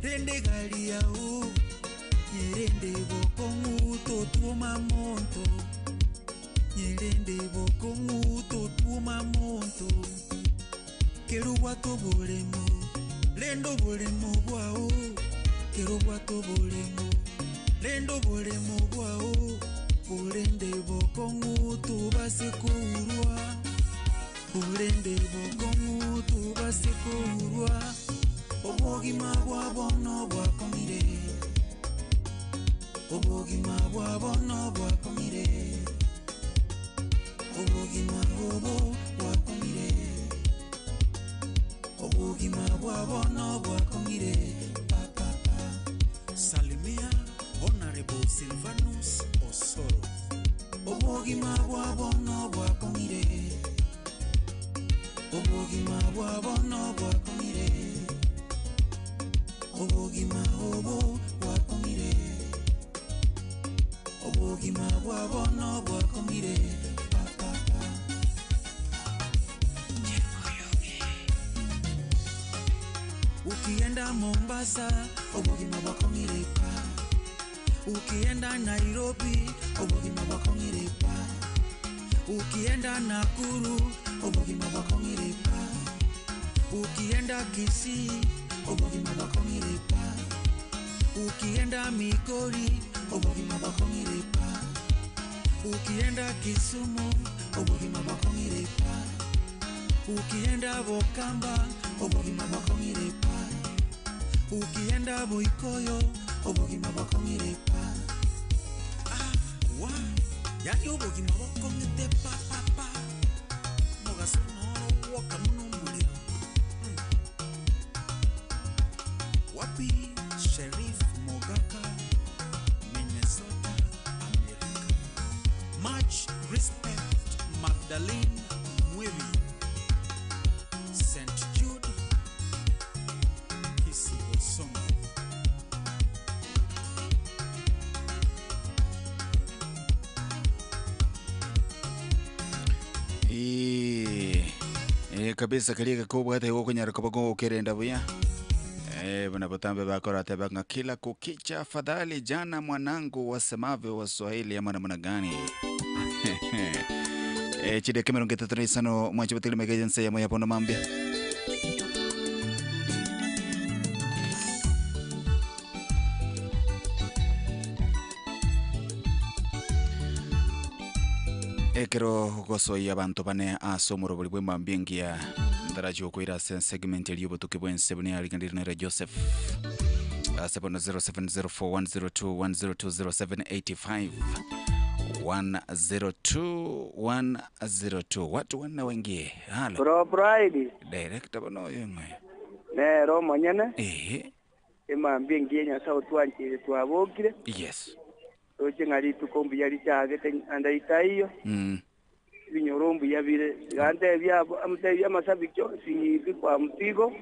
rende galia u nyerende bokongu totuma monto nyerende bokongu totuma monto keruwa to bolemo lendo bolemo bwao keruwa to bolemo lendo bolemo bwao urende bokongu tubase kurwa urende bokongu tubase kurwa obogima bwabono bwakomire obogima bwabono bwakomire obogima bobo bwakomire obogima bwabono bwakomire papa Salimia Honorable Silvanus Osoro obogima bwabono bwakomire obogima bwabono bwakomire obogima obo bwakomire obogima bwabono bwakomire papa ukienda Mombasa obogima bwakomire pa ukienda Nairobi obogima bwakomire pa ukienda Nakuru obogima bwakomire pa ukienda Kisii obogima bwakomire pa ukienda Migori obogima bwakomire pa ukienda Kisumu obogima bwakomire pa ukienda Bokamba obogima bwakomire pa ukienda Buikoyo obogima bwakomire pa wa yani obogima bwakomire pa mugaso no woka muno muliro wapi Sheriff Mogaka Minnesota America much respect Magdalene Mwevi St. Jude Kisi Osongo kabisa kaliga kubwa hata huko nyaraka bago kerenda buya bana batambe bakora tabanga kila kukicha afadhali jana mwanangu wasemavyo Waswahili ama namna gani chide kemero ngetatani sano mwacho batili megajensa ya moya pona mambia ekero goso ya bantu bane asomoro buli bwemba mbingia ndarajo koira segment eliyo tukibwense bune aligandira na Joseph asepona 07041021020785 102 watu wana wengi halo Bro Bride director bono yemwe ne Roma nyene ema mbingia nya sawo twanchi twabogire yes oje ngari tukombi yali cyagete andayitayo binyorombu yabire gande bya amte bya masabikyo si kwa mtigo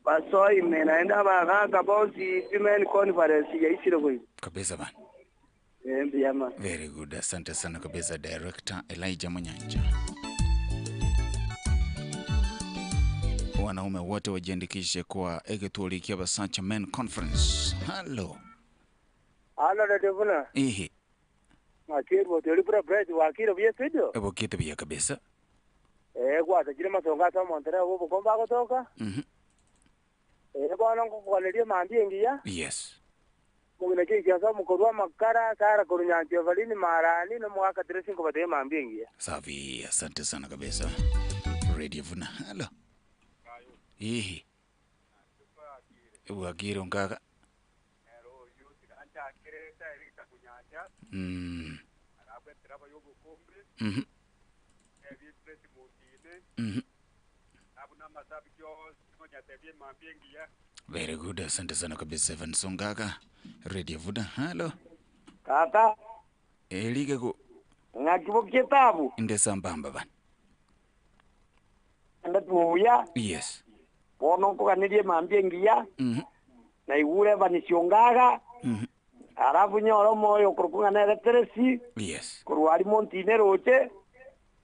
baso imena enda baga bosi women conference ya isiro kwa kabisa bana mbiyama very good asante sana kabisa director Elijah Munyanja wanaume wote wajiandikishe kwa egetulikia basacha men conference hello Devuna Makiro telipura bread wakiro bye tudo ebo kite bya kabisa kwa tajiri masonga ta montere wo bomba kutoka bwana ngokukwaleria mambie ngiya yes mugina kiasi mukorwa makara sara kurunyanjo valini marani no mwaka dressing ko bade mambie ngiya safi asante sana kabisa radio vuna hello ebo akiro ngaka very good asante sana kabisa Evan Songaka radio vuda hello kaka elige ko ngakibo kitabu inde sambamba bana ndatuya yes bono ko kanidie mambie ngiya na igure banisiongaga arabu nyoro moyo kurukunga na electricity yes kurwari montine roche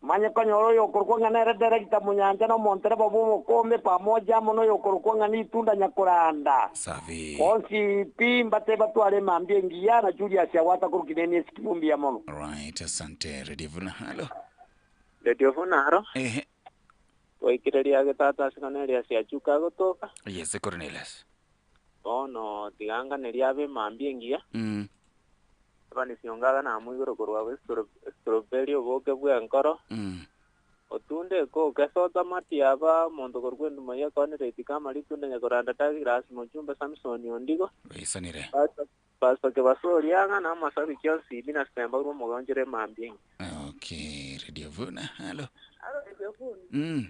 Manya kanyoro yokorwa ngana director Munyanja no Montere babu kombe pamoja mono yokorwa ngani tunda nyakuranda. Safi. Onsi pimba teba tuale mambie ngia na Julius ya wata kurukineni sikimumbi ya mono. Right, asante. Radio Vuna, halo. Radio Vuna, haro. Ehe. Waikireri agetata sikaneri asia chuka gotoka. Yes, Cornelius. No, tiganga neriabe mambie ngia. Bani siongaga na mwigoro korwa strawberry oboke bwa nkoro. Otunde ko kesota mati aba mondo korwendu maya kone reti kama litunde nyakoranda tagi rasi mochumba Samson ondigo. Isanire. Pasta ke basori anga na masabi kionsi bina stemba rumo mogonjere mambie. Okay, Radio Vuna, halo. Halo, Radio Vuna.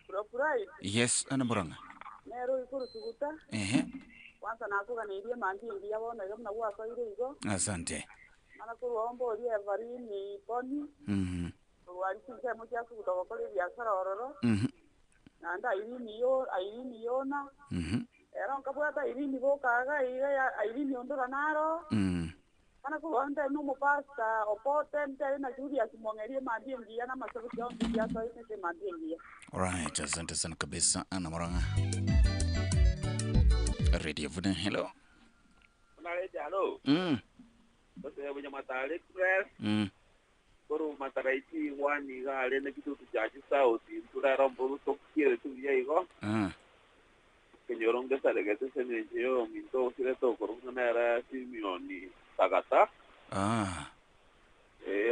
Profurai. Yes, anamuranga. Nero ikuru suguta. Ehe. Kwanza nakuga niirie mambie ngia bona gamna gwa soire igo. Asante. Mana kuombo ori Everini Poni. Walikuja moja kutoka kule biashara ororo. Na nda Irini yona. Era nkabwata Irini bokaga Irini ondora naro. Mana kuonda no mopasta opote nte na Julia simongerie mambie ngia na masabu yao ngia so ite mambie ngia. Alright, asante sana kabisa anamuranga. Radio Vuna, hello. Unaleja hello. Bose bunya matale express. Koro mataraiti wani ga lene kitu tujaji sauti turara mburu tokiere tu yego. Kenyoronge sare gete senyo minto sire to koro nara Simioni Sagata.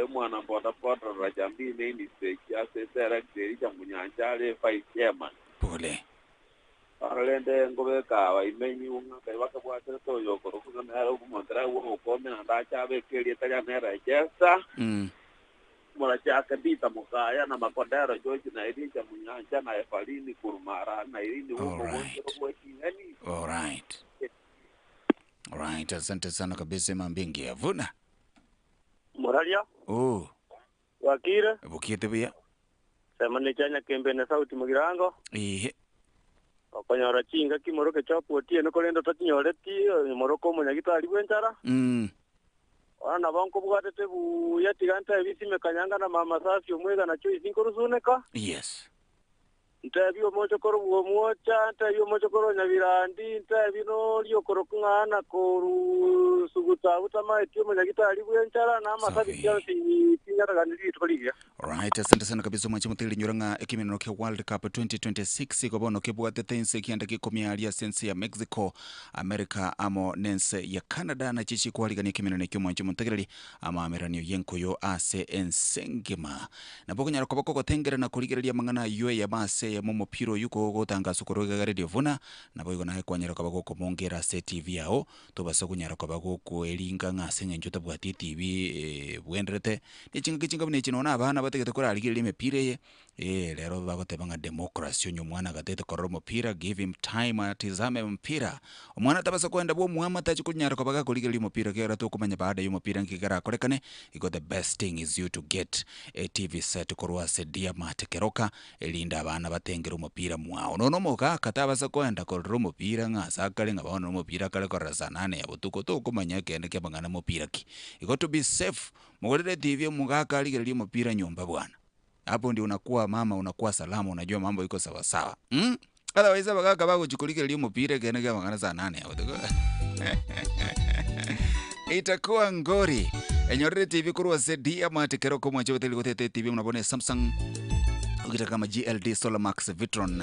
Mwana boda boda rajambi ni sekia sera geri jamunyanja le fight chairman. Pole. Aralende ngobe kawa imenyi unga kai wakabwatira to yokoro kunara kumontra wo kome na ndacha be keri taya nera jesa. Mwana chaka bita mukaya na makondero joji na irinja munyanja na efalini kurumara na irini uko ngani. Alright, asante sana kabisa mambingi ya Vuna. Moralia? Wakira? Bukite bia. Sema ni chanya kembe na sauti mugirango. Ehe. Okonyora chinga kimoroke chapo tie no kolendo tatinyoreti moroko munyagitari bwenchara. Wana banko bwatete bu yatiganta ebisime kanyanga na mama safi omwega na chui sinkoruzuneka. Yes. Ntabyo mocho koro bwo mocha ntabyo mocho koro nyabirandi ntabino lyo koro kungana koru suguta utama etio munyagitari bwenchara na masabi kyansi tinyaraganiri tkolivya. Alright, asante sana kabisa mwachimutili nyoranga ekimeno ke World Cup 2026 kobono kebwatete nse kianda kikomia alia sense ya Mexico, America amo nense ya Canada na chichi kwaligani ekimeno ne kyo mwachimutili ama ameranio yenkoyo ase ensengema. Na boko nyara koboko kotengera na kuligerelia mangana yue ya base ya momo piro yuko gotanga sukoroga Radio Vuna na boigo na kwa nyara koboko komongera se TV yao tobasa kunyara koboko ko elinga ngasenya njota bwati TV bwendrete nichinga bune chinona abana bategete kora aligire mepire lero bagotebanga democracy onyo mwana gatete kororo mupira, give him time atizame mpira omwana tabasa kwenda bo muama tachi kunyara kobaga kuligire mupira kera to kumanya baada yo mupira ngigara korekane iko the best thing is you to get a TV set korwa sedia matekeroka elinda abana batengera mupira mwao nono moka katabasa kwenda kororo mupira ngasa kale ngabona mupira kale korasa nane ya butuko to kumanya kene ke bangana mupira ki iko to be safe mugorere TV mugaka aligire mupira nyumba bwana. Hapo ndio unakuwa mama, unakuwa salama, unajua mambo iko sawa sawa. Otherwise bagaka bago chukulike lio mupira kene kama kana saa 8 hapo. Itakuwa ngori. Enyorere TV kurwa sedia matekero ko mwacho tele gotete TV unabone Samsung ukita kama GLD Solar Max Vitron.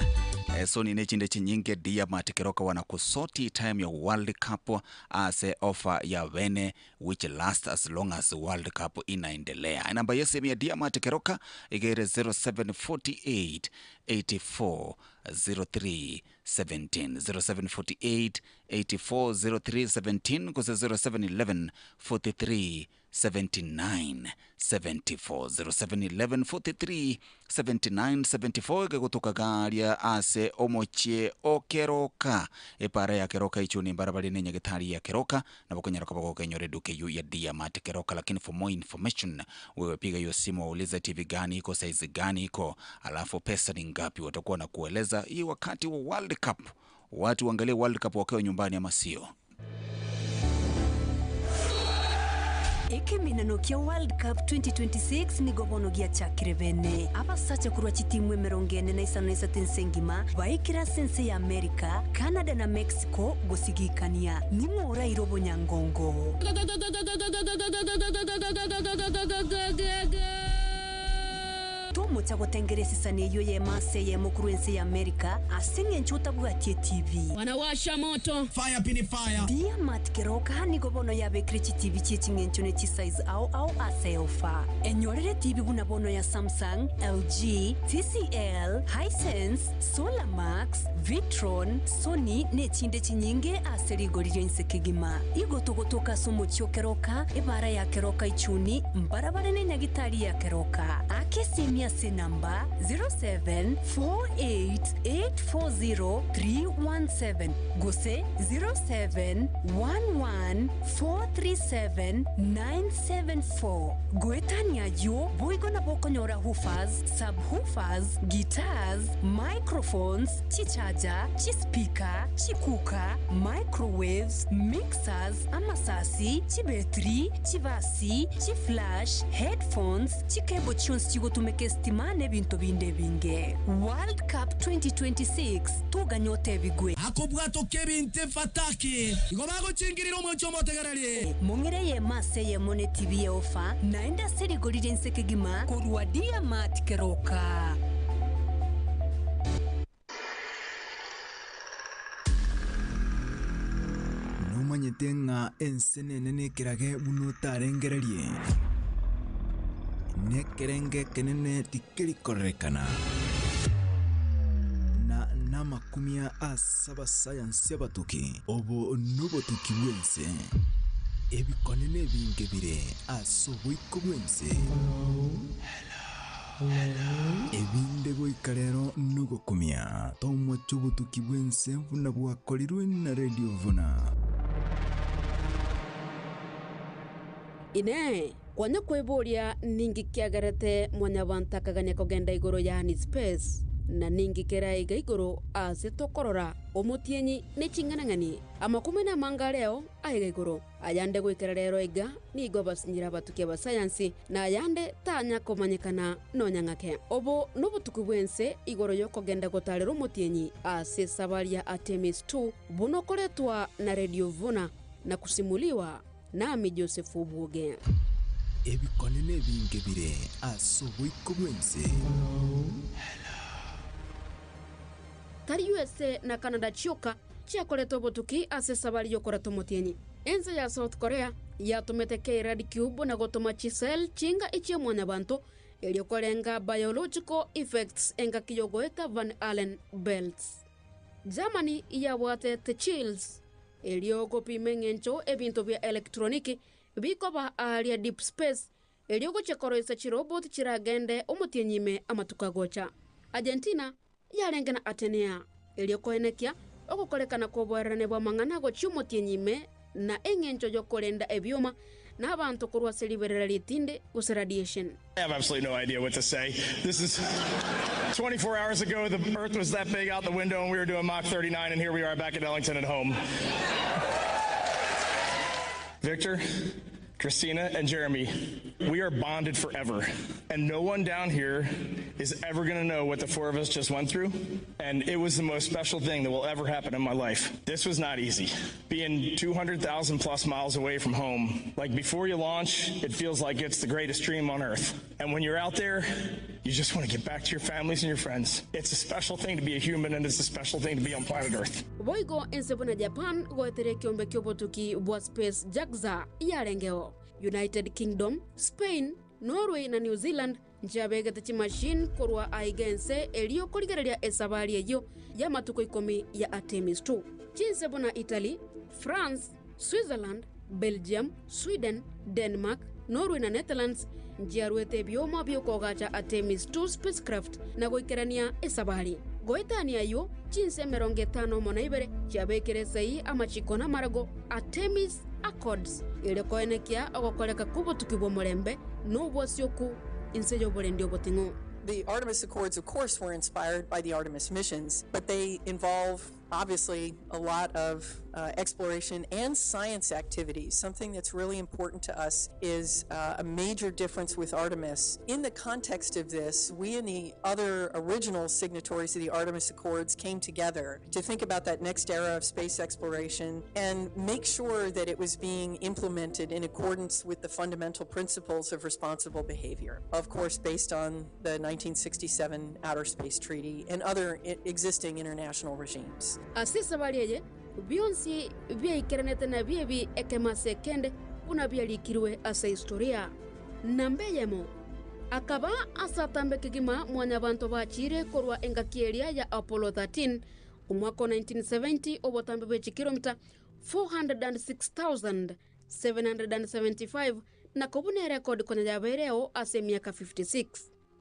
Sony nechinde chinyinge dia matekeroka wana kusoti time ya World Cup as offer ya wene which lasts as long as World Cup inaendelea. Namba yese ya dia matekeroka igere 0748 84 03 17 0748 84 03 17 kuse 0711 43 79 74 0711 43 79 74 kutoka garia ase omochie okeroka epara ya keroka ichuni barabara nenye getari ya keroka na bokonyara kwa kenyore duke yu ya dia mate keroka. Lakini for more information wewe piga hiyo simu waulize TV gani iko, size gani iko, alafu pesa ni ngapi, watakuwa na kueleza hii wakati wa World Cup. Watu waangalie World Cup wakiwa nyumbani ama sio. Ekeminano kia World Cup 2026 ni gobono gia chakire bene. Abasacha kurwa chitimwe merongene na isano isatensengima baikira sense ya Amerika, Canada na Mexico gosigikania. Nimo ora irobo nyangongo. Tomo cha gotengeresi sane yo ye mase ye mukruense ya Amerika asinge nchuta bwatie TV. Wanawasha moto. Fire pini fire. Dia matkeroka ni gobono ya bekrichi TV chechinge nchone chi size au aseofa. Enyorere TV guna bono ya Samsung, LG, TCL, Hisense, Solamax, Vitron, Sony ne chinde chinyinge aseri gorijo insekegima. Igo togotoka somo chiokeroka, ibara ya keroka ichuni, mbarabara ne nyagitari ya keroka. Akesimi se number 0748840317 gose 0711437974 goetania yo boigo na bokonyora hoofers, subwoofers, guitars, microphones, chichaja, chispika, chikuka, microwaves, mixers, amasasi, chibetri, chivasi, chiflash, headphones, chikebo tunes chigotumeke estimane bintu binde binge. World Cup 2026 tuga nyote bigwe akobwato kebinte fataki igobago chingiriro mwancho motegarali mongere ye mase ye mone TV ye ofa naenda seri golide nsekegima korwa dia mat keroka. Numanyetenga ensenene nekirage buno tarengererie nekerenge kenene tikiri korekana na namakumia asaba science abatuki obo nubotuki wense ebikonene bingebire asobo ikobwense ebinde boikarero nugokumia tomo chubutuki bwense vuna bwakorirwe na Radio Vuna Ine kwanya kweburia ningi kiagarete mwanya bantakaganya kogenda igoro yani space na ningi keraiga igoro ase tokorora omutienyi ne chinganangani amakumena mangareo aiga igoro ayande gwikera rero iga ni igo basinyira batuke ba science na ayande tanya komanyekana no nyangake obo nobutuku bwense igoro yokogenda gotarero omutienyi ase sabaria Artemis 2 bunokoretwa na Radio Vuna na kusimuliwa nami Joseph Obwoge. Ebikonene bingebire asobo ikobwense Tari USA na Canada chioka chiakoreto botuki ase sabari yokoreto motieni. Enza ya South Korea yatumete ke Radicube na gotoma chisel chinga ichie mwana bantu iliokorenga biological effects enga kiyogoeta Van Allen belts. Germany yawate the chills eliogo pimengencho ebinto bya elektroniki bikoba aria deep space eliogo chekoroisa chirobot chiragende omutienyime amatukagocha. Argentina yarengena Atenea eliokoenekia okokolekana kobwarane bwa manganago chumutienyime na engencho yokorenda ebyoma na abantu kurwa celebrate litinde us radiation. I have absolutely no idea what to say. This is 24 hours ago the earth was that big out the window and we were doing Mach 39 and here we are back at Ellington at home. Victor, Christina, and Jeremy, we are bonded forever. And no one down here is ever going to know what the four of us just went through. And it was the most special thing that will ever happen in my life. This was not easy. Being 200,000 plus miles away from home, like before you launch, it feels like it's the greatest dream on earth. And when you're out there, you just want to get back to your families and your friends. It's a special thing to be a human and it's a special thing to be on planet Earth. Boigo ensebuna Japan goetere kiombe kyobotuki bwa space JAXA yarengeo. United Kingdom, Spain, Norway na New Zealand njabegete chi machine korwa aigense elio koligereria esabari eyo ya matuko 10 ya Artemis 2. Chinsebuna Italy, France, Switzerland, Belgium, Sweden, Denmark, Norway na Netherlands njiarwete bioma biokogacha Artemis 2 spacecraft na goikerania esabari. Goetania yo chinse 50 monaibere chabekeresei amachikona marago Artemis Accords ile koenekia ogokoleka kubotukibwo mulembe n'ubwosyoku inseyo bolendio botingo. The Artemis Accords, of course, were inspired by the Artemis missions, but they involve obviously a lot of exploration and science activities. Something that's really important to us is a major difference with Artemis. In the context of this, we and the other original signatories of the Artemis Accords came together to think about that next era of space exploration and make sure that it was being implemented in accordance with the fundamental principles of responsible behavior. Of course, based on the 1967 Outer Space Treaty and other existing international regimes. Asisa baliye Beyonce byeikeranete na byebi ekemase kende buna byalikiriwe asa historia nambeyemo akaba asatambe kigima mwanya bantu bachire korwa engakielia ya Apollo 13 umwaka 1970 obotambe bechi kilomita 406,775 na kobune record kona jabereo ase miaka 56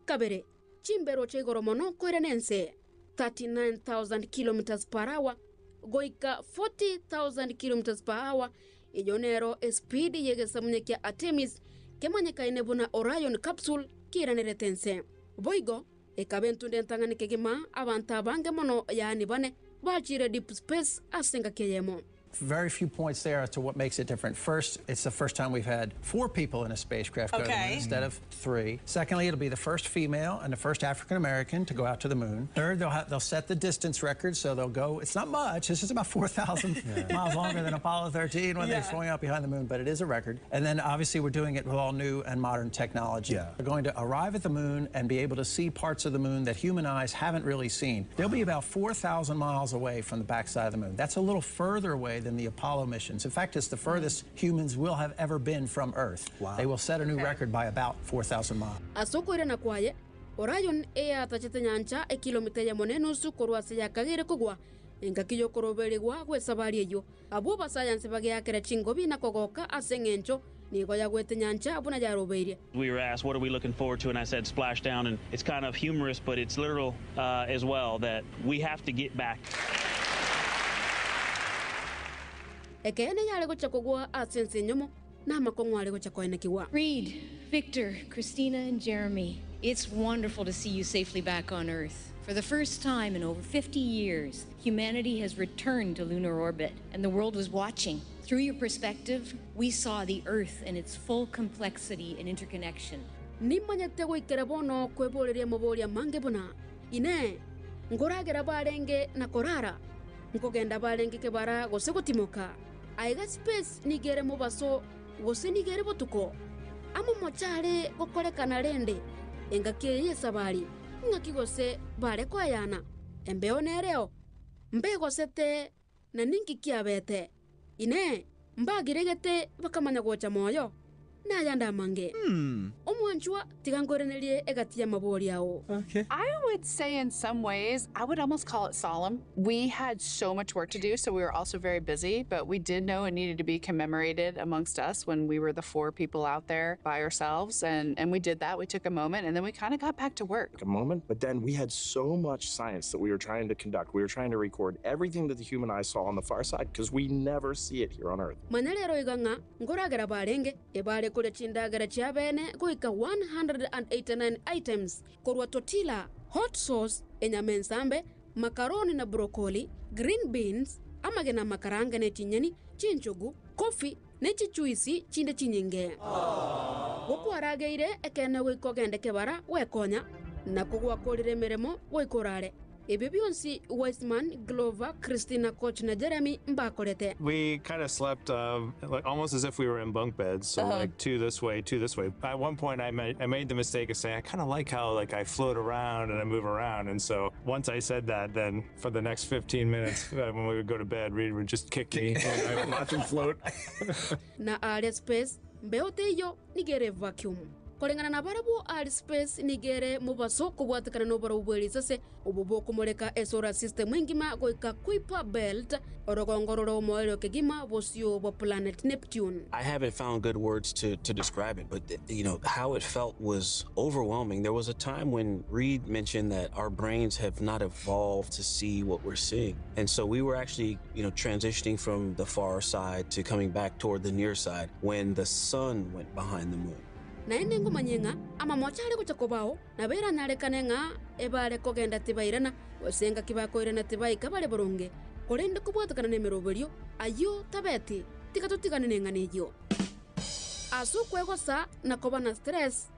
kabere chimbero chegoro mono koirenense 39,000 kilometers per hour goika 40,000 kilometers per hour ijonero speed yegesa munyekia Artemis kemanyeka inebuna Orion capsule kiraneretense boigo ekabentunde ntangani kegima abanta bange mono yani bane bachire deep space asenga keyemo. Very few points there as to what makes it different. First, it's the first time we've had 4 people in a spacecraft go to the moon instead of 3. Secondly, it'll be the first female and the first African American to go out to the moon. Third, they'll set the distance record, so they'll go. It's not much. It's just about 4,000 miles longer than Apollo 13 when they're flying out behind the moon, but it is a record. And then obviously we're doing it with all new and modern technology. We're going to arrive at the moon and be able to see parts of the moon that human eyes haven't really seen. They'll be about 4,000 miles away from the backside of the moon. That's a little further away than the Apollo missions. In fact, it's the furthest humans will have ever been from Earth. They will set a new record by about 4,000 miles. Asoko irena kwaye, Orion ea tachete nyancha kilomita ya monenusu korwa se yakagire kugwa. Enga kiyo korobeligwa gwe sabari eyo. Abuba science bage yakere chingobi na kogoka asengencho. We were asked, what are we looking forward to? And I said, splashdown. And it's kind of humorous, but it's literal as well, that we have to get back. Reed, Victor, Christina, and Jeremy, it's wonderful to see you safely back on Earth. For the first time in over 50 years, humanity has returned to lunar orbit, and the world was watching. Through your perspective, we saw the Earth in its full complexity and interconnection. Ngoragera balenge na korara nkogenda balenge kebara gose gutimoka aiga space nigere mubaso gose nigere botuko amo mochare gokorekana rende engakie yesabali ngakigose bare kwayana embeo nereo mbego sete na ningi kiabete ine mbagiregete bakamanya gocha moyo na yanda mange omwanchwa tigangorenelie egatia mabori yao. I would say in some ways I would almost call it solemn. We had so much work to do, so we were also very busy, but we did know it needed to be commemorated amongst us when we were the 4 people out there by ourselves, and we did that. We took a moment and then we kind of got back to work. A moment, but then we had so much science that we were trying to conduct. We were trying to record everything that the human eye saw on the far side because we never see it here on Earth. Manelero iganga ngoragera barenge ebale kule chindagera chiabene kuika 189 items korwa totila, hot sauce, enyamensambe, macaroni na broccoli, green beans, amagena makaranga ne chinyeni, chinchugu, coffee, ne chichuisi chinde chinyinge. Woku arageire ekene wikogende kebara wekonya, na kugwa kolire meremo wikorare. Beyonce, Weissman, Glover, Christina, Koch, na Jeremy mbakorete. We kind of slept like almost as if we were in bunk beds, so like 2 this way, 2 this way. At one point, I made the mistake of saying I kind of like how like I float around and I move around, and so once I said that, then for the next 15 minutes when we would go to bed, Reed would just kick me and I would watch him float. Na air space, mbeote yo nigere vacuum. Kolengana na barabu air space nigere mubaso kubwatakana no bara ubweli sase ububo kumoleka esora system ngima goika kuipa belt orogongororo moyo kegima bosio bo planet Neptune. I haven't found good words to describe it, but you know how it felt was overwhelming. There was a time when Reed mentioned that our brains have not evolved to see what we're seeing, and so we were actually transitioning from the far side to coming back toward the near side when the sun went behind the moon. Na enengo manyenga ama mochale kuchakobao na bera nale kanenga ebale kogenda tibairana wasenga kibako irena tibai kabale boronge Korende kubwatakana nemeroberio ayo tabeti tikatutigane nenganejo. Asu kwegosa na koba na stress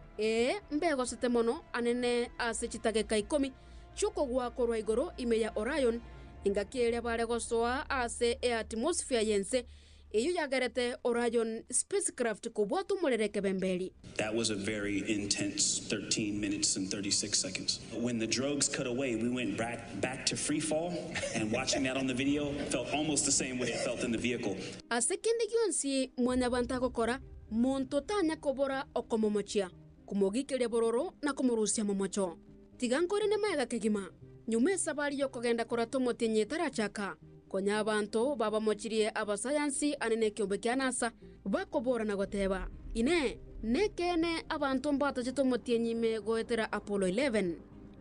mbego sitemono anene ase chitageka 10 chuko gwakorwa igoro imeya Orion ingakieria bare gosoa ase atmosphere yense iyo yagerete Orion spacecraft kubwatu murereke bemberi. That was a very intense 13 minutes and 36 seconds. When the drogues cut away, we went back to free fall, and watching that on the video felt almost the same way it felt in the vehicle. Ase kende gionsi mwana banta gukora monto tanya kobora okomomochia kumogikeria bororo na kumurusia momocho tigankore ne maega kegima nyume sabari yo kogenda korato motenye tarachaka konya abantu baba mochirie abasayansi anene kyombe kyanasa bakobora na goteba ine nekene abantu mbata jito motenyime goetera Apollo 11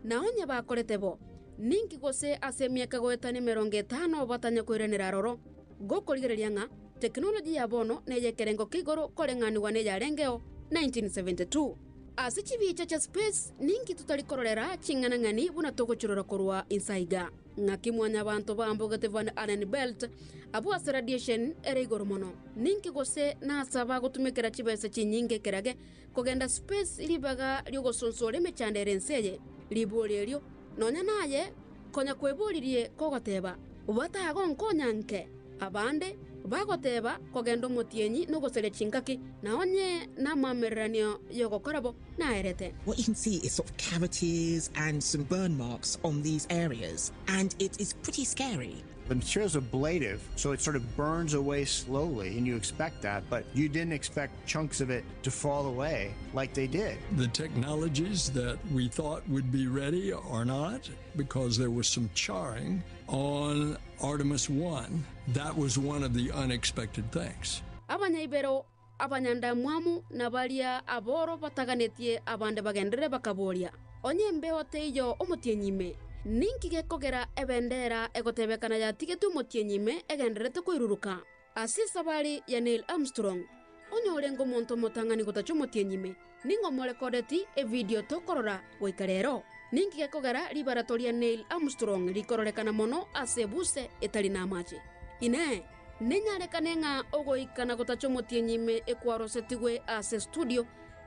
naonya bakoretebo ninki gose asemieka goetane 50 batanya koirenera roro gokoligererianga teknoloji ya bono neye kerengo kigoro korengani wane ya rengeo 1972. Asichi vicha cha space ninki tutalikorolera chingana ngani buna toko churora korwa insaiga. Ngaki mwanya banto bambogete van Allen Belt abu asa radiation ere igoro mono. Ninki gose na asaba gutumikira chibese chinyinge kerage kogenda space libaga lyogo sonsore mechandere nseye. Libori elio nonya naye konya kweboririe kogoteba. Ubata agon konya nke abande bagoteba kogendo motienyi no gosele chingaki na onye na mameranio yogokorabo na erete. What you can see is sort of cavities and some burn marks on these areas, and it is pretty scary. The material is ablative, so it sort of burns away slowly, and you expect that, but you didn't expect chunks of it to fall away like they did. The technologies that we thought would be ready are not, because there was some charring on Artemis 1. That was one of the unexpected things. Abanyaibero abanyanda mwamu na balia aboro bataganetie abande bagendere bakaboria. Onye mbeo teiyo omotienyime. Ninki gekogera ebendera egotebekana ya tigetu motienyime egendere tekoiruruka. Asi sabari ya Neil Armstrong. Onye orengo monto motangani gotacho motienyime. Ningo molekodeti e video tokorora goikarero. Ninki gekogera liberatoria Neil Armstrong likororekana mono asebuse etalina machi. Ine nenyarekanenga ogoikana gotacho motienyime ekwaro setigwe ase studio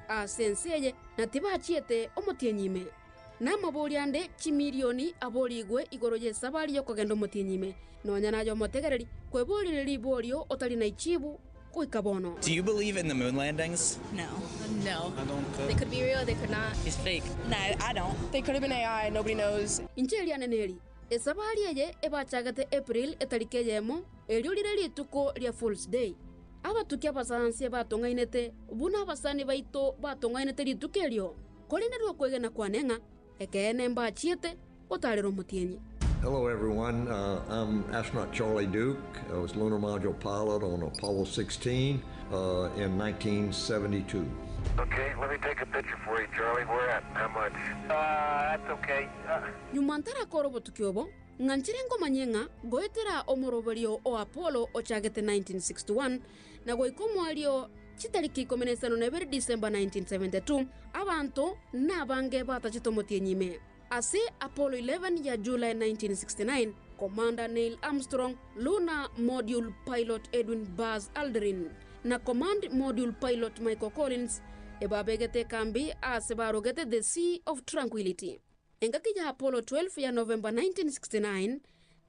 asenseye na tibachiete omotienyime. Namaboriande chimilioni aborigwe igoroje sabari yokogendo motienyime. Nonyana yo motegereri kweborire liborio otalina ichibu kuikabono. Do you believe in the moon landings? No. No. I don't. They could be real, they could not. It's fake. No, I don't. They could have been AI, nobody knows. Inchelia neneri. Esabari eye ebachagate April etarike yemo eliolire lituko lia Fool's Day. Aba tukia basansi batongainete buna basani baito batongainete litukelio. Kolina ro kwegena kwanenga ekene mbachiete otalero motienyi. Hello everyone, I'm astronaut Charlie Duke. I was lunar module pilot on Apollo 16 in 1972. Okay, let me take a picture for you, Charlie. Where at? How much? That's okay. Nyumantara korobo tukiobo, nganchirengo manyenga, goetera omoroberio o Apollo ochagete 1961, na goikomo alio chitariki komenesano never December 1972, abanto na bange bata chitomotienyime. Ase Apollo 11 ya July 1969, Commander Neil Armstrong, Lunar Module Pilot Edwin Buzz Aldrin, na Command Module Pilot Michael Collins, ebabegete kambi asebarogete the Sea of Tranquility. Engaki ya Apollo 12 ya November 1969,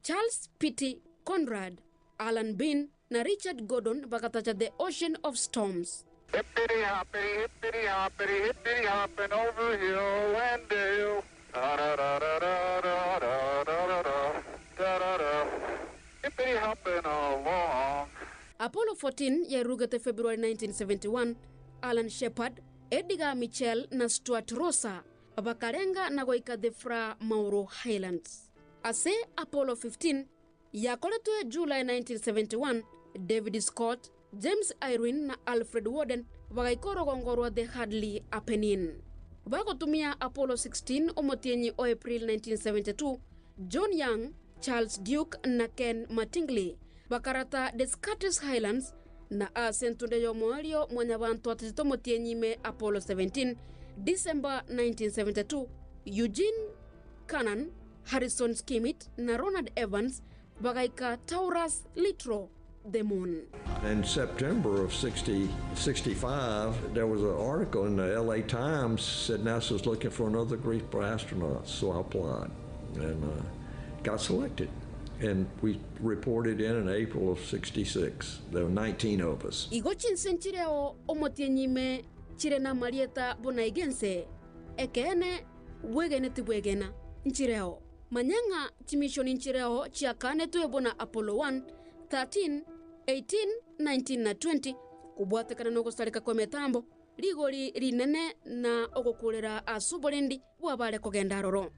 Charles P.T. Conrad, Alan Bean, na Richard Gordon bakatacha the Ocean of Storms. Hippity hoppity, hippity hoppity, hippity hopping over hill and dale. Da da da da da da da da da da da. Hippity hopping along. Apollo 14 ya rugete February 1971, Alan Shepard, Edgar Mitchell na Stuart Rosa bakarenga na goika the Fra Mauro Highlands. Ase Apollo 15 ya koletwe July 1971, David Scott, James Irwin na Alfred Worden bagaikoro gongorwa the Hadley Apennine. Bagotumia Apollo 16 omotienyi o April 1972, John Young, Charles Duke na Ken Mattingly bakarata the Scottish Highlands na asentunde yomoalio mwanya bantu atitomotienyi Apollo 17, December 1972, Eugene Cernan, Harrison Schmitt na Ronald Evans bagaika Taurus Litro the moon. In September of 65, there was an article in the LA Times said NASA's looking for another group of astronauts, so I applied and got selected. And we reported in April of 66. There were 19 of us. Igochin senchireo omotienime chirena marieta bonaigense ekene wegene tibwegena nchireo manyanga timishoni nchireo chiakane tuebona Apollo 1 13 18 19 na 20 kubwatekana nogostarika kwa metambo ligori rinene na ogokulera asubolindi bwabale kogenda roro.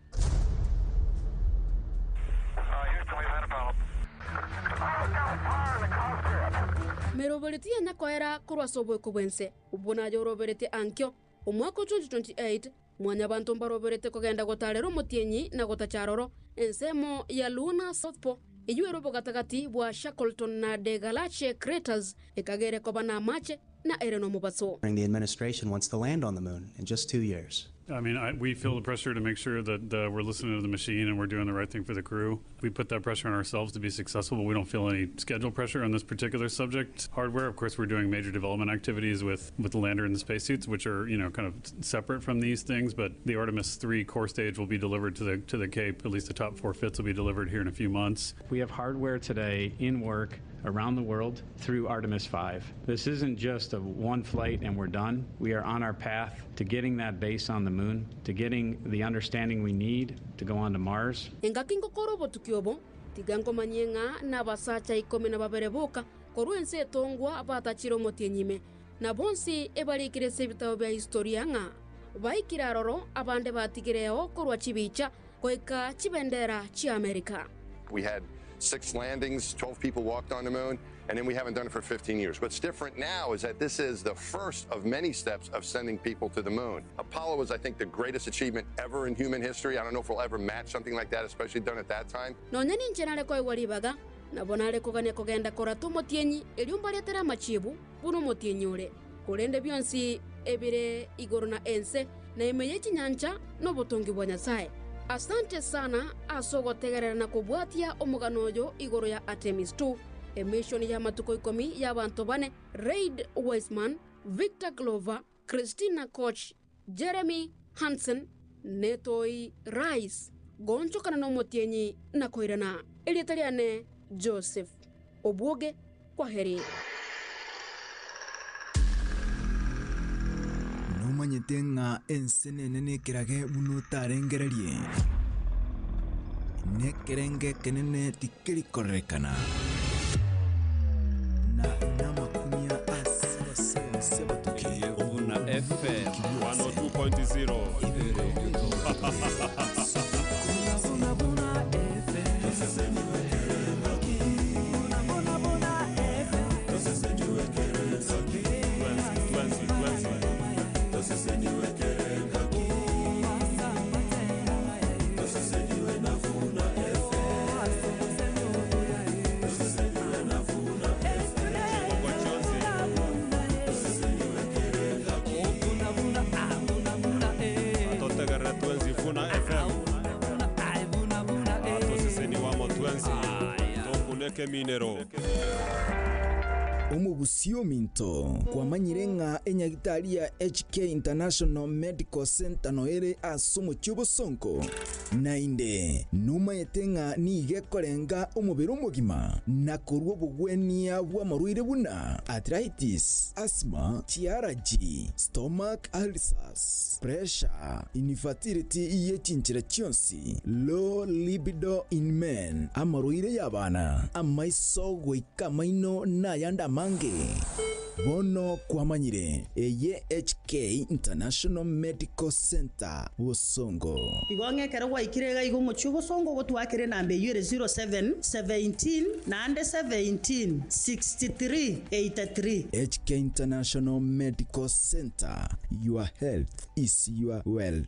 Merobereti ya nakoera kurwa sobwe kubwense ubona jo robereti ankyo omwaka 2028 mwanya bantu mbaroberete kogenda gotarero motienyi na gotacharoro ensemo ya Luna South Pole ijuero bogatagati bwa Shackleton na de Galache craters ekagere kobana mache na ereno mubaso. The administration wants to land on the moon in just 2 years. I mean, we feel the pressure to make sure that we're listening to the machine and we're doing the right thing for the crew. We put that pressure on ourselves to be successful, but we don't feel any schedule pressure on this particular subject. Hardware, of course, we're doing major development activities with the lander and the spacesuits, which are, you know, kind of separate from these things. But the Artemis 3 core stage will be delivered to the Cape. At least the top 4 fits will be delivered here in a few months. We have hardware today in work around the world through Artemis 5. This isn't just a one flight and we're done. We are on our path to getting that base on the moon, to getting the understanding we need to go on to Mars. Engakingo korobo tukiobo, tigango manyenga na basacha ikome na babereboka, koruense tongwa batachiro motienyime. Na bonsi ebarikire sebitao bya historia nga. Baikiraroro abande batigireo korwa chibicha koika chibendera chi America. We had 6 landings, 12 people walked on the moon, and then we haven't done it for 15 years. What's different now is that this is the first of many steps of sending people to the moon. Apollo was, I think, the greatest achievement ever in human history. I don't know if we'll ever match something like that, especially done at that time. No nyani nchenale kwa iwaribaga, na bonale kogane kogenda koratu motienyi, eliumba letera machibu, buno motienyi ule. Kulende bionsi ebire igoro na ense, na imeyechi nyancha no botongi bwanyasae. Asante sana asogo tegerera na kubwatia omuganojo igoro ya Artemis 2 emission ya matuko 10 ya bantu bane Reid Wiseman, Victor Glover, Christina Koch, Jeremy Hansen, Netoi Rice goncho kana no motienyi na koirana elietaliane Joseph Obuoge. Kwa heri. Numanyete nga ensenene nekirage muno tarengererie nekerenge kenene tikirikorekana na namakumia asebatuki una FM 102.0 Minero omubusio minto kwa manyirenga enyagitari ya HK International Medical Center noere asumu chubo sonko nainde numa yetenga nige korenga omubiri omugima nakorwo bugwenia bwa maruire buna arthritis, asthma, TRG, stomach ulcers, pressure, infertility yechinchira chionsi, low libido in men, amaruire yabana amaiso goikamaino na yanda mange bono kwa manyire eye HK International Medical Center Busongo igonge kero wa ikirega igo mochu Busongo gotwakire nambe yure 07 17 nande 17 63 83 HK International Medical Center. Your health is your wealth.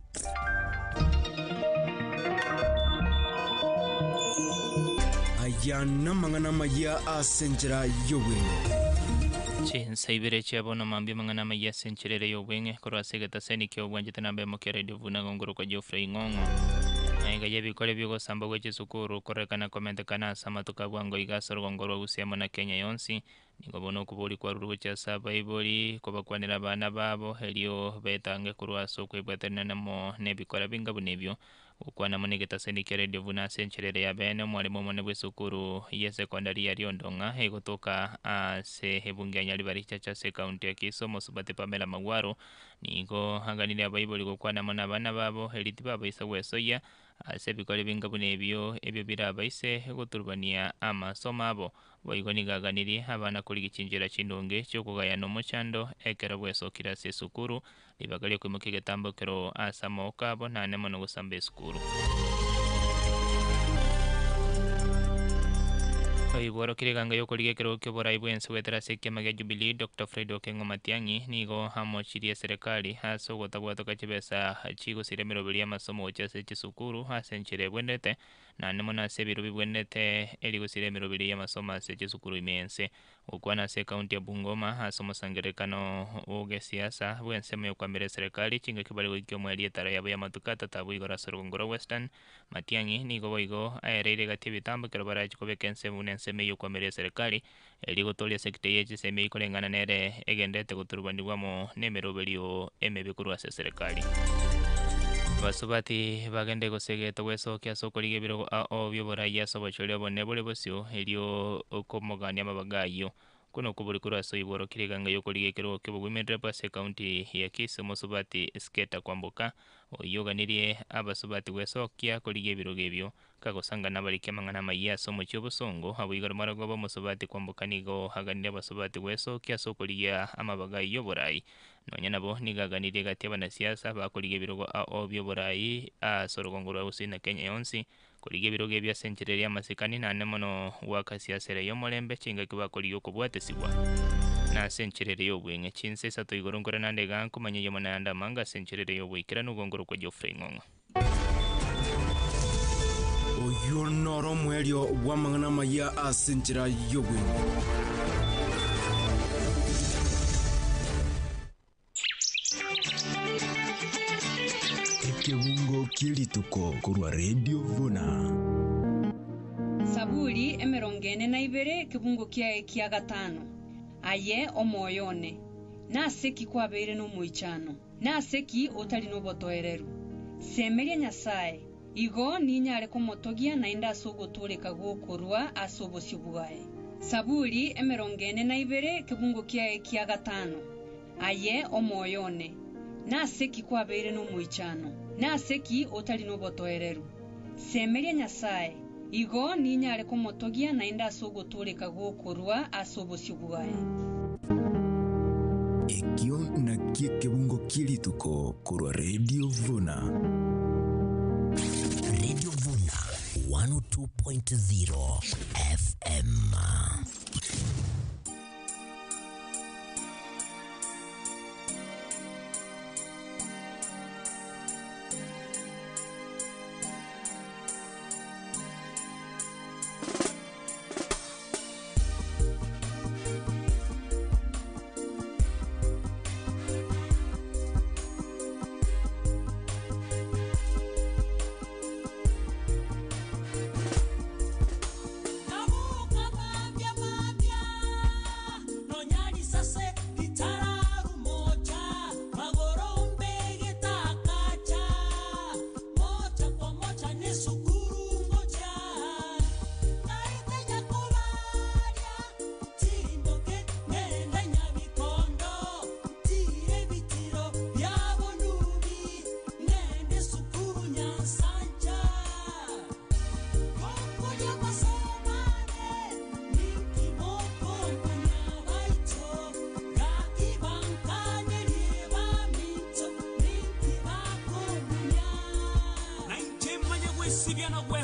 Ayana mangana maya asenjera yowe Chen saibere chiabona mambi mangana maya senchirere yo wenge korwa segata seni kyo wanje tanabe mokere de vuna ngoro kwa Geoffrey Ngongo nega yebikore byogosamba gw'ekisukuru korekana komentekana samatuka bwango igasoro gongoro gusiamo na Kenya yonsi nigo bono kubuli kwa ruru cha saba iboli kubakwanira abana babo helio betange kurwaso kwibwatana namo nebikora bingabu nebyo ukwana monegeta sendike radio vuna sencherere ya bene mwalimu mone bw'esukuru ya sekondari ya Riondonga egotoka se hebungia nyali baricha cha se county ya Kisomo subate Pamela Magwaro nigo haganire abayiboli gukwana mona abana babo heliti baba isa wesoya ase bikore bingabu nebyo ebyo birabaise egoturbania amasomo abo boigonigaganiri abana kuri gichinjira chindonge cyo kugaya no muchando ekera bwesokira se sukuru libagalie kwimuka getambokero asamoka bo nane mono gusamba esukuru Oiboro kiriganga yo kuligekero kebora ibwense wetera sekema ya Jubilee Dr. Fred Okengo Matiang'i nigo hamochirie serikali haso gotabwato kachibesa chigo siremero bilia masomo chase chisukuru hasenchire bwendete na nemona sebiru bibwendete eligo siremero bilia masomo ase chisukuru imense ukwana se county ya Bungoma hasomo sangerekano uge siasa bwense meyo kwambere serikali chinga kibali wikyo mweli tara yabo ya matukata tabu igora sorongoro Western Matiang'i nigo boigo aerere gatibi tambo kerobara chikobekense bunense meyo kwambere serikali eligo tolia sekte yechi seme ikolengana nere egendete guturbanirwamo nemero belio emebikuru ase serikali basubati bagende gosegeta weso kya sokolige biro obyo boraya sobochole bone bole bosyo elio okomogania mabagayo kuno kubuli kuraso iboro kiriganga yokoligekero kibugwimendre pase county ya Kisumu subati sketa kwambuka oyoganirie abasubati weso kya kolige biro gebyo kagosanga nabalike mangana mayaso mu cyobusongo abuyigara marago bo musubati kwambuka nigo haganire abasubati weso kya sokoliya amabagayo borayi nonya nabo nigaganire gateba na siasa bakolige biro obyo borayi sorogongoro usina Kenya yonsi kolige biro gebya senchereri amasikani na nemono wakasiasere yo molembe chinga kibakoliyo kubwatesibwa na senchereri yo bwenge chinse sato igorongora nande ganko manye yo mananda manga senchereri yo bwikira nugongoro kwa Geoffrey Ngongo oyo noro mwelio wa mangana maya asenchera yo bwenge Kibungo kilituko kurwa radio vuna Saburi emerongene na ibere kibungo kia gatano aye omoyone naseki kwabere no muichano naseki otali no botoereru semeria nyasaye igo ninyare komotogia na inda sogotoreka gokorwa asobosibwaye Saburi emerongene na ibere kibungo kia gatano aye omoyone naseki kwabere no muichano naseki otali no botoereru semeria nyasaye igo ninyare komotogia na inda sogotoreka gokorwa asobosibwaye ekio na kibungo kilituko kurwa radio vuna 102.0 FM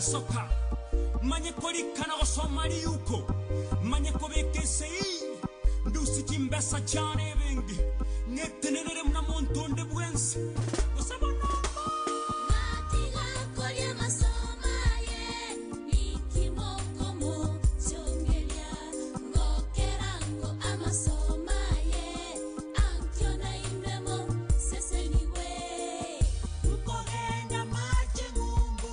soka manye kolikana osomali yuko manye kobekese ndusi kimbesa cyane bengi netenere muna montonde bwense usabona Ukohenda maji ngumbu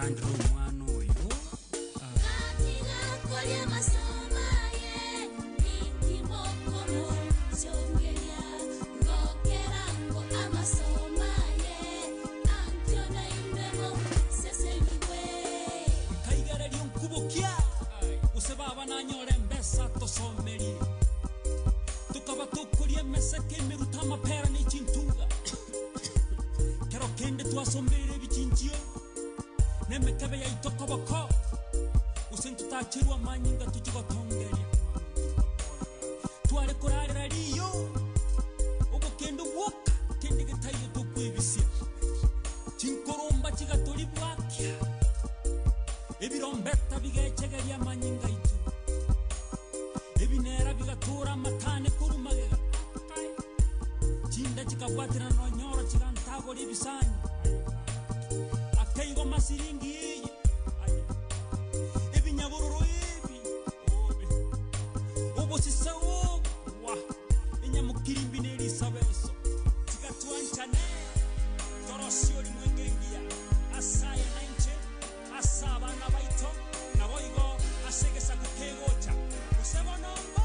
Sandro mwana oyo kaigara lyonkubukia usebaba nanyora embesa tosomerie tukaba tukuria emeseke emiruta amapera n'ekintuga kero kende twasomberere ebichinchio n'emekebe yaito koboko usentutachirwa amanyinga tukigotongeria tware kurarira riyo obukende bwoka kende getayo tukwibisia chinkoromba chigatori bwakya ebirombeta bigechegeria amanyinga itu ebinera bigatura amatane kurumagega chinda chikabwatira nonyoro chigantagora ebisanyi akeigo masiringi iyi ebinyabururu ebi obosisewo wa enyamukirimbi n'erisabeso tigatwanchane torosio limwengengia asaya nainche asabana baito naboigo asegesa kukegocha usebonomba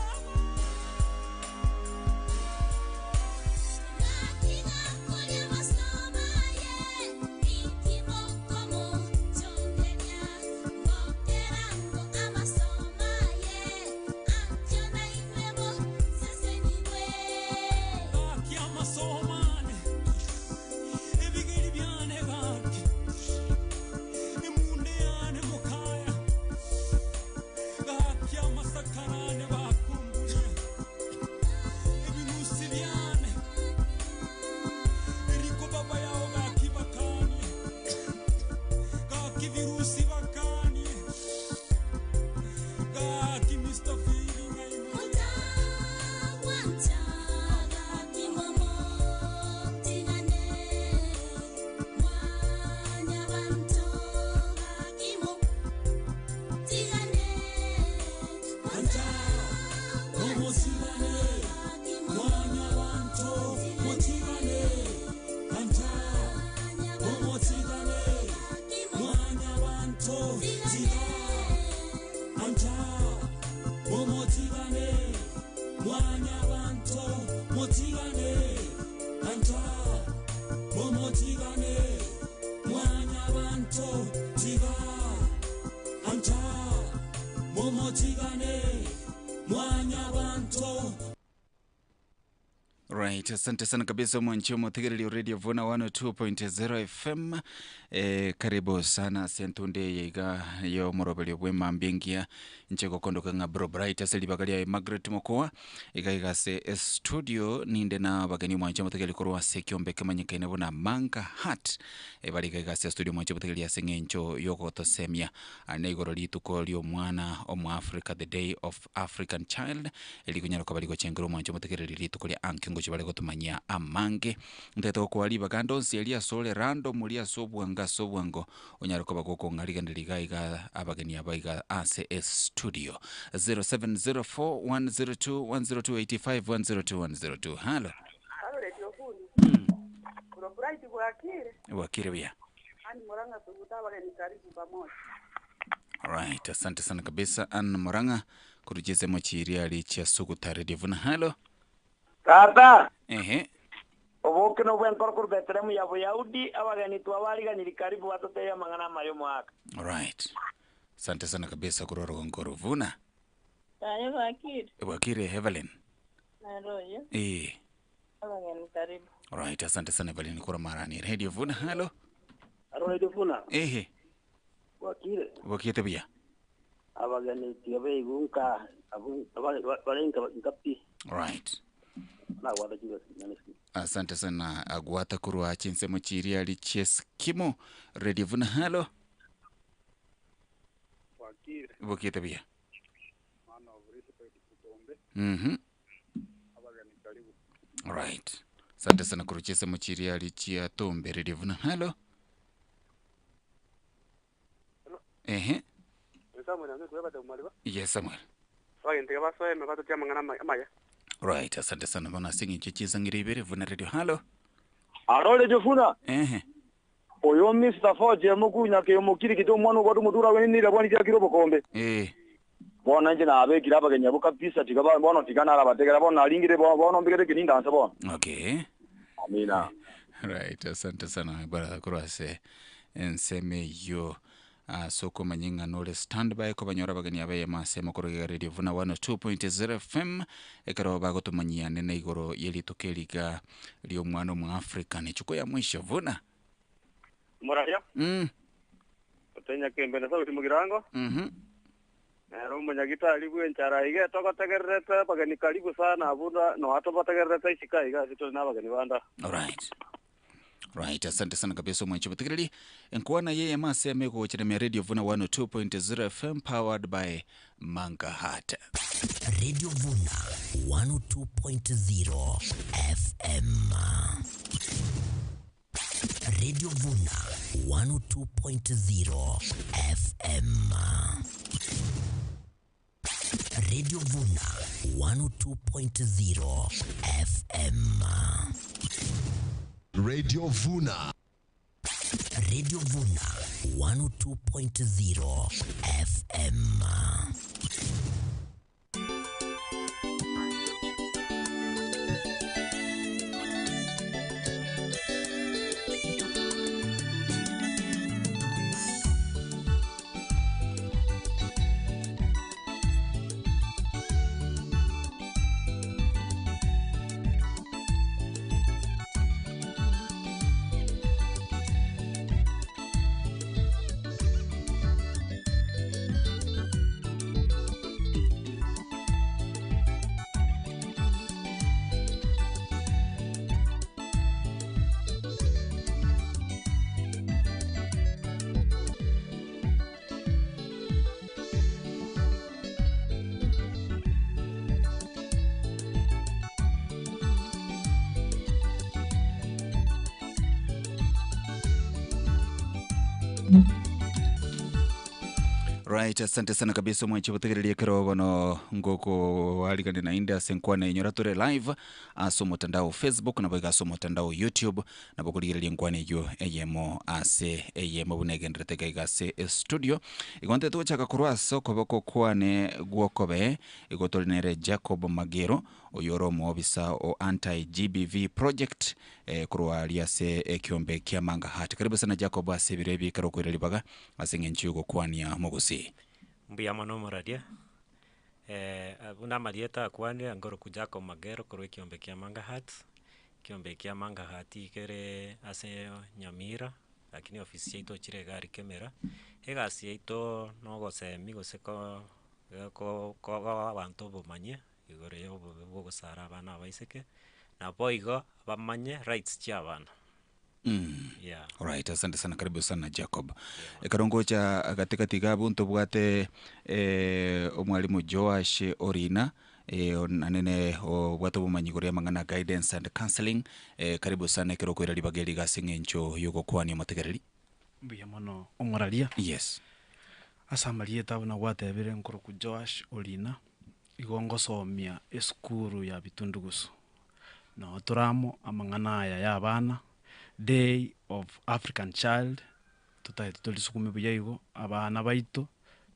Right, asante sana kabisa mwanchomo Tigiri Radio Vuna 102.0 FM. Karibu sana sentunde yiga yo morobeli bwema mbingia ncheko kondoka nga Bro Bright asali bakalia Margaret Mokoa iga se studio ninde na bagani mwanchomo Tigiri korwa sekiombe kamanyika inabona Manga Hat bali iga se studio mwanchomo Tigiri asengencho yoko tosemia anegoro lituko lyo mwana omu Africa, the day of African child elikunyara kwa baliko chengero mwanchomo Tigiri lituko lya ankengo chibale gotumanya amange nteto ko ali bagandonsi elia sole rando mulia sobwango onyaroko bagoko ngaligandiligaiga abageni abaiga ACS studio 070410210285102102 halo radio phone kuna bright wakire bia ani moranga tuguta bageni karibu pamoja. Alright, asante sana kabisa Anna Moranga kurujeze mochiri ali cha suguta radio vuna halo tata oboke no bwen korkor betremu ya Yaudi abageni twabaliga ni karibu watoto ya mangana mayo mwaka. Alright, asante sana kabisa kuroro ngoro vuna tayo wakire Evelyn naroyo abageni karibu. Alright, asante sana Evelyn kura marani radio vuna halo radio vuna wakire bia abageni tiabe igunka abalenga ngapi. Alright, asante sana agwata kurwa chinse mochiri ali ches kimo radio vuna halo wakire bia mana obrisi pe kutombe abageni karibu. Alright, asante sana kuruchese mochiri ali chia tombe radio vuna halo Yes, Samuel. Right, asante sana bana singi chichi zangiri bere vuna radio halo. Aro radio funa. Oyo Mr. Forge mukunya ke mukiri kito mwana kwa tumutura wenini la bwani kiro bokombe. Bona nje na abe kiraba kenya buka pisa tikaba bona tikana la bategera bona alingire bona mbigere kininda ansa bona. Okay. Amina. Right, asante sana bara kurase enseme yo soko manyinga nole standby ko banyora bagani abaye masemo korega radio vuna 102.0 FM ekaro bago tumanyia nene igoro yeli tokeliga lyo mwana mu Africa ni chuko ya mwisho vuna. Moraria? Otenya kembe na sauti mugirango? Rumbo nyagita alibu nchara ige toko tegereta bagani karibu sana abunda no hato bategereta isika iga sito na bagani banda. Alright. Right, asante sana kabisa mwanchi batikirili. Enkuwana yeye maseme ko chiremia radio vuna 102.0 FM powered by Manga Hat. Radio Vuna 102.0 FM. Radio Vuna 102.0 FM. Radio Vuna 102.0 FM. Radio Vuna. Radio Vuna 102.0 FM. Right, asante sana kabisa mwanchi butegererie kero bono ngoko waligani na India senkwana inyora tore live aso mutandao Facebook na boga aso mutandao YouTube na bokuligererie nkwane yo eyemo ase eyemo bunegendrete gaigase studio igonte to chaka kurwaso koboko kwane gwokobe igotolinere Jacob Magero oyoro mobisa o anti GBV project kurwalia se ekiombe kia Manga Hat. Karibu sana Jacob asebirebi karo kwirelibaga asengenchugo kwania mogusi. Mbia mano moradia. Una marieta kwani angoro kujako Magero kuro kiombe kia Manga Hat. Kiombe kia Manga Hat ikere ase Nyamira lakini ofisi yetu chire gari kamera. Egasi yetu nogo se migo seko ko abantu bomanye igore yo bogo sara bana baiseke na boigo bamanye rights chavana. Yeah. Alright, asante sana karibu sana Jacob. Karongo cha katikati gabu ntobwate omwalimu Joash Orina nanene obwato bumanyigoria mangana guidance and counseling karibu sana kero kwira libageli gasingencho yugo kwani mategereri. Mbuya mono omoralia. Yes. Asamalie tabuna gwatebere nkoro ku Joash Orina igongo somia eskuru ya bitundugusu. No turamo amangana ya bana Day of African Child tutahita tulisukume buyayigo abana baito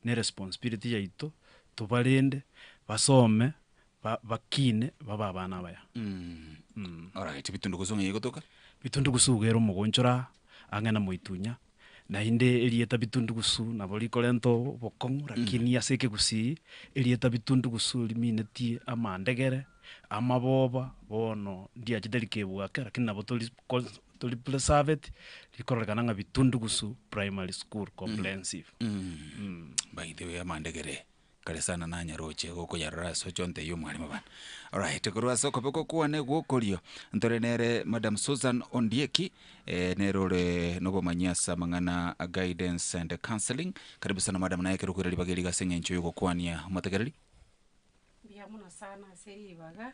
ne responsibility yaito tubalende basome bakine baba abana baya. Alright, bitundugusu ngego toka bitundugusu gero mugonchora angena moitunya na inde elieta bitundugusu na bolikolento bokong lakini aseke gusi elieta bitundugusu limineti amandegere amaboba bono ndia jidelike bwaka lakini nabo tuli preserved likoragana nga bitundugusu primary school comprehensive. By the way amandegere kale sana nanya roche goko yarara so chonte yo mwalimu bana. Alright, kurwa soko boko kuane gokolio ntorenere Madam Susan Ondieki nerore nobo manyasa mangana guidance and counseling. Karibu sana madam naye kero kwirali bageli gasenye ncho yuko kwania mategereri. Bia muno sana seri baga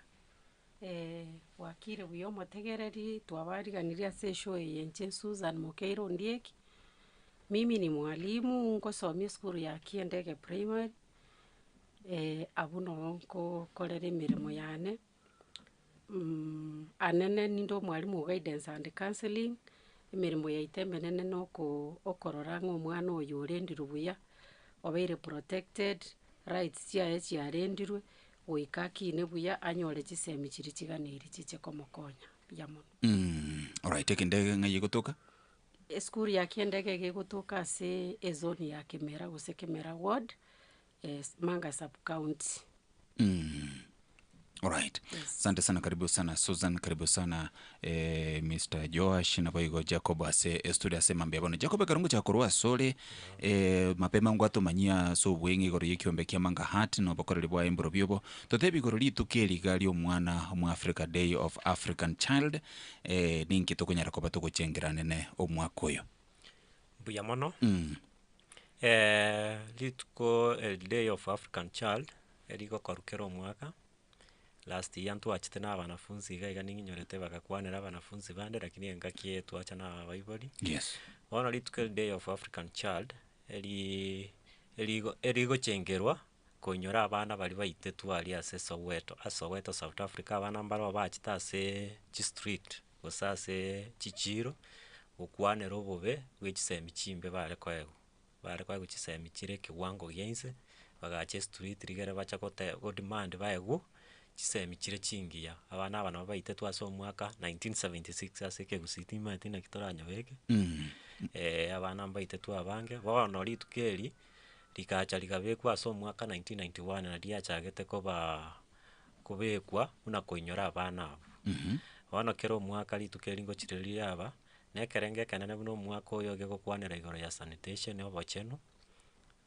wakire buyo mategereri twabariganiria sesho yenche Susan Mokeiro Ondieki. Mimi ni mwalimu ngosomia skuru ya Kiendege Primary. Abuno ko kolere mirimo yane anene nindo mwalimu guidance and counseling emirimo yaite emenene okorora ng'a omwana oyo orendirwe buya obeire protected rights chiaye chiarendirwe goika akine buya anyore chisemi chiri chiganeiri chiche komokonya buya mono. Alright, ekinde ng'ai gotoka Eskuru ya kiendege gegotoka ase ezoni ya Kemera gose Kemera ward Manga sub county. Alright. Asante sana, karibu sana Susan, karibu sana Mr. Joash na boigo Jacob ase studio ase mambe bono. Jacob karungu cha korwa sole mapema ngwato manyia so bwengi goro yikiombe kia Manga Hat no bakorere bwa embro byobo. Totebi goro litukeli gali omwana mu Africa Day of African Child ninki tokonyara koba togochengera nene omwakoyo. Buya mono. Lituko Day of African Child eligo korukero mwaka. Last year tuachite na wanafunzi gaiga ninginyorete bagakwanira wanafunzi bande lakini engakie tuacha na Bible. Yes. Wana lituke Day of African Child eligo chengerwa konyora abana bali baite twali ase Soweto South Africa abana mbaro bachita ase street osase chichiro okwanera obobe gwechisemi chimbe bare kwa guchisemi chire kiwango yense bagache street rigere bacha go demand baegu chisemi chire chingiya abana baite twaso omwaka 1976 ase kegusitima tina kitoranya weke abana baite twabange bono litukeli likacha likabekwa aso omwaka 1991 na liachagete kubekwa una koinyora abana abo bono kero omwaka litukeli ngo chireli aba nekerenge kanene buno omwaka oyo gegokwanera igoro ya sanitation obocheno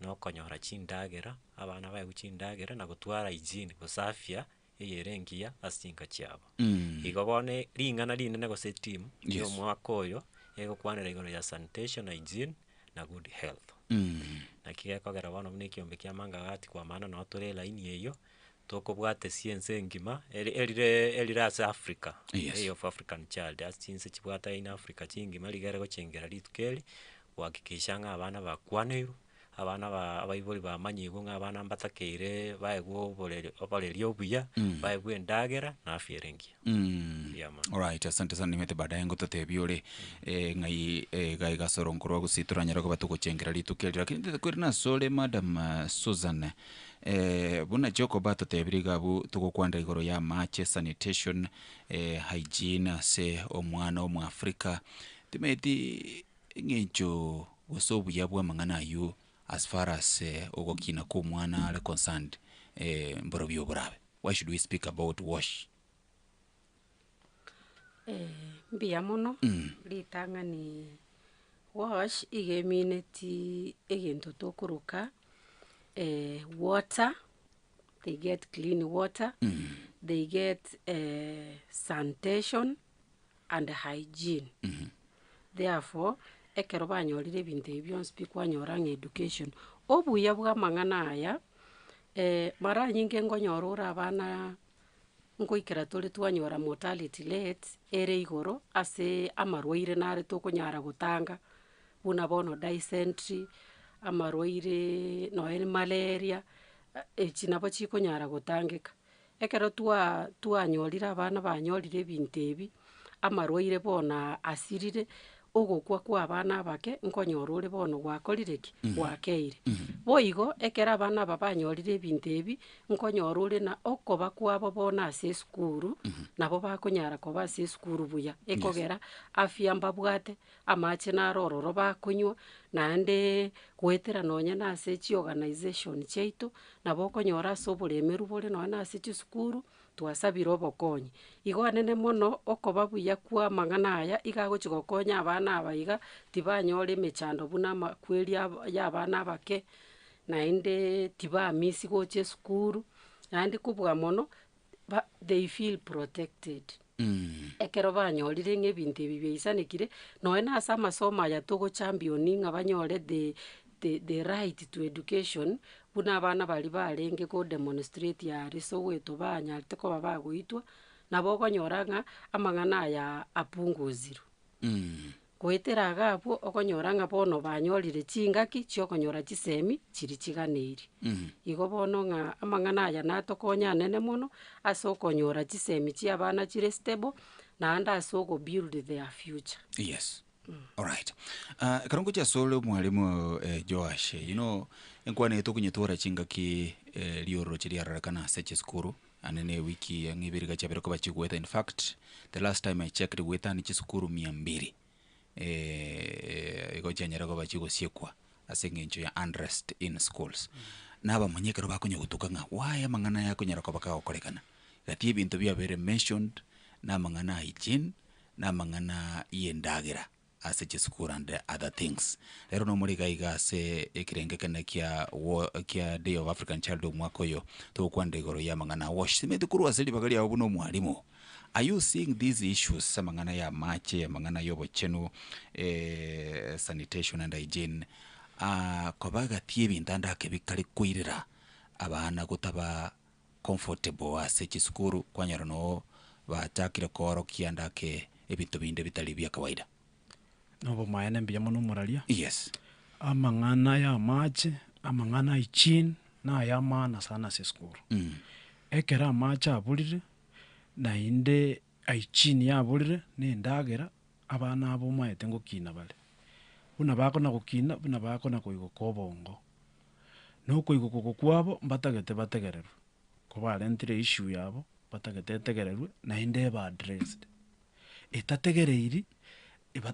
no konyora chindagera abana baye chindagera na gutwara hygiene gusafia eyerengia asinga chiabo igobone ringana rinene go set team yo mwaka oyo egokwanera igoro ya sanitation hygiene na good health na kigekogera bono bune kiombe kia Manga Hat kwa maana no tore line eyo tokobwate science ngima elira ase Africa Day of African Child as chinse chibwata in Africa chingima ligere go chengera litukeli wakikisha nga abana bakwaneiru abana abaibori bamanyigo nga abana mbatakeire baegwo oboreri obuya baegwo endagera na afierengia. Alright, asante sana nimete baadaye ngototebiole ngai gai gasorongorwa gusituranyara ko batugochengera litukeli lakini kweri na sole Madam Susan buna joko bato tebiriga bu tugokwanda igoro ya match sanitation hygiene ase omwana omu Africa timeti ngecho wosobu yabwa mangana yu as far as ogokina ko mwana ale concerned mborobyo burabe. Why should we speak about wash? Mbia mono litanga ni wash igemineti egento tokuruka water, they get clean water, they get sanitation and hygiene. Therefore ekero banyorire ebintu ebyo speak wanyoranga education obuya bwa mangana aya mara nyinge ngonyorora abana ngoikera tole twanyora mortality rate ere igoro ase amarwaire nare tokonyara gutanga buna bono dysentery amarwaire no malaria echinabo chikonyara gutangika ekero twanyorira abana banyorire ebintu ebi amarwaire bona asirire ogokwa kwa abana abake nkonyorore bono gwakorire ki gwakeire boigo ekera abana babanyorire ebintu ebi nkonyorore na okoba kwabo bona ase skuru nabo bakonyara koba ase skuru buya ekogera afya mbabwate amache narororo bakonywa nande gwetera nonya na ase chi organization cheito nabo konyora ase oboremeru bore nonya ase chi skuru twasabira obokonyi igo anene mono okoba buya kwa mangana aya igagochi gokonya abana abaiga tibanyore mechando buna makweri ya abana abake naende tibamisi goche skuru naende kubwa mono they feel protected. Ekero banyorire ng'ebintu ebi biaisanekire noe nase amasomo aya togochampioning abanyore the right to education buna abana bari barenge go demonstrate yari Soweto banyarite koba bagoitwa nabo okonyora ng'a amang'ana aya apunguzirwe goetera agabo okonyora ng'a bono banyorire chingaki chiokonyora chisemi chiri chiganeiri igo bono ng'a amang'ana aya natokonya anene mono ase okonyora chisemi chia abana chire stable naende ase ogo build their future. Yes. All right. Karongo cha solo mwalimu Joash, you know, enkwane eto kunyetora chinga ki lioro chiri arakana seche skuru anene wiki ngibiriga chabero kwa chigweta. In fact, the last time I checked weta ni chiskuru 200. Ego chanyara kwa chigo siekwa asengencho ya unrest in schools. Naba manyekero bakonyo gutuka nga waya mangana yako nyara kwa baka okorekana. Gati ebintu bya very mentioned na mangana hygiene na mangana yendagira ase chiskuru and other things. Lero no muri gaiga se ekirengekana kia Day of African Child mwako yo to kwande goro ya mangana wash simete kuru asili bakali ya obuno mwalimu. Are you seeing these issues samangana ya mache ya mangana yobo chenu sanitation and hygiene kobaga tiebi ntanda kebikali kuirira abana gutaba comfortable ase chiskuru kwanyaro no batakire koro kiandake ebintu binde bitali bya kawaida? Nobo maene mbia mono muralia. Yes. Amangana ya mache, amangana ichin na ya maana sana se skuru. Ekera macha abulire na inde ichin ya abulire ne ndagera abana abo maete ngo kina bale. Buna bako na gukina, buna bako na kuigo kobongo. No kuigo kwabo mbatagete bategereru. Kuba rentire issue yabo batagete tegereru na inde ba addressed. Etategereiri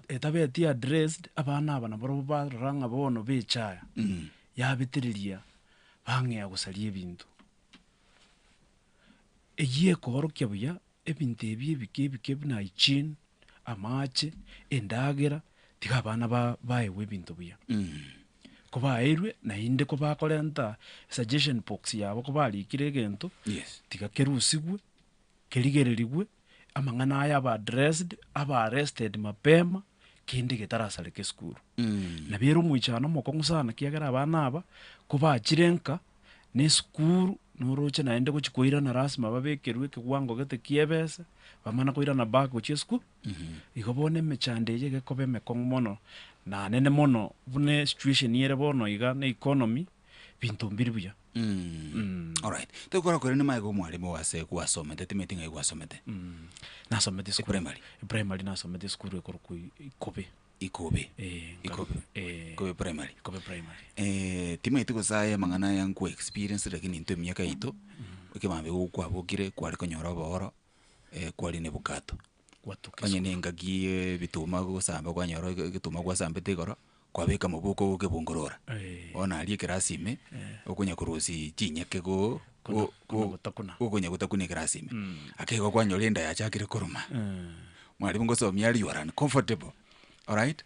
etabeti addressed abana abana baro baranga bono bechaya yabitiriria bange agusalie ebintu egiye korokia buya ebintu ebike na ichin amache endagera tiga abana baewe ebintu buya kuba airwe na inde kuba kolenta suggestion box yabo kuba alikire egento tiga kerusigwe kerigererigwe amangana aya aba addressed aba arrested mapema kindi gitarasareke skuru na biro muichano mokongu sana kiagera abana aba kuba achirenka ne skuru noroche na ende kuchikoira na rasma babekerwe kigwango gete kiebesa bamana koira na bag kuchesku igobone mechande yege kobe mekongu mono na nene mono bune situation yere bono iga na economy bintu mbiri buya. All right. Tukora kore ni maigo mwalimu wase kuwasomete timetinga igwasomete. Nasomete skuru primary nasomete skuru ekoro ku Ikobe primary. Timeti ko saye mangana yangu experience lakini nto miaka ito ukimambe ukwa bukire kwari konyora boro kwari ne bukato kanye nengagie bituma go samba kwanyora gituma kwa samba tegoro kwabeka mubuko ke bungorora ona ali kirasime okunya kurusi chinyeke go okunya gutakune kirasime akego kwanyolinda ya chakire koruma mwalimu ngosomya ali yoran comfortable. All right.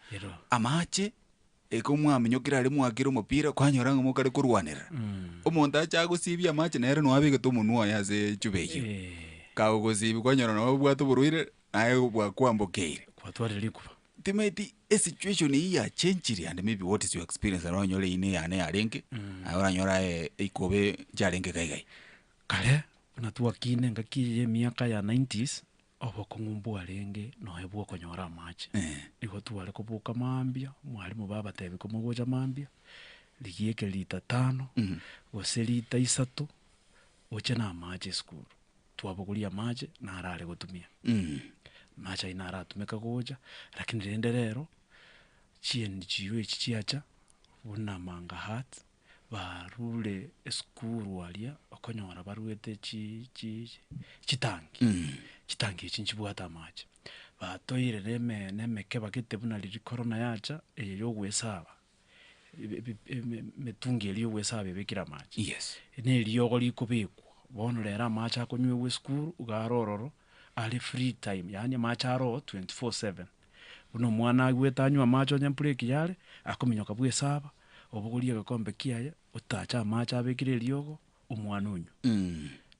Amache ekomwami nyokira ali mwakira umupira kwanyora ngomukare kurwanira omuntu achagusibya amache nere no abike tumunwa yaze chubeyo kawo gusibi kwanyora no bwato buruire naye bwakwambokeire kwatware likuba timeti a situation ya change and maybe what is your experience around nyole ine yane yarenge ayora nyora ikobe jarenge gaigai kale unatua kine ngakiye miaka ya 90s oboko ngumbu alenge no hebwo konyora amache igo tuwale kubuka mambia mwalimu baba tebe ko mugoja mambia ligieke lita 5 gose lita 3 oche na amache skuru tuabukulia amache na arale gutumia macha inara tumeka goja lakini renderero chien chiwe chiacha buna manga hat barule skuru walia okonyora baruete chitangi chinchibwata amache batoire nemeke bakete buna liri corona yacha eyo gwesaba metungi eliyo gwesaba bekira amache yes ne liyogo likubikwa bono lera amache akonywe skuru ugarororo ali free time yani macharo 24/7 uno mwana agwetanywa macho nyempureki yale akominyoka bwesaba obugulia gakombe kiaye utacha macha abekire lyogo umwanunyu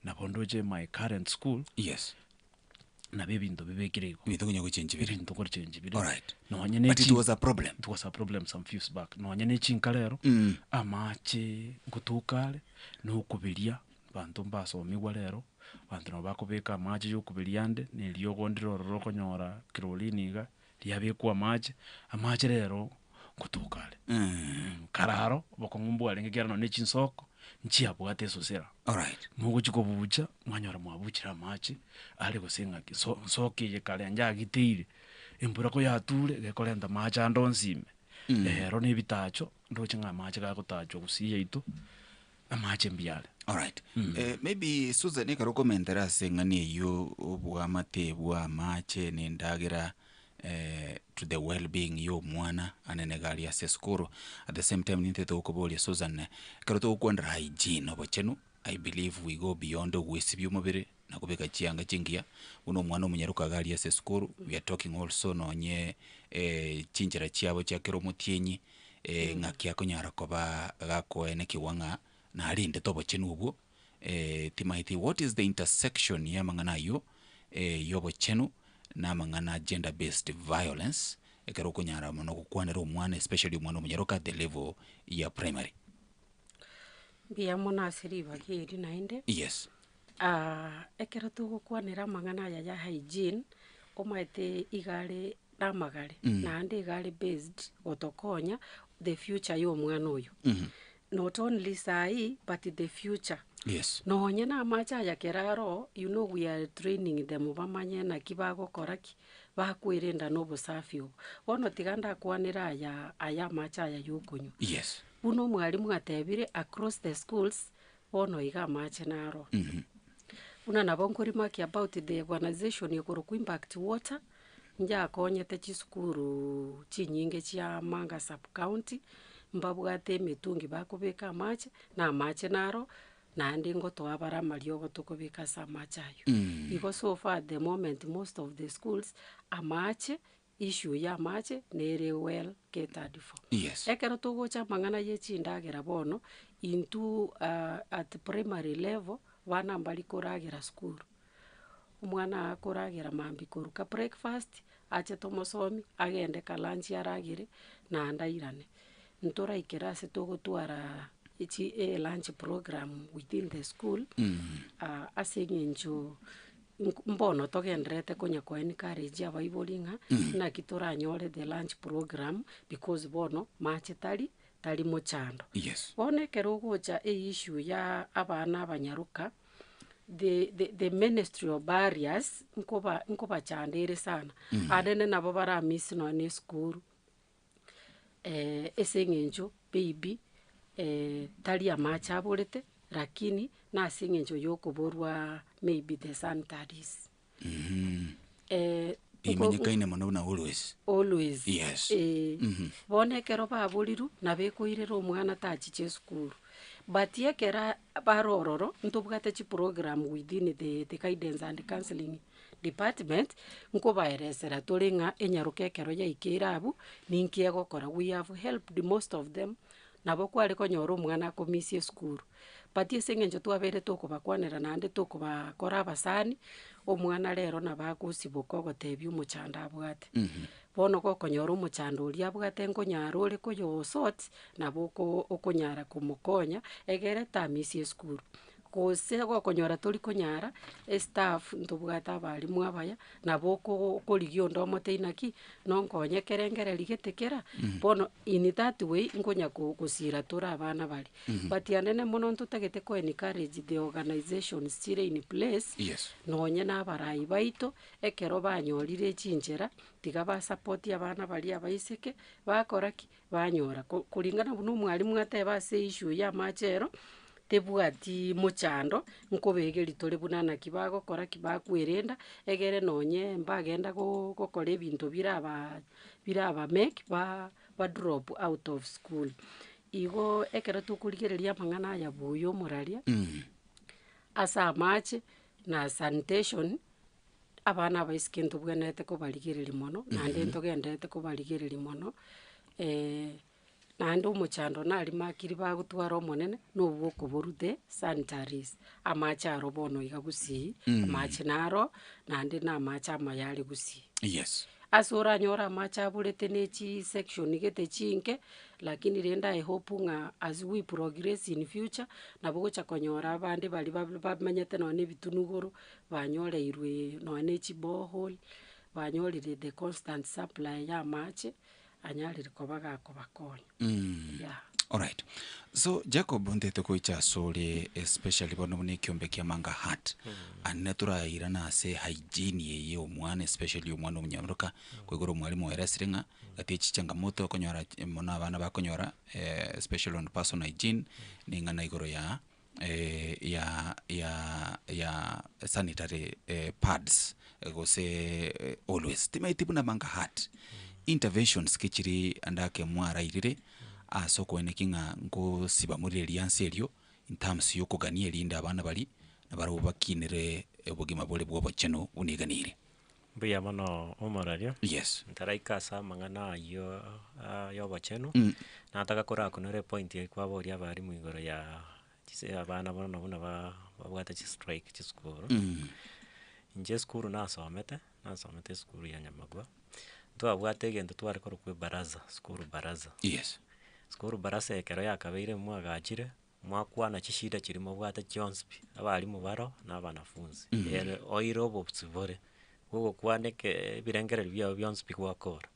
na bondoje my current school yes na bebinto bebekire bintu kunyo kuchenji biri bintu ko chenji biri all right no nyene but it was a problem some few back no nyene chinkalero amache gutukale no kubilia bantu mbasomi lero bantu no bakubeka amache yo kubiliande ne lyogo ndiro rokonyora kiroliniga lyabekwa amache rero gutukale kararo bokongumbu alengekera no nechinsoko nchiabwate sosera all right mugo chikobucha mwanyora mwabuchira amache ale gosenga soke ye kale anja gitire embura ko yature gekorenta macha ndonsime ero ne bitacho ndoche nga macha ga gutacho gusiye itu amache mbiale. All right. Maybe Susan ikaro komentera sengani yo obwa matebwa mache nendagira to the well-being yo mwana anenegalia seskuru. At the same time ninte to kobolia Susan karo to kwandra hygiene obochenu. I believe we go beyond the wesibi umabere na kubeka chianga chingia uno mwana omunyaruka galia seskuru. We are talking also nonye chinjira chiabo chakero mutienyi ngakia konyara koba gako ene kiwanga na alinde tobo chenu timaiti what is the intersection ya mangana yo yobo chenu na mangana gender based violence ekero konyara mono kukwanera omwana especially omwana omunyaruka at the level ya primary. Bia mona siriva kiri nainde. Yes. Ekero tugukwanera mangana ya hygiene omaete igare namagare na ande igare based otokonya the future yo mwana oyo. Not only sai but the future. Yes. No nyena macha ya keraro, you know we are training them bamanye na kibago koraki bakwirenda no busafi ubu. Bono tiganda kwanira aya macha ya yukunyu. Yes. Uno mwalimu atebire across the schools bono iga macha naro. Una nabonkori maki about the organization yekoro impact water. Nja konyete chisukuru chinyinge chia Manga sub county. Mbabwate mitungi bakubika amache na amache naro na ndingo to abara maliogo tukubika sa machayo. Because so far at the moment most of the schools amache issue ya amache nere well catered for. Yes. Ekero tugocha mangana yechindagera bono into at primary level wana mbali koragera school. Umwana akoragera mambi koruka breakfast ache tomosomi agende ka lunch yaragire na andairane. Ntora ikerase togo tuara ichi lunch program within the school asengenjo mbono togendrete konya kwa encourage abaibolinga na kitora nyore the lunch program because bono mache tali mochando. Yes. Bone kerogocha issue ya abana abanyaruka the ministerial barriers nkoba chandere sana adene nabo bara miss no ne school esengenjo baby tali amacha aborete lakini na asengenjo yokoborwa maybe the sanitaries imenyekaine mono na always yes bone kero baboriru na bekoirero omwana tachiche school but yekera barororo ntobugate chi program within the guidance and counseling department nko baeresera torenga enyaruke kero ya ikirabu ninkie gokora we have helped most of them nabo kwari konyoro mwana komisie school but yesengenjo twabere tokubakwanera nande tokubakora abasani omwana rero nabagusibuka gotebia omochanda abwate bono gokonyora omochanda oria abwate nkonyara ore koyosot nabo okonyara kumukonya egere tamisie school kose gokonyora tori konyara staff ntobwata abarimu abaya nabo korigio ndomoteina nonkonye kerengere rigetekera bono in that way nkonya gusira tora abana bari but yanene mono ntutagete ko encourage the organizations chire in place. Yes. Nonye na barai baito ekero banyorire chinjera tiga ba support abana bari abaiseke bakoraki banyora kuringana buno mwalimu ateba se issue ya machero tebwati mochando nkobegeri tore bunana kibago kora kibakwirenda egere nonye mbagenda gukora ebintu biraba make ba drop out of school igo ekero tukurigereria mangana ya buyo moraria asa amache na sanitation abana baiskintu bwenete ko barigereri mono nande ntogendete ko barigereri mono nando omochando nari makiri bagutwara omonene nobwo okuborude sanitaries amacha aro bono iga gusii amache naro nande na amacha amayari gusii. Yes. Asura nyora amacha aburete nechi section igete chinke lakini renda I hope nga as we progress in future nabo gocha konyora abande bali bamenyete none bitunugoro banyoreirwe none chi borehole banyorire the constant supply ya amache anyarire kobaga kobakonya. Yeah. All right. So Jacob ndete kuicha sole especially bono mune kiombe kia Manga Hat anatura irana se hygiene ye omwana especially omwana omunyamuruka kwegoro mwalimu werasiringa ati changamoto konyora mona abana bakonyora especially on personal hygiene ninga na igoro ya sanitary pads gose always timaitibu na Manga Hat interventions kichiri andake mwara irire asoko enekinga ngo sibamurire lyanselio in terms yo kugania linda abana bali na baro bakinire obugima bole bwo bacheno uniganire Buya mono omorario. Yes. Ntaraika sa mangana yo bacheno. Nataka kora kunore point ya kwa bori abari mu igoro ya chise abana bono buna babwata chi strike chi skuru. Nje skuru nasomete skuru ya Nyamagwa. Twabwate gendo twari koro kwe baraza, skuru baraza. Yes. Skuru baraza ekero yakabeire mwagachire mwakwana chishida kirimo bwata Johnsby abali mu baro n'abanafunzi. Oiro bobtsibore. Wogo kwaneke birengere bya Johnsby kwakora.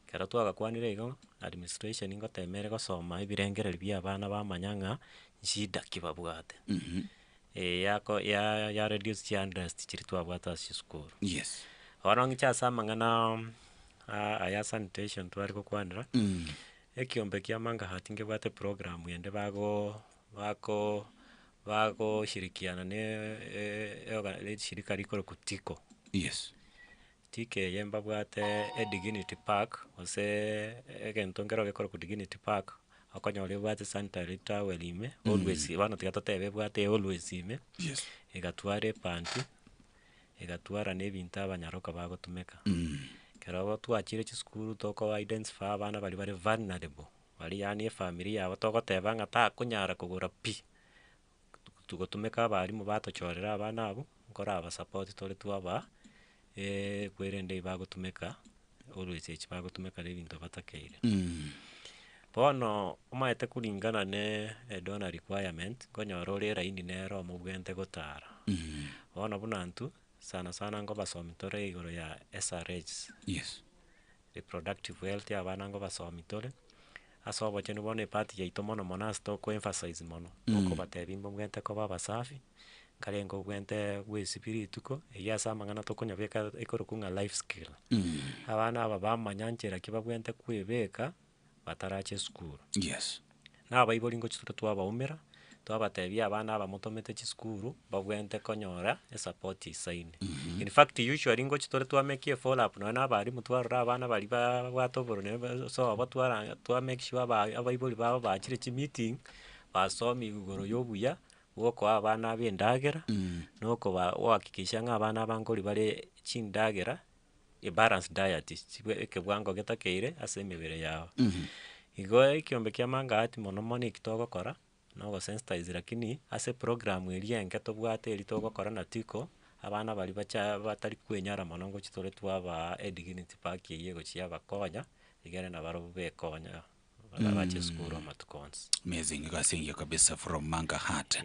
Kero twagakwanire igo administration ingo temere gosoma ibirengere bya abana bamanyanga nshida kibabwate. Yako ya reduce unrest kiri twabwata skuru. Yes. Orangi cha samangana aya sanitation twari ko kwanira ekiombe kia Manga Hat ngebwate program yende bako shirikiana ne shirika rikoro kutiko. Yes. Tike yemba bwate Dignity Park ose egento ngero gekoro ku Dignity Park akonyole bwate sanitary towel ime always bana tigatotebe bwate always ime. Yes. Egatware panty egatwara nebintu abanyaroka bagotumeka. Kero twachire chiskuru toko identify abana bali vulnerable bali yani family yabo togoteba ngata kunyara kugura pi tugotumeka bali mu batochorera abana abo ngora aba support tole twaba kwerende bagotumeka always each bagotumeka lebintu batakeire. Bono umaete kulingana ne donor requirement konyora olera indi nero mu bwente gotara. Bono bunantu sana ngo basomitore igoro ya SRH. Yes. Reproductive health ya bana ngo basomitore asobo chenu bone party ya itomono monasto ko emphasize mono ko batebimbo mwente ko baba safi kale ngo gwente we spirituko ya samangana to konya beka ikoro kunga life skill. Abana aba bamanyanchera kibabwente kwebeka batarache school. Yes. Na abayibolingo chituto twaba umera twabatebia abana abamutomete chiskuru babwente konyora support isaini. In fact usually ngo chitore twameke follow up no nabari mutwara abana bali batoboro ne so abatwara twa make sure abayiboli baba bachire chi meeting basomi igoro yobuya woko abana bendagera noko wakikisha ngabana abangoli bale chindagera a balanced diet ke bwango getakeire asemebere yao. Igo ikiombe kia Manga Hat mono moni kitogokora no sensitize lakini ase program elienge tobwate elitogokora na tiko abana bali bacha batari kwenyara monongo chitore twaba Dignity Park yego chia bakonya igere na baro bekonya bache skuru matukons. Amazing gasingi kabisa from Manga Hat.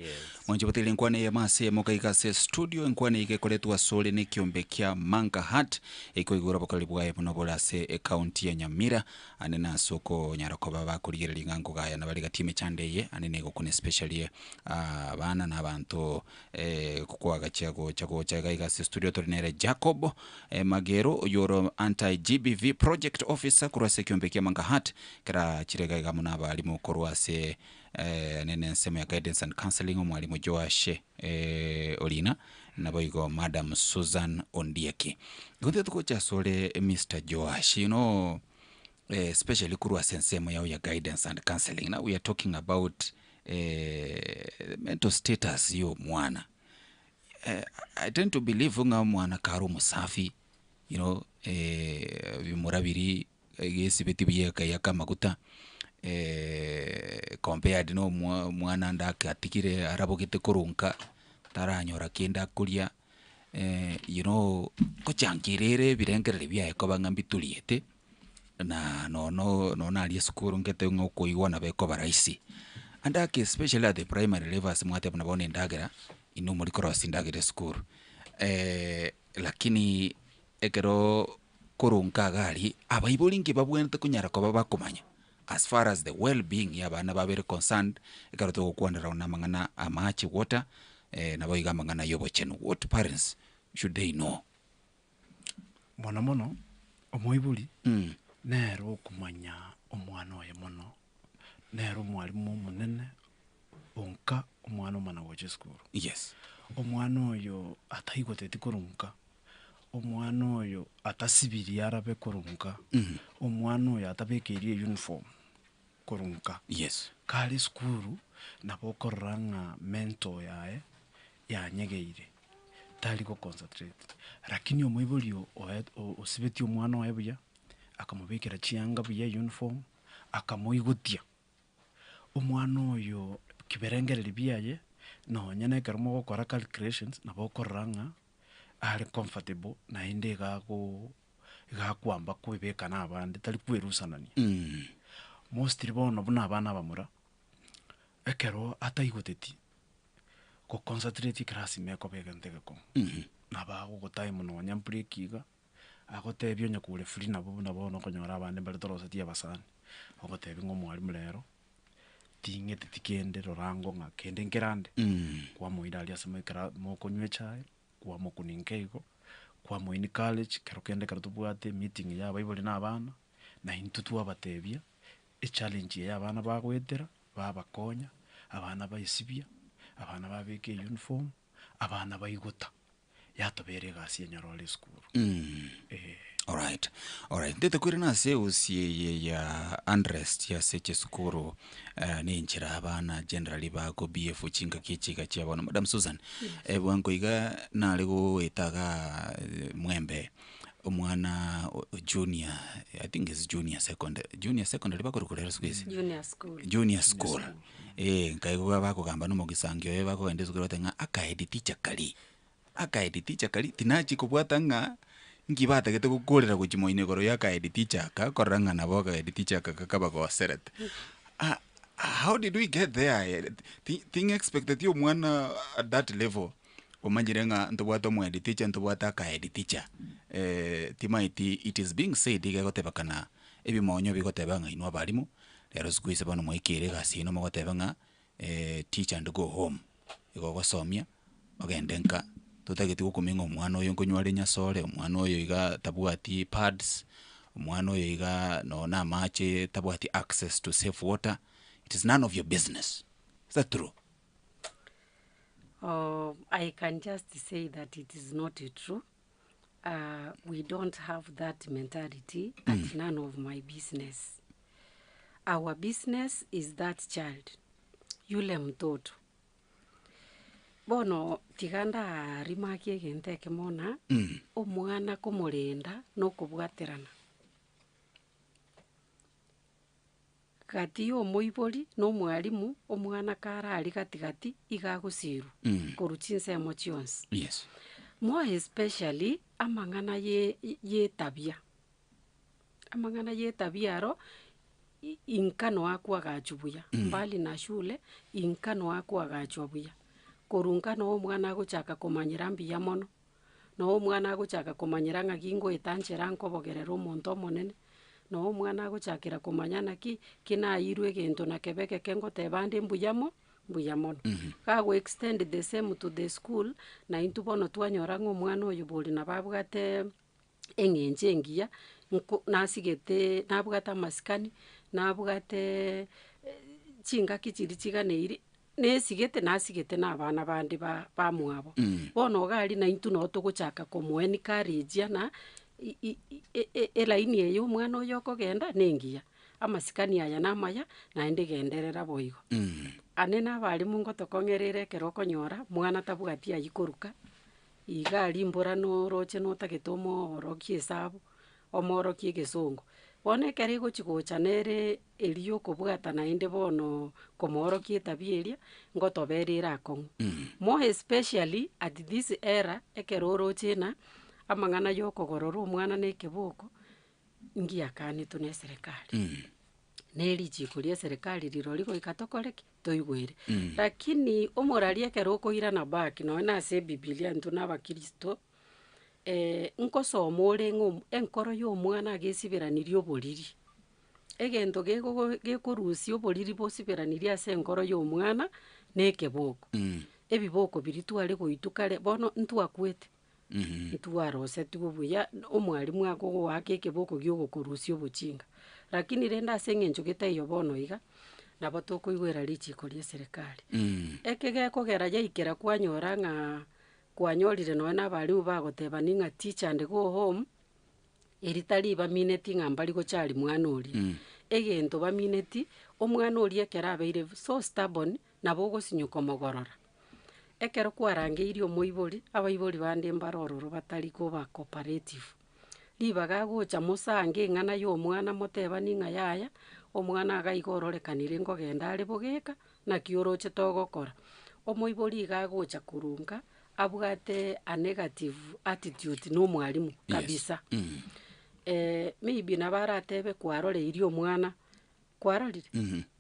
Mwenje batile nkwane ya mase mokaika se studio nkwane ike koletwa sole ne kiombe kia Manga Hat iko igura bakalibuga ye munobola se county ya Nyamira anena soko nyarako baba kuligere lingango gaya na bali gatime chandeye anene go kune especially abana na abantu kukwa gachago chaga se studio torinere Jacob Magero yoro anti GBV project officer kurase kiombe kia Manga Hat kara chirega gamuna bali mukorwa se nene nsema ya guidance and counseling mwalimu Joash Olina na boigo Madam Susan Ondieki. Gonte tukocha sole Mr. Joash, you know, especially kurwa sensema ya guidance and counseling. Now we are talking about mental status yo mwana. I tend to believe nga mwana karo musafi, you know, vimurabiri yesi betibiye kayaka maguta compared no mwana ndaka atikire arabogete kurunka taranyora kenda kulia you know ko chankirere birengere bya ko bangambi tuliete na no ali skuru ngete ngoko iwana beko baraisi andake especially at the primary levels mwate bana bone ndagera ino muri cross ndagere skuru lakini ekero kurunka gari abayibolingi babwente kunyara ko babakomanya as far as the well-being ya bana ba very concerned ikaro to kwandira ona mangana amachi water na boiga mangana yobo chenu. What parents should they know? Mono omoibuli nero kumanya omwana oye mono nero mwalimu munene onka omwana omana goche skuru. Yes. Omwana oyo atayigoteti korunka, omwana oyo atasibiri arabe korunka, omwana oyo atabekeirie uniform korunka. Yes. Kali skuru nabokoranga mentor yae yanyegeire tali ko concentrate, lakini omoibuli osibeti omwana oye buya akamubikira chianga buya uniform akamoigutia omwana oyo kiberengereri biaye no nyene kermo gukora calculations nabokoranga ari comfortable na inde gakwamba kwibeka nabandi tali kwerusanania. Mostly bono buna abana bamura ekero ataigoteti ko concentrate class meko begentego nabago go time no nyampuri kiga agotebyo nyakure free nabo no konyora abandi bali toroseti abasani ogotebi ngo mwalimu lero tingete tikende rorango nga kende ngerande kwa moira ali asemekara mo konywe chai kwa mo kuninkego kwa mo in college kero kende karutubwate meeting ya baibuli na abana na intutu abatebia e challenge ya abana bagwetera babakonya abana bayisibia abana babeke uniform abana bayigota yatobere gasi nyarole school. All right. Ndete kwirina se usie ya unrest ya seche skuru ni nchira abana generally bago BF chinga kichiga chia bona Madam Susan. Wango iga na lego etaga mwembe omwana junior, I think it's junior secondary bako rukolera squeeze junior school nkaigo bako gamba no mogisangyo bako ende skuru tenga akaediticha kali tinachi kubwata nga ngibata gete gukorera gukimoine goro ya kaediticha kakoranga na boga editicha kakaba go seret. How did we get there? Thing expected you mwana at that level omanjirenga ntobwato mu editicha ntobwata kaediticha timaiti it is being said igagotebakana ebimonyo bigotebanga inwa balimu lero squeeze bano moikere gasi no mogotebanga teach and go home igogosomia ogendenka tutageti gukuminga omwana oyo nkonywale nyasole omwana oyo iga tabwati pads omwana oyo iga no na mache tabwati access to safe water. It is none of your business. Is that true? I can just say that it is not true. We don't have that mentality at none of my business. Our business is that child, yule mtoto. Bono tiganda rimaki gente kemona omwana kumurenda no kubwaterana kati omoibori no mwalimu omwana kara ali katigati igagusiru koruchinse emotions. Yes. More especially amangana ye tabia ro inkano akwa gachubuya mbali na shule inkano akwa gachubuya korunka no mwana guchaka komanyira mbiya mono no mwana guchaka komanyira ngagingo etanchera nkobogerera omonto monene no mwana guchakira komanyana kina irwe gento na kebeke kengo tebande mbuyamo kago extend the same to the school na intubono twanyora ngo mwana oyo boli na babwate engenje ngiya nasigete nabwata maskani nabwate chinga kichiri chiganeiri nesigete n'abana bandi ba mwabo bono gali na intu no tuguchaka komweni karejia na elaini eyo mwana oyo kogenda nengia amasikani aya namaya na ende genderera boigo ane nabali mungo tokongerere kero konyora mwana tabwati ayikoruka igali mbora no roche no tagetomo orokie sabu omorokie gesongo bone kere gochigocha nere elio kobwata na ende bono komorokie tabieria ngotoberera akong more especially at this era ekeroro chena amangana yoko gororo mwana nekeboko ngiakani tune serikali neri chikulia serikali rirori go ikatokoreki toigwere lakini omoraria keroko ira na baki no na se biblia ntuna bakristo nkosoma ore enkoro yo mwana agesibiranirio boriri egento gekorusio boriri bosibiranirie ase enkoro ya omwana na ekeboko ebiboko biri tware goitu kare bono ntwakwete ntwarosetiwe buya omwarimu akogoaka ekeboko giogokorusio obochinga lakini rende ase eng'encho getaiyo bono iga nabo tokoigwera richiko ria eserikari eke gekogera yaikera kwanyora ng'a kwanyorire noe nabarimu bagotebani ng'a teach and go home eritari bamineti ng'a mbari gochari mwana oria egento bamineti omwana oria ekero abeire so stubborn nabo ogosinyuka omogorora ekero kwarangeirie omoibori abaibori bande mbarororo batari koba cooperative ribaga gocha mosange eng'ana ya omwana motebani ng'a yaya omwana agaiga ororekanire nkogenda are bogeka naki oroche togokora omoibori iga agocha kurunga abwate a negative attitude na omwarimu kabisa maybe nabaratebe kwaroreirie omwana kwarorire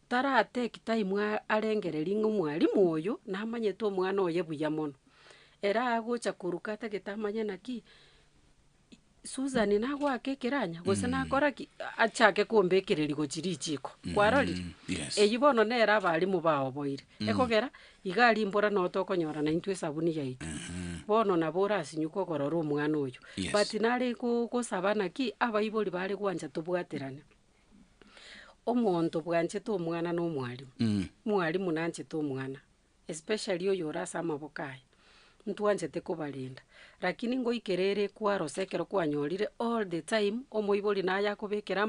tarateki time arengereri ng'a omwarimu oyo namanyete omwana oye buya mono era agocha kuruka tagete amanye naki Susan nagwaka ekeranya gose nakora ki achake kombekereri gochiri ichiko kwarorire eyi bono nera abarimu bao boire ekogera igari mbora no tokonyora na intwe sabuni yaitu bono nabora asinyuka ogorora omwana oyo but nare gosabana ki abaibori bare gwanja tobwaterane omonto bwanchete omwana na omwarimu mwarimu nanchete omwana especially oyo orasa amaboko aya ntwanchete kobarenda lakini ngoikerere kwarosekero kwanyorire all the time omoibori naye akobekera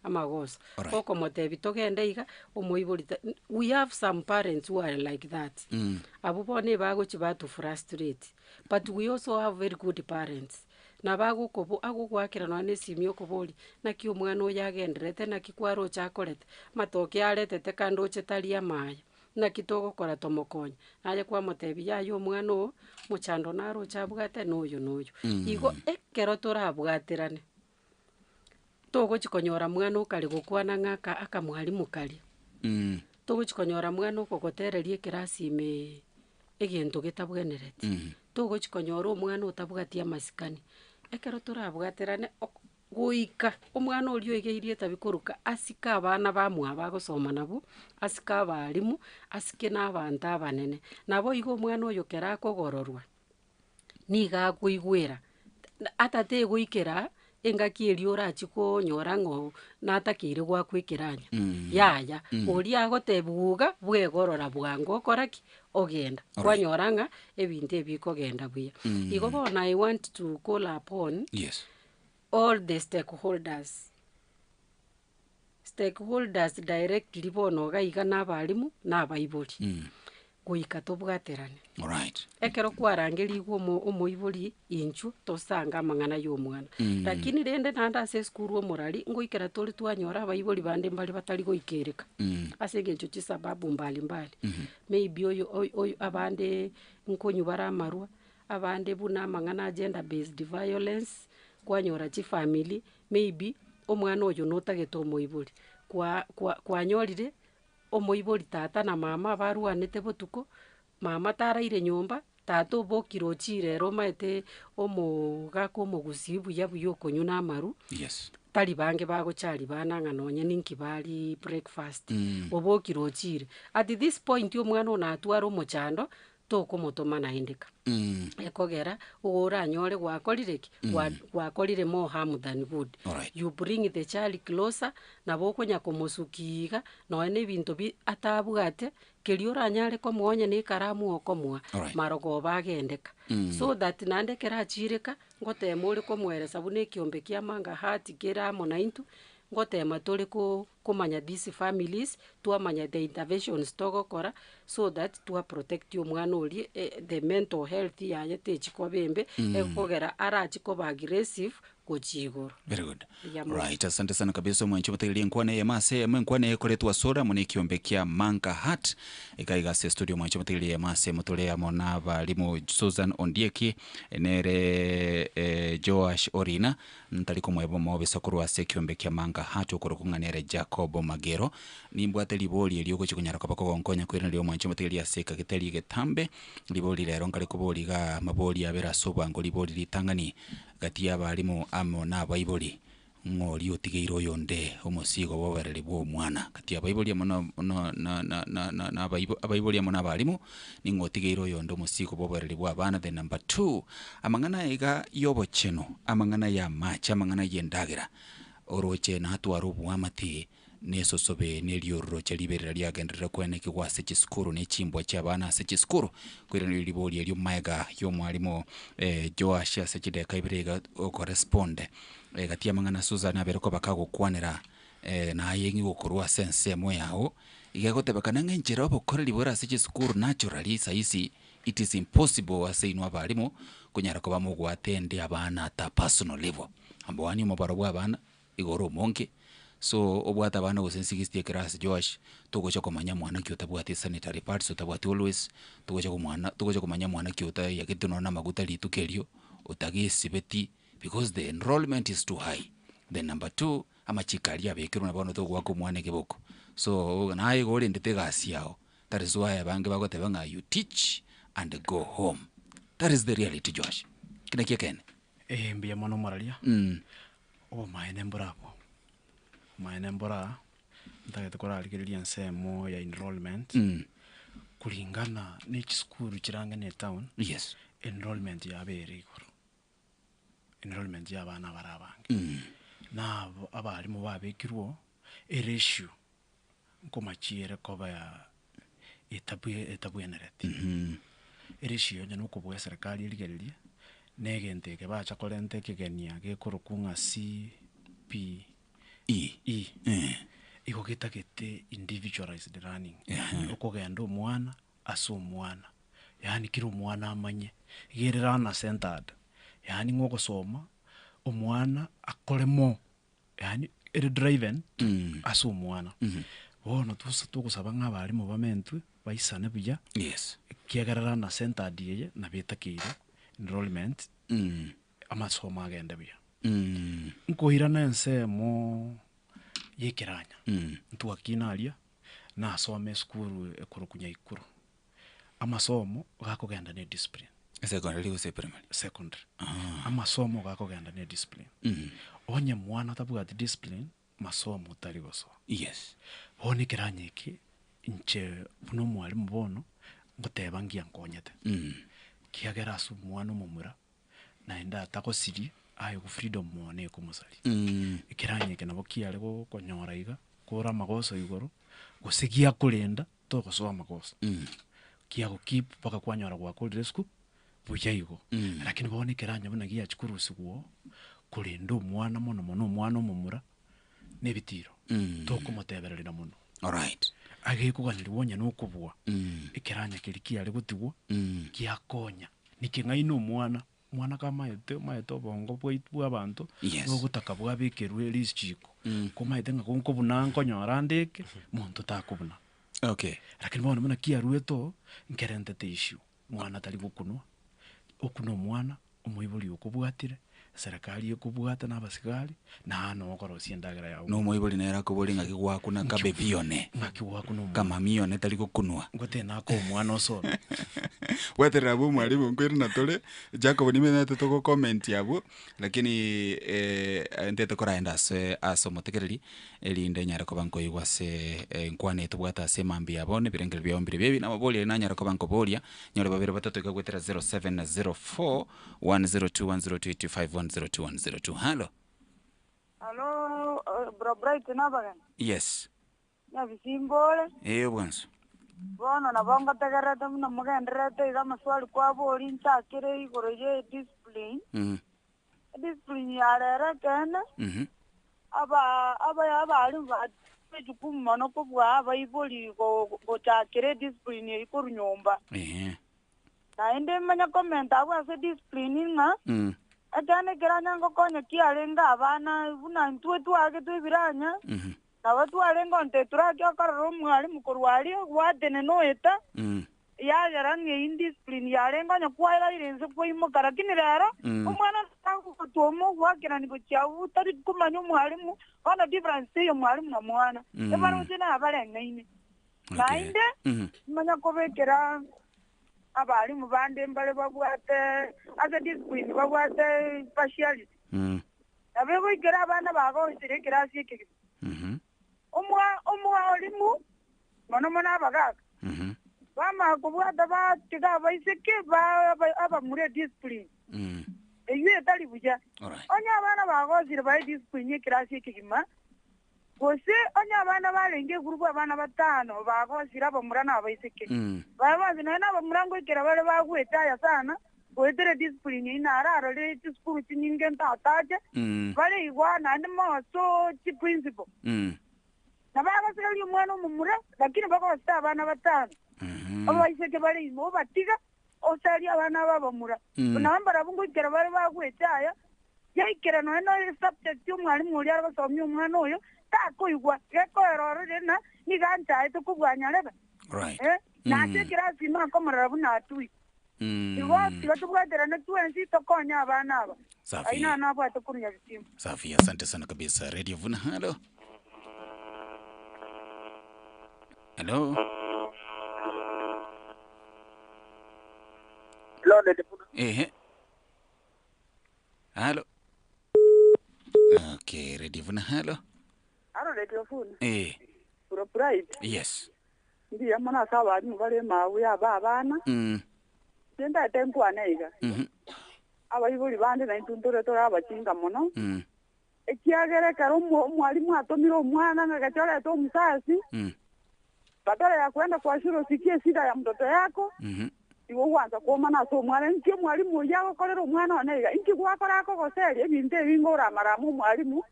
amagoso okomotebi togende iga omoibori we have some parents who are like that abo bone bagochi batu frustrate but we also have very good parents na bagokobo agogwakera no nesimi okobori naki omwana oyo agenderete naki kwarocha akorete matoke aretete kandi oche tari amaya naki togokora tomokonya naye kwamotebi yayo omwana o mochando narocha abwate noyo igo ekero torabwaterane togochikonyora mwana okari gokwana ng'aka akamwarimu kari togochikonyora mwana okogotereria ekerasi ime egento getabwenereti togochikonyora omwana otabwati amasikani ekero torabwaterane goika omwana orio egeirie tabikoruka asika abana bamwa bagosoma nabo asika abarimu asike n'abantu abanene nabo igo omwana oyo kera akogororwa niga akoigwera atate goikera engaki erio orachi konyora ng'o natakeire gwakwekeranya yaya oria agotebuga bwegorora bwango okoraki ogenda kwanyora ng'a ebinto ebikogenda buya igo bono I want to call upon all the stakeholders directly bono gaiga n'abarimu n'abaibori goika tobwaterane ekero kwarangeriigwe omoibori inchu tosanga amang'ana ya omwana lakini rende nande ase esukuru omorari ngoikera tori twanyora abaibori bande mbari batari goikereka ase eng'encho chisababu mbalimbali maybe oyo abande nkonyu bare amarwa abande buna amang'ana gender based violence kwanyora chifamily maybe omwana oyo notagete omoibori kwanyorire omoibori tata na mama barwanete botuko mama taraire nyomba tata obokire ochirero maete omogaka omogusi buya okonywa n'amaru tari bange bagochari bana ng'a nonye ninki bari breakfast obokire ochire at this point omwana onatwara omochando tokomotoma naindeka ekogera oranyore gwakorire ki gwakorire more harm than good you bring the child closer nabo okonya komosukiga noe nebinto atabwate keri oranyare komuonya ne karamu okomwa marogo bagendeka so that nande kerachireka ngotema ore komweresa bune ekiombe kia manga hati kera monaintu ngotema tore komanya these families tuamanya the interventions togokora so that tua protect omwana orie the mental health yaye techikobembe ekogera arachikoba aggressive gochigoro. Very good. Right, asante sana kabisa mwancho mtegelia nkwane yemase mwenkwane ekoletwa sora mune kiombe kia Manga Hat ikaiga se studio mwancho mtegelia yemase mutolea mona balimu Susan Ondieki nere Joash Orina ntaliko mwebo mwobe sakuru ase kiombe kia Manga Hat okorokunganere Jacob Magero nimbwate liboli elioko chikunyara kabako gonkonya kwirina lyo mwancho mtegelia seka giteli getambe liboli lero ngale kuboli ga maboli abera soba ngo liboli litangani gati y'abarimu amo n'abayiboli ng'ori otigeire oyonde omosigo bobereri bwa omwana kati abaiboria mono na abaiboria mono abarimu ningo otigeire oyonde omosigo bobereri bwa abana. The number 2 amang'ana ega yobocheno amang'ana ya macha amang'ana yendagera oroche na hatwaro bwamati nesosobe neliorro chaliberera lyagenderera kweneke gwase chiskuru nechimbwa cy'abana ase chiskuru kwira nilibori elyo maega yo mwalimu Joash ase chideka ibirega corresponde gati amang'ana Susan abereko bakagokwanera na yengi gokorwa sense mo yaho igagotebekana ng'enjera obokoreri bora ase chiskuru naturally saisi it is impossible ase inwa abarimu kunyara kuba mugwatende abana ata personal level ambwani mobaro bwa abana igoro monke. So obwata abana gose 60 class Josh tugocha komanya mwana kyota bwati sanitary pads utabwati always tugocha komanya mwana kyota yakituno na maguta litukelyo utagisibeti because the enrollment is too high. The number 2 amachikali abekero nabano togwako mwana keboko so naye gore ndete gasi yao. That is why abange bagotebanga you teach and go home. That is the reality Josh. Kina kekene mbia mono moralia o maene bravo maene mbora ndagete kora alikiriria nsemo ya enrollment kulingana n'ekisukuru kiranga ne town. Yes, enrollment ya bere igoro enrollment ya bana barabange na abarimu babekirwo ratio nkomachiere koba ya etabuyenereti ratio nya nuko bwa serikali iligereria negente ke bacha kolente kigenia gekorokunga CP iko kitagete individualized learning okogenda omwana ase omwana yani kiro omwana amanye gererana centered yani ng'ogosoma omwana akoremo yani driven ase omwana bono tugusaba ng'abarimu bamentu baisane buya kiegererana centered yeye na betakire enrollment amasomo agende buya nkohirana ensemo yekiranya ntwakinaria nasome skuru ekorokunya ikuru amasomo gakogenda ne discipline secondary use primary secondary amasomo gakogenda ne discipline onye mwana tabwati discipline masomo tari goso bone kiranya iki inche buno mwalimu bono ngotebangia nkonyete kiagera asu mwana mumura naenda atakosiri ayo ku freedom mone kumusali ikiranye kenabo kiale go konyora iga kora magoso igoro gusigia kulenda to gosoma magoso kia go keep paka kwanyora gwa cold rescue buyayigo lakini bone kiranye buna giya chikuru siguo kulenda umwana mono umwana mumura nebitiro to kumoteberera muno. All right, agikuganira wonya no kubwa ikiranye kirikia ari gutigwo kiakonya nikingaino mwana kama mayeto bongo bwa abantu bogutaka bwa bekerwe listiko kuma itenga konko bunanko nyorandeke muntu takubuna lakini bona muna kia rueto nkerente issue mwana tali gukunwa okuno mwana umuibuli ukubwatire serikali yokubwata n'abasigari na no okoro siendagera yawo no muibuli nera kubuli ngakigwaku na kabebione ngakigwaku no kama mione tali gukunwa ngote nako mwana osoro weterera bu mwalimu ngwiri na tole Jacob nimenete toko comment yabo lakini ndete koraenda aso motekereri elinde nyara ko banko igwase nkwane tubwata se mambi yabone birengel byombire bebi na maboli na nyara ko banko bolia nyore babere batatu ikagwetera 0704 1021025 10210. Hello. Hello, bro Bright nabagan. Yes. Na bisimbole. Bwanso. Bono na bonga tagarata muna mugenderete iga maswali kwa boli ntakire igoroje discipline. Discipline yarera kana. Aba ari ba jukumu mono ko bwa abayiboli go takire discipline ikuru nyomba. Na ende manya comment abwa se discipline nga atane kiranya ngo konya kialenga abana buna ntwe twage twibiranya na watu alenga nte turakyo kararo mwali mukorwali wadene no eta ya yaranye indiscipline yalenga nya kwaira irenze ko imokara kinirara umwana tangu kutomo wakira ni kuchawu tari kumanya mwalimu ona difference yo mwalimu na mwana ebaro tena abalenga ine na inde manya kobekera abarimu bande mbale babwate ase discipline babwate partiality abe goikera abana bagosire kirasi iki omwa olimu mono abagaga bama kubwata batiga baiseke aba mure discipline eyo etali buja onya abana bagosire ba discipline kirasi iki kima gose onya abana barenge gurupu abana batano bagosire aba murana abaiseke babazi na aba murango ikera bale bagwetaya sana goetere discipline ina araro le school chininge ntataje bale igwana ndimo so chi principal na baga sikali umwana mumura lakini bako basta abana batano abaiseke bale imo batiga osali abana babamura unambara bungu ikera bale bagwetaya yaikera no subject y'umwarimu uri arabasomye umwana oyo takoyigwa gekororo rena niganja ito kubwanya leba nate kirasi mako marabu natui iwo tubwadera na tuenzi tokonya abana aba aina nabo atokunya bitimu safi. Asante sana kabisa. Radio Vuna, halo. Hello. Halo. Okay, Radio Vuna, halo. Halo, Radio Vuna. Pro pride. Yes. Ndiye mwana sawa ni bale mawu ya babana. Senda tempo anaiga. Abayibuli bande na intuntore tora abachinga mono. Ekiagere karo mwalimu atomiro mwana ngakachora to msasi. Badala ya kwenda kwa shule usikie shida ya mtoto yako. Iwo uanza kuoma na so mwana nke mwalimu yako kolero mwana anaiga. Inki gwakora ko goseri ebinte bingora maramu mwalimu.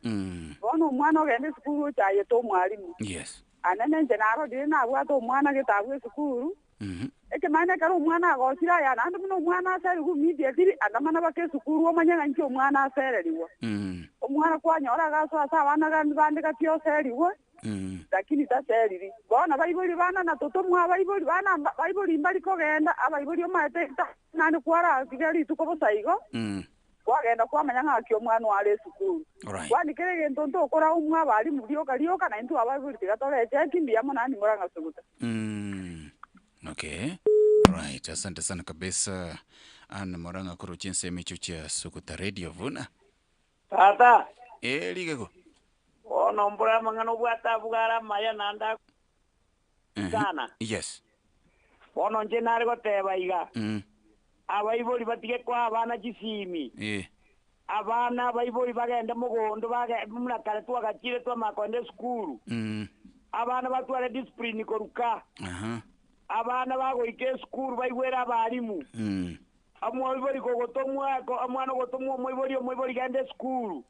Bono mwana ogende skulu chaye to mwalimu. Yes. Anene njenaro dina abwato mwana getabu skulu. Eke maana karo mwana agosira ya nando muno mwana aseri ku media tiri andamana bake sukuru omanyanga nki omwana asereriwa omwana kwanyora gaso asa abana gandi bandika tyo seriwa lakini taseriri bona bayibuli bana na toto mwa bayibuli bana bayibuli mbali kogenda abayibuli omate nani kwara kigeri tuko bosaigo kwagenda kwamanyanga akyo mwana wale sukuru kwani kerege ntonto okora umwa bali mulioka na intu abayibuli tigatore cheki mbiyamo nani moranga suguta Okay. Right. Asante sana kabisa. Ana moranga kuruchinse michuchia sukuta Radio Vuna. Tata. Ligego. Ono mbura mangano bwata bugara maya nanda. Sana. Yes. Ono nje nari goteba iga. Abayiboli batige kwa abana gisimi. Abana abayiboli bagenda mugondo muna kare twagakire twamakonde skulu. Abana batwara discipline koruka. Abana bagoike skulu baigwera abarimu amwibori kogotomwako amwana gotomwa mwibori gande skulu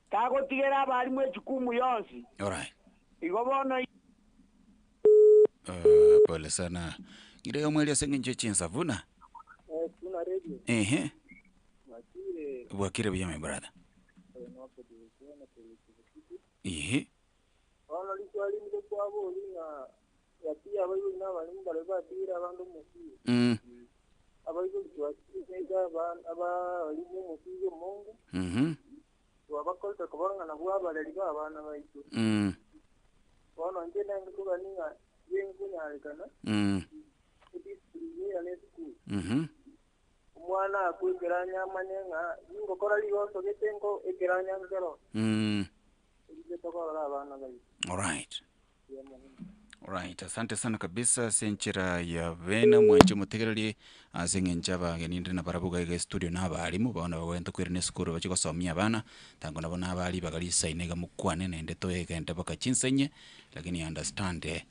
kagotigera abarimu ekikumu yonsi. Alright. Igo bono pole sana. Ngire omweli asengenje chinsa Vuna. Kuna radio. Wakire bya my brother. Ono liswali mde kwa boli na yatia abayibuli n'abarimu barabatira abandi umukiye abayibuli twakiriza abarimu umukiye mungu wabakolta kubanga bwabalali babana baitu bono nje nange kubaninga yengunyalekana discipline ne school umwana akwigeranya amanyenga ngokora ligoso getengo egeranya ngero abana baitu. Alright, asante sana kabisa. Senchira ya vena mwenche mutegereri asengenjaba geninde na barabuga ige studio na abarimu baona bawenta kwirine skuru bachiko somya bana tango nabona abali bagali sainega mukwane nende toyega ndaba kachinsenye lakini understand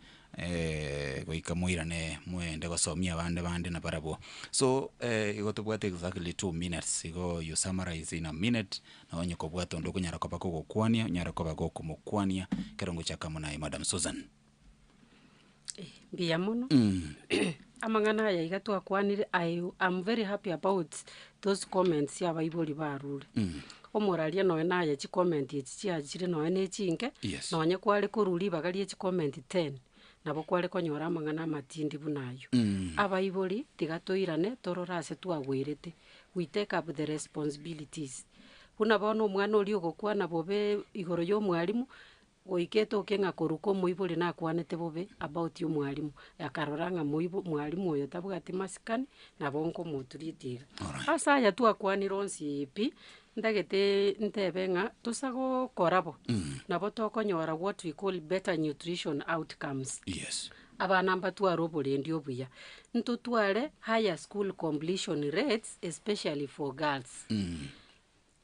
goikamwirane mwende gosomya bande na barabo. So igotubwate exactly 2 minutes igo you summarize in a minute na onye kobwato ndoko nyara koba ko kwania nyara koba go kumukwania kerongo chakamuna Madam Susan. Bia muno. Amangana ya igatwa kwanire I'm very happy about those comments ya baibuli barure. Omoralia no na ya chi comment ye chi ajire no ene chinke no anye kwale kuruli bagali chi comment 10 nabo kwale konyora amangana matindi bunayo. Abaibuli tigatoirane tororase twagwirete. We take up the responsibilities. Buna bono mwana oli ogokwana bobe igoro yo mwalimu goiketo kenga koruko muibuli na kwanete bobe about yo mwalimu yakaroranga mwalimu oyo tabugati masikani na bonko muturitiga asa ya tu akwani ronsi ipi ndagete ntebenga tusago korabo nabo tokonyora what we call better nutrition outcomes. Yes. Abana batwara oburendi obuya ntutware higher school completion rates especially for girls.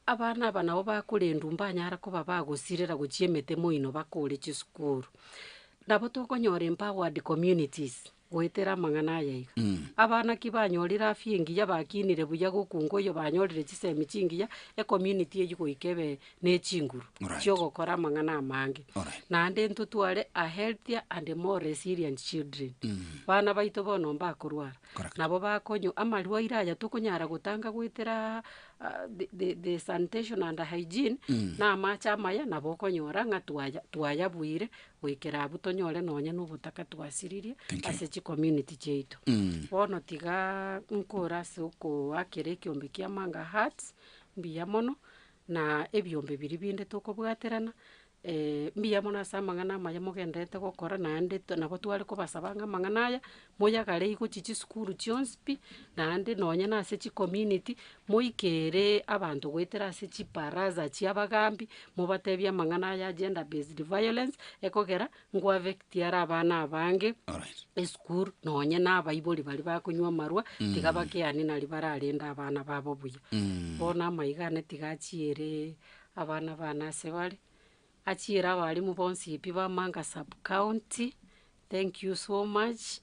Abana nabo bakurenda umbanyara ko babagusirira guciemete muino bakore cisukuru nabo tokonyora empowered communities gwetera mang'ana yaiga abana kibanyorira afiengiya bakinire buya gukungo yo banyorire cisemi cingiya community eyi goikebe ne cinguru cio gokora mang'ana amange nande ntutware a healthier and more resilient children bana baito bono bakorwara nabo bakonyo amarwa iraya tukonyara gutanga gwetera the sanitation and hygiene na macha maya nabo konyora nga twaya bwire gwikera butonyore nonye n'ubutaka twasiririe ase community cheito bono tiga nkora soko akere kiombe kia Manga Hearts mbiya mono na ebyombe biri binde tukobwaterana mbiya mono asa mang'ana maya mugendete gokora nande nabo twari kubasabanga mang'ana aya moyagare igo chichi skuru chionspi nande nonye na ase community moikere abantu gwetera ase chiparaza chiabagambi mubatebya mang'ana aya gender based violence ekogera ngwavectiara abana abange eskuru nonye na abaibori bari bakunywa marwa tiga bakiani nari bararenda abana babo buya bona maigane tigachiere abana bana se bari achira abarimu bonsi ipi ba Manga sub county. Thank you so much.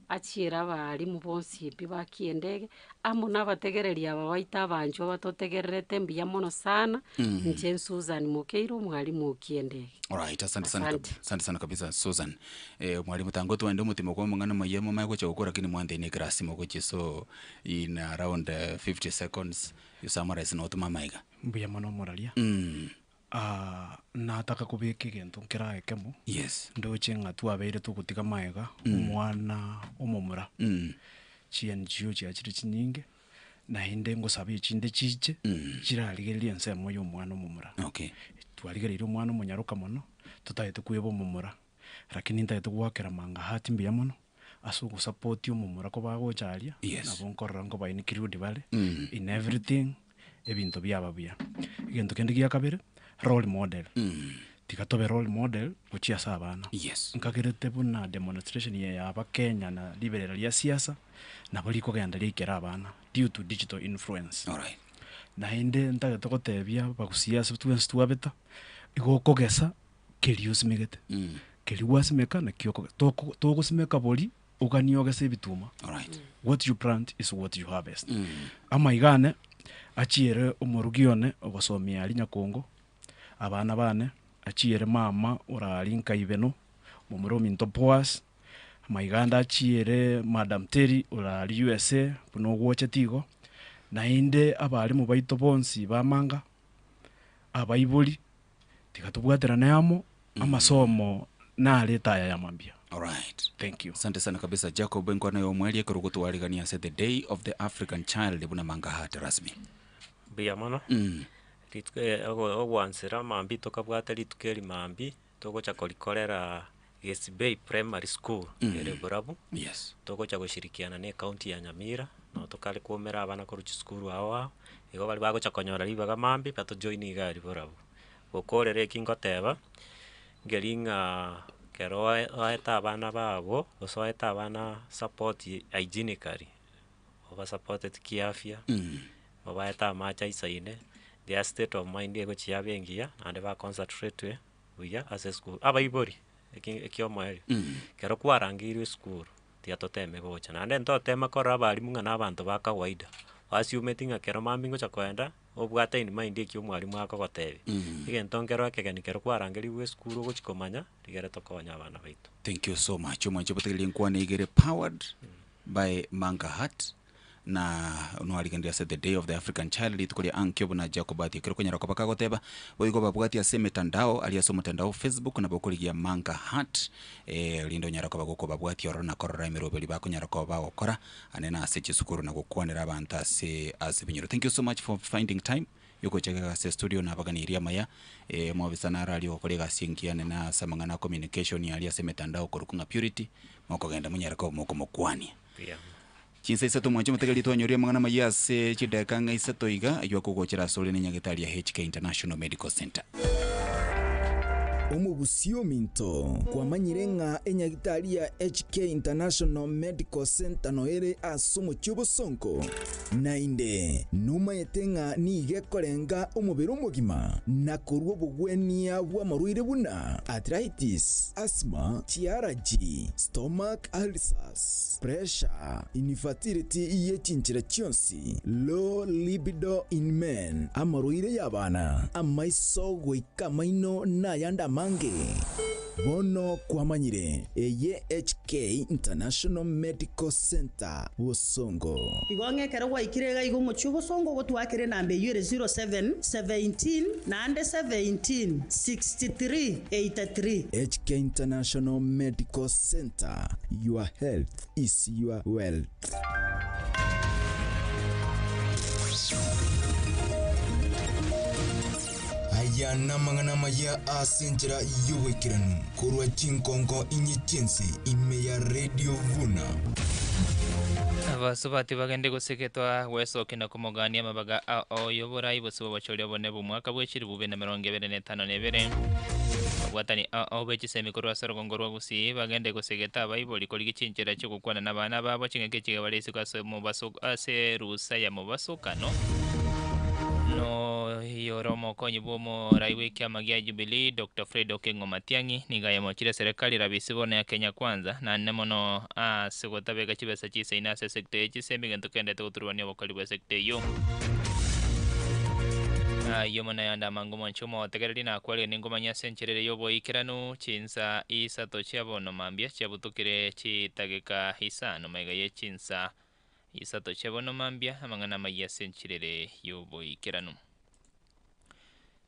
Achira abarimu bonsi ipi bakiendege amo nabategereria abawaita abanjo batotegererete mbiya mono sana nje Susan Mukeiro mwalimu ukiendege. Alright, asante sana kabisa Susan. Mwalimu tango tuende mutimo kwa mangana mayemo maiko cha ukora kini mwande ni grasi mogochi, so in around 50 seconds you summarize no tuma maiga. Mbiya mono moralia. Nataka kubika ikintu nkiraekemo ndoche ng'atu abeire tugutiga maega omwana omomura chienjio chiachire chinyinge na hinde ngosaba ichinde chiche chirarigereria ensemo y'omwana omomura twarigereire omwana omonyaruka mono tutaete kweba omomura lakini ntaete gwakera Manga Heart mbiya mono ase ogosupport omomura ko bagocharia nabo nkorora ngo bainikirudi bare in everything ebinto byaba buya egento kende gia kabere role model. Tikatobe role model kuchiasa abana. Nkagerete buna demonstration ya abakenya na liberera ya siasa na bali kogenda likera abana due to digital influence. Na hinde ntagete gotebia bagusiasa tuense tuabeta igokogesa kerius megete. Keriwas meka na kioko togosimeka boli uganiogese bituma. What you plant is what you harvest. Amaigane achiere omorugione ogosomia alinya Kongo abana bane achiere mama orari nkaibeno mumuro minto poas maiganda achiere Madam Terry orari USA puno gwoche tigo na inde abari mu baito bonsi ba Manga abaibuli tikatubwatera namo amasomo na leta ya mambia. Alright. Thank you. Asante sana kabisa Jacob Nkwana yo mwali kurugutu waligania said the day of the African child buna Manga Heart rasmi. Biya mono. Ogwansira mambi tokabwata litukeri mambi togocha kolikorera Gesibei Primary School ere Burabu. Togocha gushirikiana ne county ya Nyamira no tokale kuomera abana koruchi school awa igo bali bagocha konyora libaga mambi pato join igari Burabu gokorere kingoteba ngeringa kero aeta abana babo osoeta abana support hygienically oba supported kiafya oba eta macha isaine their state of mind ego chiabengia and ba concentrate buya as school abaibori ekiomaeri kero kwarangirwe school tiatoteme gocha nande ntotema kora abarimu ng'ana abantu ba kawaida wasiumetinga kero mambingo chakwenda obwata in mind ekio mwarimu akogotebe igento nkero akegani kero kwarangiriwe school gochikomanya rigere tokonya abana baitu. Thank you so much. Omwancho botegeli nkwane igere powered by Manga Heart na unwaligendia said the day of the African child itukolia ankyo na Jacobati kero konyara ko bakagoteba boigo babwati ase mitandao aliaso mutandao Facebook na bokoligia Manga Heart lindo nyara ko bagoko babwati orona korora emirobeli bakonyara ko bagokora anena ase chisukuru na gukwanira abantu ase binyoro. Thank you so much for finding time yuko chega se studio na baganiria maya mwabisa na radio kolega sinkiane na samangana communication ya aliase metandao korukunga purity moko genda munyarako moko mokwani pia chinsa isato mwancho mutegali twanyoria mangana mayase chideka nga isato iga aywa kugochera sole ni nyagitari ya HK International Medical Center. Omugusio minto kwa manyirenga enyagitari ya HK International Medical Center noere asumo chubo sonko nainde numa yetenga ni gekorenga omubiri omugima na korwo bugwenia bwa maruire buna arthritis, asthma, TRG, stomach ulcers, pressure, infertility yechinchira chionsi, low libido in men, amaruire yabana, amaiso goikamaino na yanda mange bono kwa manyire eye HK International Medical Center Busongo igonge kero wa ikirega igo mochu Busongo gotwakire nambe yure 07 17 nande 17 63 83 HK International Medical Center, your health is your wealth. Aya namangana maya asenjera yuwekiranu kurwa chinkonko inyichense ime ya Radio Vuna. Abasubati bagende guseketwa wesokina kumugania mabaga oyobora ibusuba bachori bone bumwaka bwechiri bube na 2025 watani obechisemi kurwa sorongorwa gusi bagende gusegeta abayiboli koli gichinjira cyo gukwana nabana babo chingeke kigabalesi kwaso mubasuka ase rusa ya mubasukano no yoromo konyi bomo raiwe kya magia Jubilee Dr. Fred Okengo Matiangi nigaye mochire serikali rabisibone ya Kenya Kwanza na nemono sigotabega chibesa chise inase sekte chisembi gentokende tuturwania bokali bwa sekte yo yomana yanda mangumo nchumo tegereri na kwali ningomanya sencherere yobo ikiranu chinsa isato chiabono mambia chiabutukire chitageka hisano mega ye chinsa isato chiabono mambia amangana maya sencherere yobo ikiranu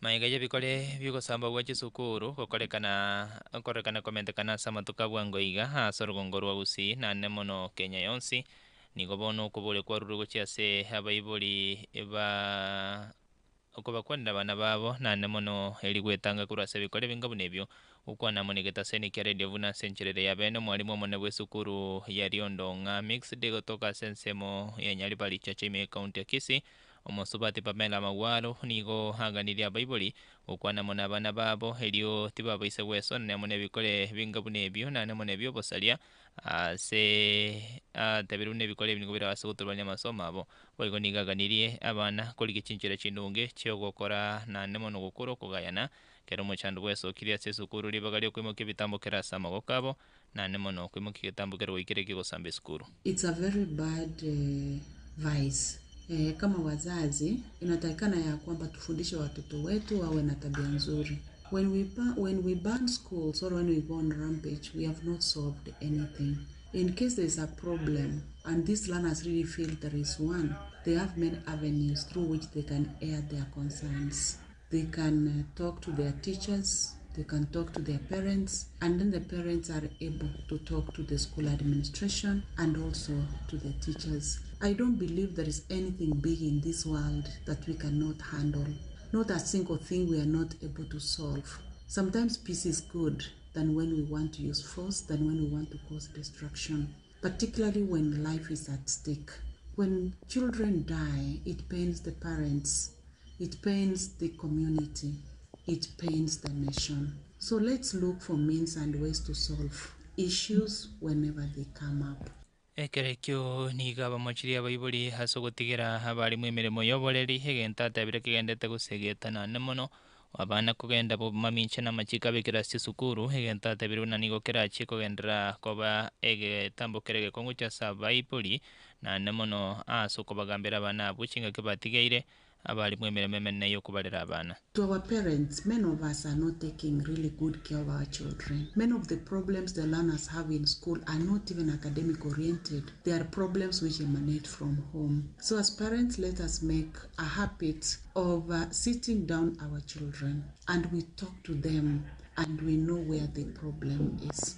maiga bikole byugo samba wachi sukuru kokorekana komentekana samatuka bwango iga sorgongorwa usi na nemono Kenya yonsi nigobono kubole kwa rurugo chiase abayiboli eba okuba kwenda bana babo na nemono eligwetanga kurase bikole bingabu nebyo ukwana monigeta seni kya Radio Vuna sencherere ya beno mwalimu omone bwesukuru ya Riondo nga mix de gotoka sensemo ya nyali bali chachime county ya Kisii omosubati Pamela Mawalo nigo haganiria Bible ukwana mona bana babo elio tibaba ise weso na mone bikole bingabu nebyo na mone byo bosalia se tabirune bikole bingo asugutulwanya masomo abo boigo nigaganirie abana koli gichinchira chinunge cyo gukora na nemono gukuro kugayana kero muchandu weso kiria sesukuru libagali kwimoke bitambo kerasa magokabo na nemono kwimoke kitambo kero ikireke go sambe skuru. It's a very bad vice. Kama wazazi inatakikana ya kwamba tufundishe watoto wetu wawe na tabia nzuri. When we ban schools or when we go on rampage, we have not solved anything. In case there is a problem and these learners really feel there is one, they have many avenues through which they can air their concerns. They can talk to their teachers, they can talk to their parents, and then the parents are able to talk to the school administration and also to the teachers. I don't believe there is anything big in this world that we cannot handle. Not a single thing we are not able to solve. Sometimes peace is good than when we want to use force, than when we want to cause destruction, particularly when life is at stake. When children die, it pains the parents, it pains the community, it pains the nation. So let's look for means and ways to solve issues whenever they come up. Ekerekyo nigaba mochiria Bible hasogotigera habari mwemeremo yoboreri hegenta tabire kigendete gusegeta na nemono abana kugenda bo maminche na machika bekera sukuru hegenta tabire nanigo kera chiko gendra koba ege tambokerege kongucha sa Bible na nemono asoko bagambera bana buchinga kebatigeire abali mwemereme nayo kubalera abana. To our parents, many of us are not taking really good care of our children. Many of the problems the learners have in school are not even academic oriented. They are problems which emanate from home. So as parents, let us make a habit of sitting down our children and we talk to them and we know where the problem is.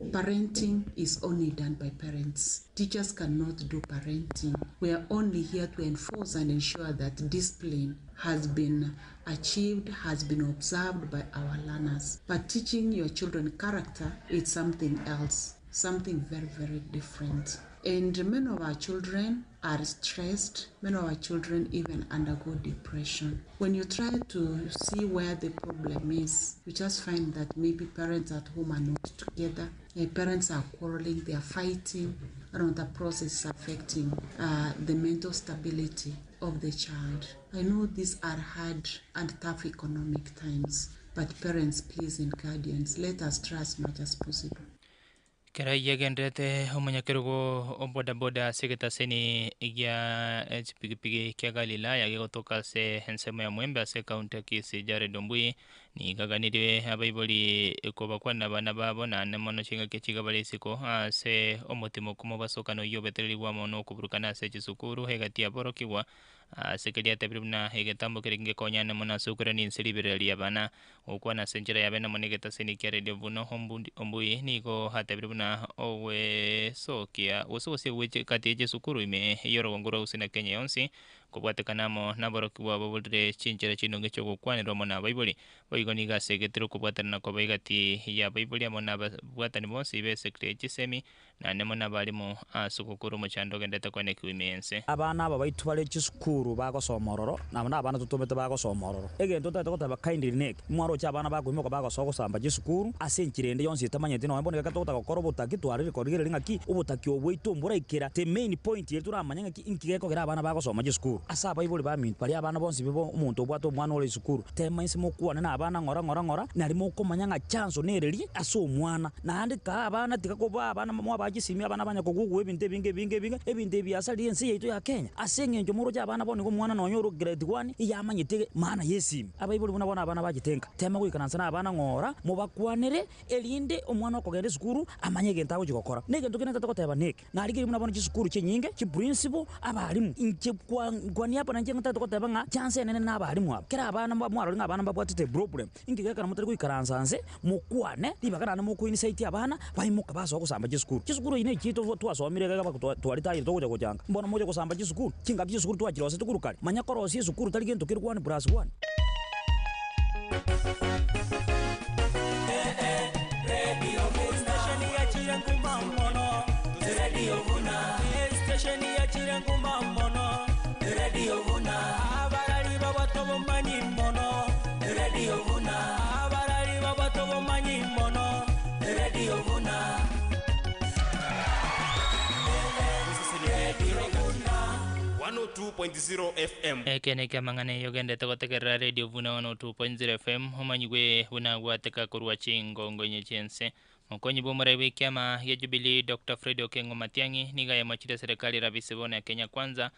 parenting is only done by parents. Teachers cannot do parenting. We are only here to enforce and ensure that discipline has been achieved, has been observed by our learners. But teaching your children character is something else, something very, very different. And many of our children are stressed. Many of our children even undergo depression. When you try to see where the problem is, you just find that maybe parents at home are not together. Parents are quarreling, they are fighting, and the process is affecting the mental stability of the child. I know these are hard and tough economic times, but parents, please, and guardians, let us try as much as possible. Kerai yagendete omanyakerugo obodaboda segeta seni igya pikipiki kya Galila yagigotoka se hensemo ya Mwembe ase kaunti kisi jare dombui ni gaganire abaiboli ko bakwana bana babo na nemono chinga kechiga balisiko ase omotimo kumo basoka no yobetereri wa mono kuburukana ase chisukuru hegati ya borokiwa sekelia tebruna hegetambo keringe konyane mona sukura ni nsiribireli abana okwana senjera yabena monegeta seni kya radio vuno ombui niko hatebruna owe sokia usosie weche kati je sukuru ime yoro ngoro usina Kenya yonsi kubwatekanamo naborokiwa babulire chinjera chinonge choko kwane romo na baibuli boigoni gase getero kubwaterana ko baigati ya baibuli amona bwatani bonsi be secretary semi na nemona balimo asukukuru muchando gendete kwane kwimense abana aba baitu bale chisukuru bagosomororo na abana tutomete bagosomororo egento tata kotaba kindly nek mwaro cha abana bagwimoka bagosoko samba chisukuru asenkirende yonsi tamanyete no mbone gatota gokoro butaki twarire korigere ngaki ubutaki obwito mbura ikira the main point yetu ramanya ngaki inkigeko gira abana bagosoma chisukuru asa baibuli bamintu bali abana bonsi bibo umuntu obwato mwana ole chisukuru tema isi mukwana na abana ngora nari mukomanya nga chance nereri aso mwana na andika abana tikakoba abana mwa bagisimi abana banya kogugu ebinte binge ebinte byasali ensi yetu ya Kenya asenge njo muro abana bone ko mwana nonyoro grade 1 iyamanyite mana yesimi abaibuli bona abana bagitenka tema kuikanansa na abana ngora mubakwanere elinde omwana okogende chisukuru amanye gentawo gikokora nege ndukene tatakoteba neke narigiri muna bona chisukuru chenyinge chi principal abalimu inche kwa niapa na njenga tatakoteba nga chance nene na abalimu aba kera abana mwaro nga abana babwatite problem ingigeka na mutari kuikaransanse mukwane libakana na muko insight abana bayimuka baso kusamba chisukuru ine chito twasomire kaka twalitaye tokuja kujanga mbona moja kusamba chisukuru kinga chisukuru twachirose tukurukale manya korosi chisukuru tali gento kiri 1+1 102.0 FM. Kene kamangane yogende tokotekera radio vuna 102.0 FM homanywe vuna gwateka kurwa chingo ngonye chense Mkonyi bumare wiki ama ya Jubilee Dr. Fred Okengo Matiang'i niga ya machida serikali rabisibona ya Kenya Kwanza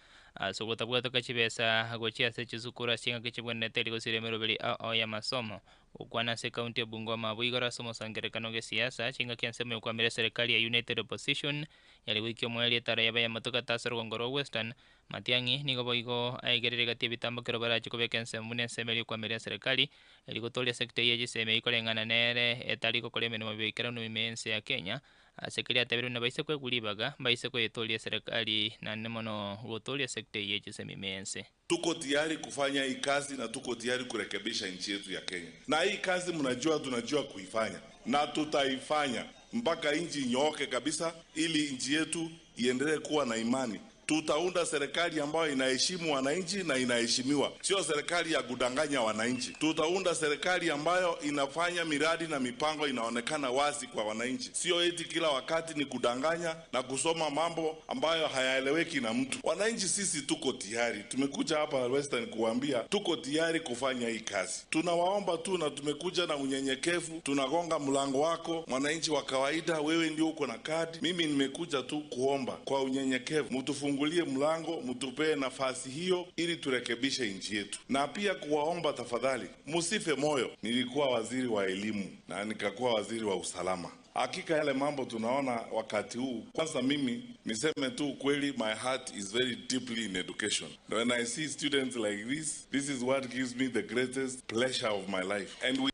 sogota toka chibesa gochia se chizukura singa kichibwene teli gosiremero beli ya masomo ukwana se kaunti ya Bungoma buigora somo sangerekano ge siasa chinga kiansemo yukwamire serikali ya United Opposition yali wiki mweli tara ya matoka tasoro ngoro Western Matiang'i nigo boigo aigerere gatia bitambo kirobara chikobe kensemune semeli yukwamire serikali yali gotolia sekte yeji seme ikolengana nere etaliko kolemene mabikira no mimense ya Kenya sekiria tabiru na baise kwe kulibaga baise kwe tolia serikali na nemono gotolia sekte yeji seme mimense. Tuko tayari kufanya hii kazi na tuko tayari kurekebisha nchi yetu ya Kenya. Na hii kazi tunajua kuifanya na tutaifanya mpaka nchi nyooke kabisa ili nchi yetu iendelee kuwa na imani. Tutaunda serikali ambayo inaheshimu wananchi na inaheshimiwa, sio serikali ya kudanganya wananchi. Tutaunda serikali ambayo inafanya miradi na mipango inaonekana wazi kwa wananchi, sio eti kila wakati ni kudanganya na kusoma mambo ambayo hayaeleweki na mtu. Wananchi sisi tuko tayari, tumekuja hapa Western kuambia tuko tayari kufanya hii kazi. Tunawaomba tu na tumekuja na unyenyekevu, tunagonga mlango wako mwananchi wa kawaida, wewe ndio uko na kadi. Mimi nimekuja tu kuomba kwa unyenyekevu, mtufungulie mlango, mtupee nafasi hiyo ili turekebishe nchi yetu. Na pia kuwaomba tafadhali, msife moyo. Nilikuwa waziri wa elimu na nikakuwa waziri wa usalama. Hakika yale mambo tunaona wakati huu, kwanza mimi niseme tu kweli, my heart is very deeply in education. When I see students like this is what gives me the greatest pleasure of my life. And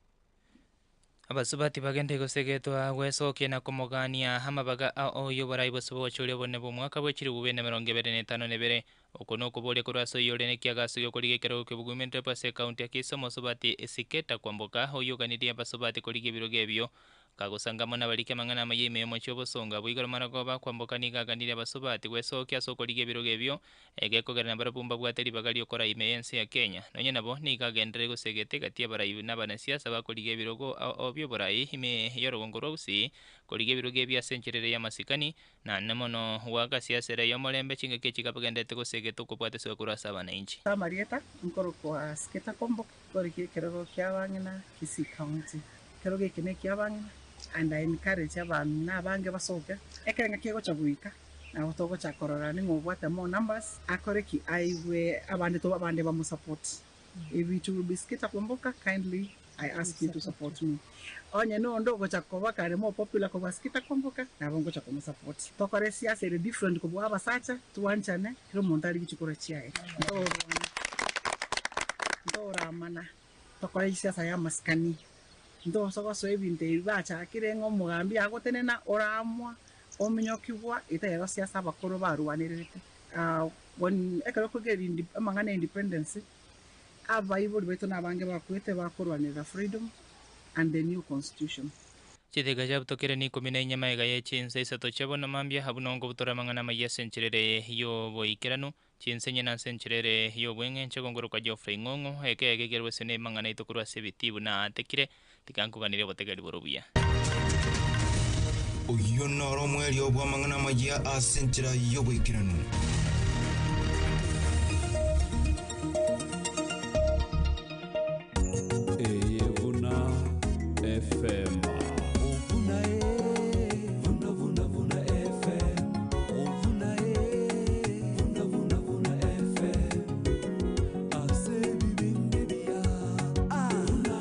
abasubati bagende gusegetwa gwesokia na kumugania hamabaga ao yoborai bosubo chule bone bo mwaka bwechiri bubene 2025 okono kubole kuraso yole ne kiagaso yokoligekero kebugumente pase county akisomo subati esiketa kwamboka oyoganiria basubati kolige birogebyo kagusangamo nabalike mangana mayime yo chobosonga bwigoro maragoba kwamboka nigaganira basubati gwesokia sokolige birogebyo egekogera barabumba bwateri bagali okora imeyensi ya Kenya nonye nabo nigagendere gusegete gatia barayi n'abanasiasa bakolige birogo obyo borayi ime yorogongoro usi kolige biroge bya sencherere ya masikani na namono waga siasa ya molembe chinga kechika pagendete gusegete kupate swa kurasa bananchi Marieta nkoro kwa sketa kombo kolige kerero kyabangina Kisii County keroge kene kyabangina and I encourage abana bange basoke ekenga kiego chabuika na utogo cha korora ni ngobwata more numbers akoreki aiwe abande to abande ba support if it will be sketa komboka kindly I ask you to support me onye no ndogo cha koba kare more popular kwa sketa komboka na bongo cha komo support tokore siasa ile different kwa aba sacha tuanchane kiro montali bichukura chiae ndora mana tokore siasa ya maskani ndo soko so ebinte bacha kirengo mugambi agotenena oramwa ominyokibwa itayero siasa bakoro baruwanirite when ekero kugera amangana independence abaibuli beto nabange bakwete bakorwanira freedom and the new constitution chidega jabutokere ni komine nyama ega yechinse isato chabona mambia habunongo butora mangana maya sencherere yo boikerano chinsenye na sencherere yo bwenge chegongoro kwa Geoffrey Ng'ong'o eke gerwesene mangana itokurwa sebitibu na atekire tikankuganire botegeri borubuya uyu noro mweli obwa mangana maya asenchera yo boikerano FM Ovuna vuna vuna vuna FM Ovuna vuna vuna vuna FM Asebi bindibia Vuna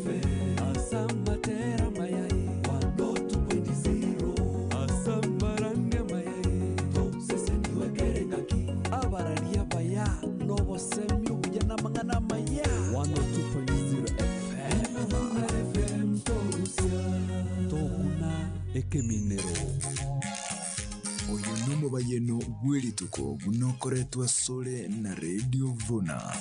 FM Asambatera mayai 102.0 Asambaranga mayai To sese niwe kerengaki Abararia baya Novo semi ujana mangana maya 102.0 Ekeminero oyo numo bayeno gwelituko gunokoretwa sole na Radio Vuna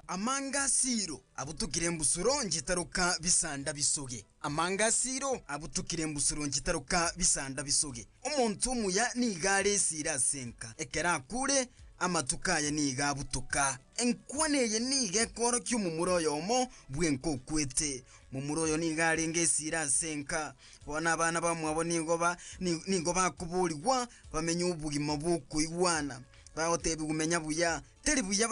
amangasiro abutukire mbusuro njitaruka bisanda bisoge amangasiro abutukire mbusuro njitaruka bisanda bisoge umuntu muya nigare sira senka ekera kure amatukaya niga butuka enkwaneye nige koro kyumumuro yomo bwenko kwete mumuroyo nigare ngesira senka bona abana bamwabo ningoba kubuliwa bamenye ubugima bukuywana baotebi kumenya buya teri buya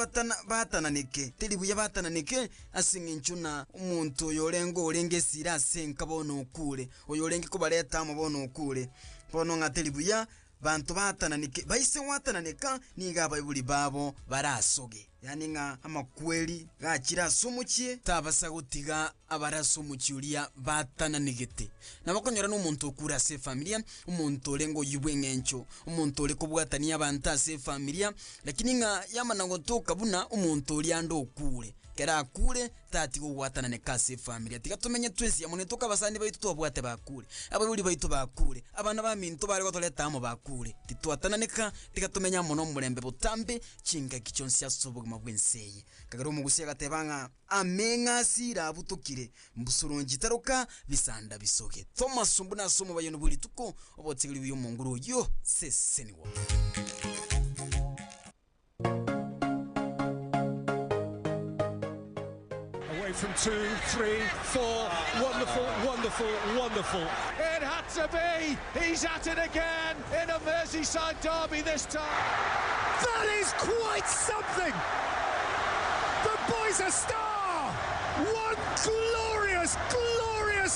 batananike asinga inchuna umuntu yolengo olengesira senka bono okule oyolenge kubaleta mu bono okule bono ngateri buya bantu batananike baise watananika niga bayibuli babo barasoge yani nga amakweli gakira sumukie tabasagutiga abarasumucyulia batananigete nabakonyora n'umuntu okura se familia umuntu olengo yibwengencho umuntu ole kubwatania banta se familia lakini nga yamanango toka buna umuntu oli ando okure kera kure tati kuwatana ne kase familia tikatumenye twese yamone toka basani baitu tobwate bakure ababuli baitu bakure abana ba minto bari gotoleta mo bakure titwatana neka tikatumenya mono mulembe butambe chinga kichonsi asubuga mabwenseye kagaro mu gusiga gatebanga amenga sira butukire mbusurongi taruka bisanda bisoge Thomas Sumbuna somo bayeno buli tuko obotsigiri uyu munguru yo seseniwa from 2, 3, 4, wonderful. It had to be. He's at it again in a Merseyside derby this time. That is quite something. The boy's a star. One glorious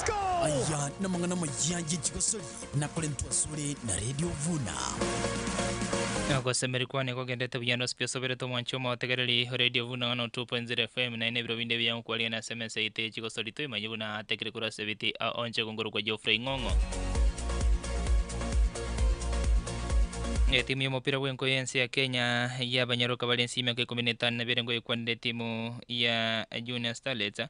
goal. Aya namangana majanja chikosoli nakolentwa sole na Radio Vuna. Nakosemeri kwane kogendete buyano spio sobere to mwanchoma otegereri Radio Vuna 102.0 FM na inebiro binde bya kwali na SMS ite chikosoli to imajibu na atekere kura sebiti onche kongoro kwa Geoffrey Ng'ong'o. Timu ya mpira wenko yensi ya Kenya ya Banyaroka Valencia ke 15 na birengo ikwande timu ya Junior Starlets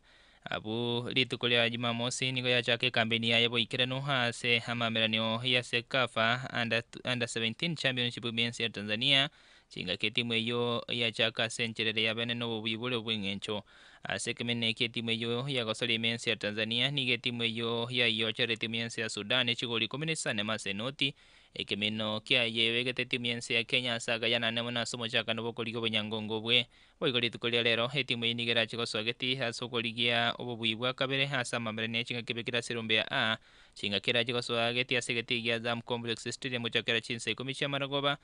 abu rituko rĩa Jumamosi nigo yachake kambeni ya boikerano hase hamameranio ya Sekafa under 17 championship men's ya Tanzania chinga ketimu iyo yachaka sencherere ya bene no bubibule bwingencho asekemene ketimu iyo ya gosali men's ya Tanzania ni ketimu iyo ya yochare timu ya Sudan chigoli 13 masenoti ekemeno kia yewe timu ya Kenya saga yana nemona somo chaka no bokoligo banyangongo bwe boigoli tukolia lero hetimu inigera chiko swageti hasokoligia obubuibwa kabere hasa mamerene chinga kibekira sirombe a chinga kira chiko swageti asegeti ya Azam Complex Stadium chakera chinse komisha maragoba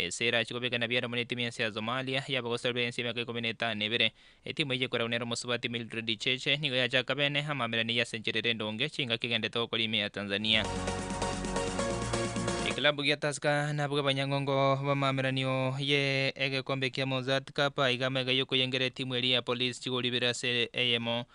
sera chiko bekana biara mone timu ya Somalia ya bogosal ensi ya 15 bere timu ije kora unero musubati Mildred Cheche nigo ya chaka bene hamamerene ya sencherere ndonge chinga kigende to kolime ya Tanzania. Klabu ya Tusker na buga banyangongo bamameranio ye ege kombe kia Mozart Cup igamega yoko yengere timu ya Police chigoli birase AMO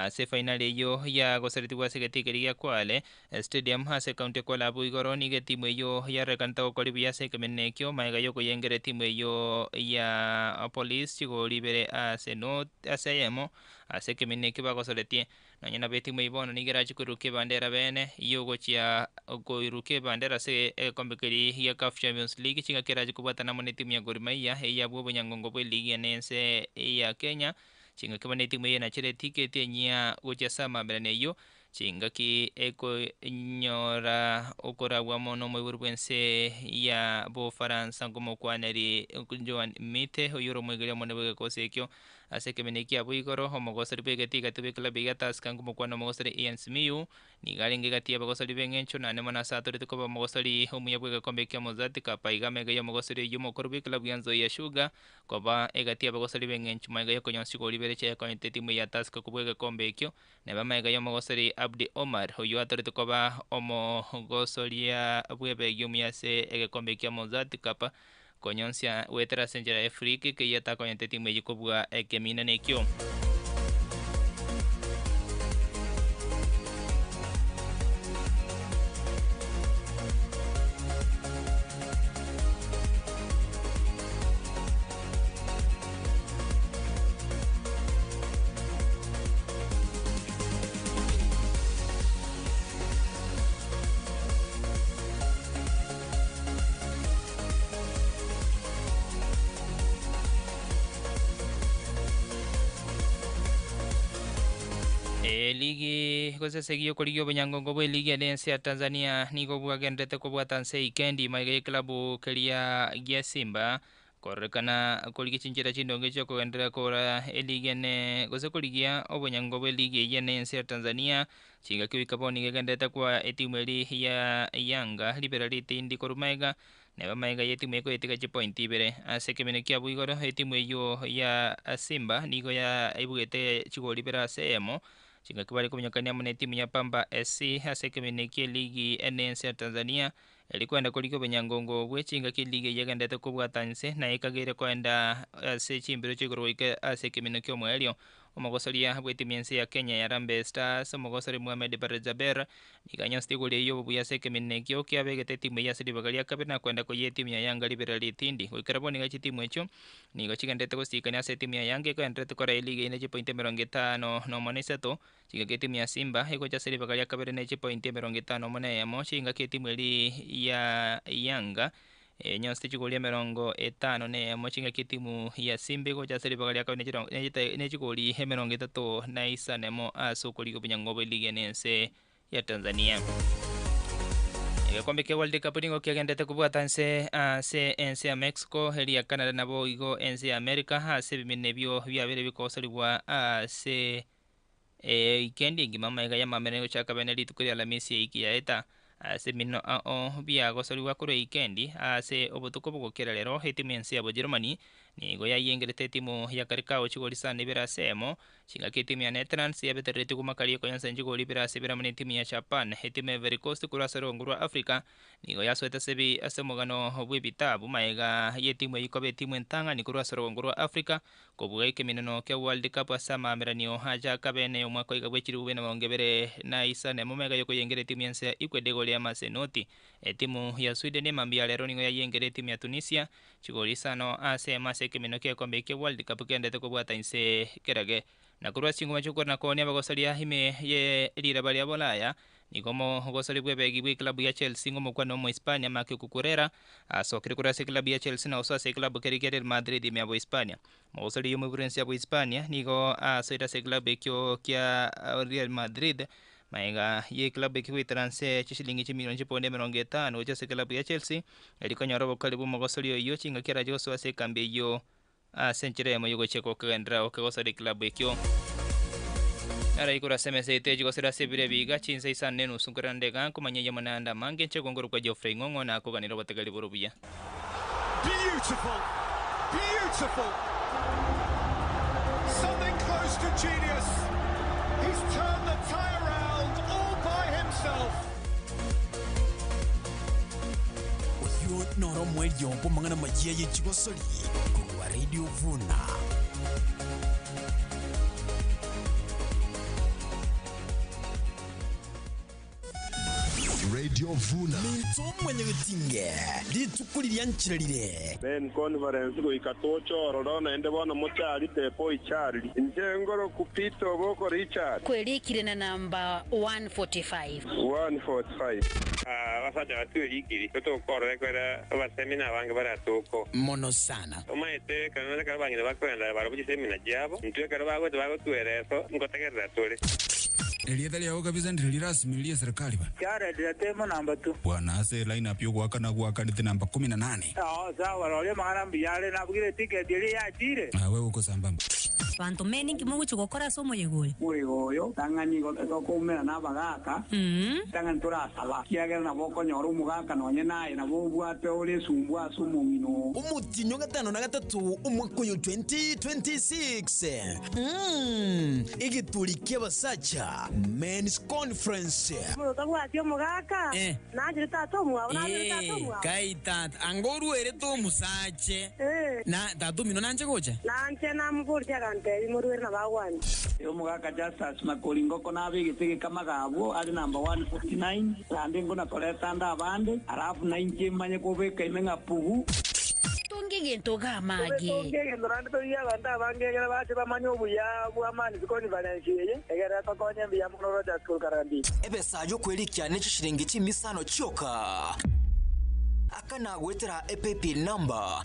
se finali yo ya gosariti wa segeti ya Kwale Stadium hase county Kwale abu igoro ni timu yo ya rekanta ko libya se kemenekyo maiga yoko yengere timu yo ya Police chigoli bire ase no ase AMO ase kemenekyo ba gosariti nanyana beti mwibono nigera chikuruke bandera bene yogo chia goiruke bandera se kombekeri ya CAF Champions League chinga kera chikubata na timu ya Gor Mahia ya bwo nyangongo bwe ligi ya nense ya Kenya chinga kibane timu ya na chere ticket nya gocha sama bene yo chinga ki eko nyora okora wa mono mwiburwense ya bo Faransa ngomo kwaneri kunjoan mite oyoro mwegere mone bwe kosekyo aseke meneki abu igoro homogosari begeti gatube club ya Tusker ngomo kwana mogosari Ian Simiyu ni galinge gati abagosari bengencho na nemana satori tuko mogosari homu ya bwe kombe kya Mozart Cup igamega ya mogosari yumo korbi club ya Nzoia Sugar koba egati abagosari bengencho maiga yo konyansi ko libere cha konte timu ya Tusker kubwe kombe kyo ne bamaiga yo mogosari Abdi Omar hoyo atori tuko ba omo gosoria bwebe yumu ya se ege kombe kya Mozart Cup konyonsia wetera senjera Afrika ke yata konyente timu yikobwa ekemina nekyo ligi kose segio koligio banyangongo bwe ligi ya dense ya Tanzania niko bwa gendete ko bwa tanse ikendi maiga klabu kelia ya Simba korekana koligi chinjira chindonge choko gendera kora ligi ne kose koligia obonyango bwe ligi ya dense ya Tanzania chinga kiwika boni gendete kwa timu ya Yanga Liberality ndi korumaiga neba maiga yetimu eko etika chi point ibere asekemene kia buigoro timu yo ya Simba niko ya ibugete chigoli bera semo chinga kibali kumnyakania mune timu ya Pamba SC asekemene kia ligi NNC ya Tanzania elikwenda koliko benyangongo bwe chinga ki ligi yagandete kubwa tanse na ikagere kwenda se chimbiro chigoroike asekemene kyo mwelio omogosoria bwe timu ya Kenya ya Harambee Stars omogosori Mohamed Barjaber nikanyosti gole yo buya sekemene kyo kya begete timu ya Silibagalia kabena kwenda ko timu ya Yanga Liberality ndi wikaraboni gachi timu echo nigo chigandete ko sikanya se timu ya Yanga ko entrete ko ligi ine point 50 no moneseto chinga timu ya Simba iko cha Silibagalia kabena ne point 50 mone ya mo chinga timu ya Yanga nyosti chikulia 50 ne mochinga kitimu ya Simba ko cha Silibagalia kabena ne chikuli 30 na isa nemo asokoli ko binyangobo ligi nense ya Tanzania kombe ke World Cup ningo kiagendete kubwata nse ense ya Mexico heli ya Canada nabo igo ense ya America hase bimenebyo byabere bikosolibwa se ikendi ngimama ya mamene chaka beneli tukuri Alhamisi iki ya eta ase minno bia gosoliwa kure ikendi ase obutuko bugokera lero hetimu ense ya Germany ni goya yengerete timu ya karikao chigoli sana bira semo chinga timu ya Netherlands ya beterete kumakali ko yansa chigoli bira sebira mane timu ya Japan hetimu ya Ivory Coast kurasaro ngurwa Africa ni goya sweta sebi asemogano hobwe bitabu maega ye timu ikobe timu entanga ni kurasaro ngurwa Africa ko bugaike mineno ke World Cup asama meranio haja kabene umwako igabwe chiruwe na mongebere na isa ne momega yoko yengere timu yansa ikwede goli ya masenoti timu ya Sweden mambia lero ni goya yengere timu ya Tunisia chigoli sano ase mase kemino ke kombe ke World Cup kendete ko bwata inse kerage na kurwa singo machukwa na konia bagosalia hime ye lira bali ya bolaya nikomo gosali bwebegi bwe klabu ya Chelsea ngomo kwa no mo Hispania make kukurera asokere kurase klabu ya Chelsea na osase klabu kerike Real Madrid ya bo Hispania mogosali yo muburensi ya bo Hispania niko soita se klabu kyo kya Real Madrid maiga ye klabu kyo transe chishilingi chimilioni chiponde 50 cha se klabu ya Chelsea elikonyo robo kalibu mogosali yo chinga kera joso ase kambe yo senchire mo yugo cheko kendra okosali klabu kyo ara ikura semese teji gosera sebire biga chinse isanne no sunkurande ga kumanye yamananda mange che gongoro kwa Geoffrey Ngongo na koganira bategali borubiya. Beautiful, beautiful, something close to genius. He's turned the tie around all by himself. Oyo noro mwelyo pomangana majiye y'ikigosori kwa Radio Vuna. Radio Vuna minto mwenye bitinge litukulirya nchirarire ben conference go ikatocho rorona ende bona mochari tepo ichari njengoro kupito boko Richard kwelikire na namba 145 wasaja watu ikiri toto korre kwera abasemina bange baratoko mono sana omaete kanone karabangire bakwenda barabuji semina jabo ntwe karabago tuereso ngotegerera tole Elieta leo kabisa ndilo rasmi ya serikali ba. Yara diatemo namba 2. Bwana ase line up yo gwaka ndi namba 18. Sawa role mara mbiyale nabugire ticket ile ya jire. Wewe uko sambamba. Bantu meningi mungu chukokora somo yegole. Oyo tangani go kumera na bagaka. Tangani tura sala. Kiagera na boko nyoru mugaka nonye naye na bubwate ole sumbwa sumumino. Umutinyo gatano na gatatu umwaka 2026. Igitulike basacha Men's Conference. Mutagwa tyo mugaka. Najire tato mwa, najire tato mwa. Kaita angoru ere to musache. Na tato mino nanje koja. Nanje na mvurja kante imurwe na bawani. Yo mugaka Justus Makolingo kona bigitege kama gabo ari number 149. Ande ngona koleta nda bande arafu 9 manye kobeka imenga pugu. Ngento gamage ngento rande to ya banda bangegera bache bamanyo buya bwamani zikoni Valencia egera to konye biya munoro ja school karandi ebesa yo kwelikya ne chishiringi chimisano choka akana gwetera EPP number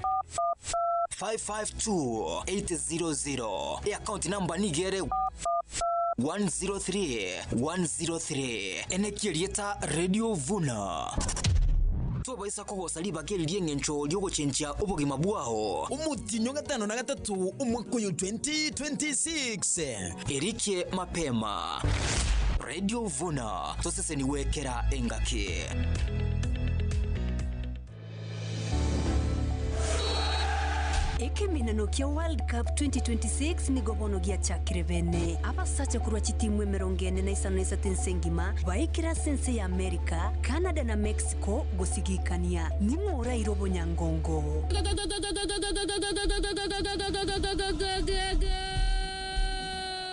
552800 e account number nigere 103 enekirieta Radio Vuna baisa ko saliba keli ngencho lyogo chenja ubugima bwaho umutinyo gatano na gatatu umwaka 2026 Erike mapema Radio Vuna tosese niwekera engake Ekeminano kia World Cup 2026 ni gobono gia chakirevene abasacha kurwa chitimwe 45 tensengima baikira sense ya Amerika, Canada na Mexico gusigikania nimura irobo nyangongo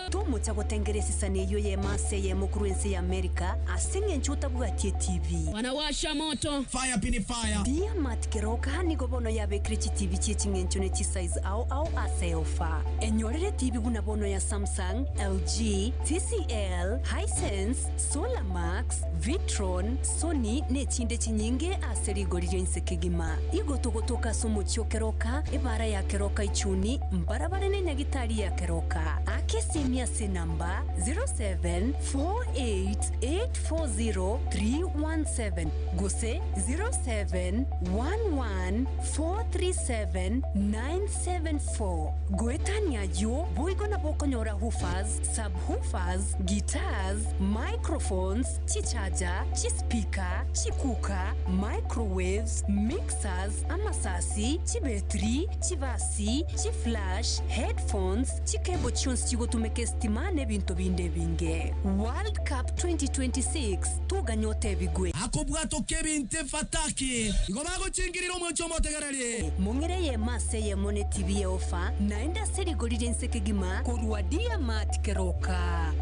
Tomo cha gotengeresi sane yo ye mase ye mukruense ya Amerika asinge nchuta bwatie TV wanawasha moto fire pini fire dia matkeroka ni gobono ya bekrichi TV chichinge nchone chi size au aseofa enyorere TV guna bono ya Samsung, LG, TCL, Hisense, Solamax, Vitron, Sony ne chinde chinyinge aseri gorijo insekegima igotogotoka somo chokeroka ibara ya keroka ichuni mbarabara ne nyagitari ya keroka akesimi se number 0748840317 gose 0711437974 goetania yo boigo na bokonyora hoofers, subwoofers, guitars, microphones, chichaja, chispika, chikuka, microwaves, mixers, amasasi, chibetri, chivasi, chiflash, headphones, chikebo tunes chigotumeke stimane binto binde binge World Cup 2026 tuganyote bigwe akobwato kebinte fataki igomago chingiriro mwocho motegarali mongereye mase ye mone TV ya ofa naenda seri golide nsekegima kurwa dia mat keroka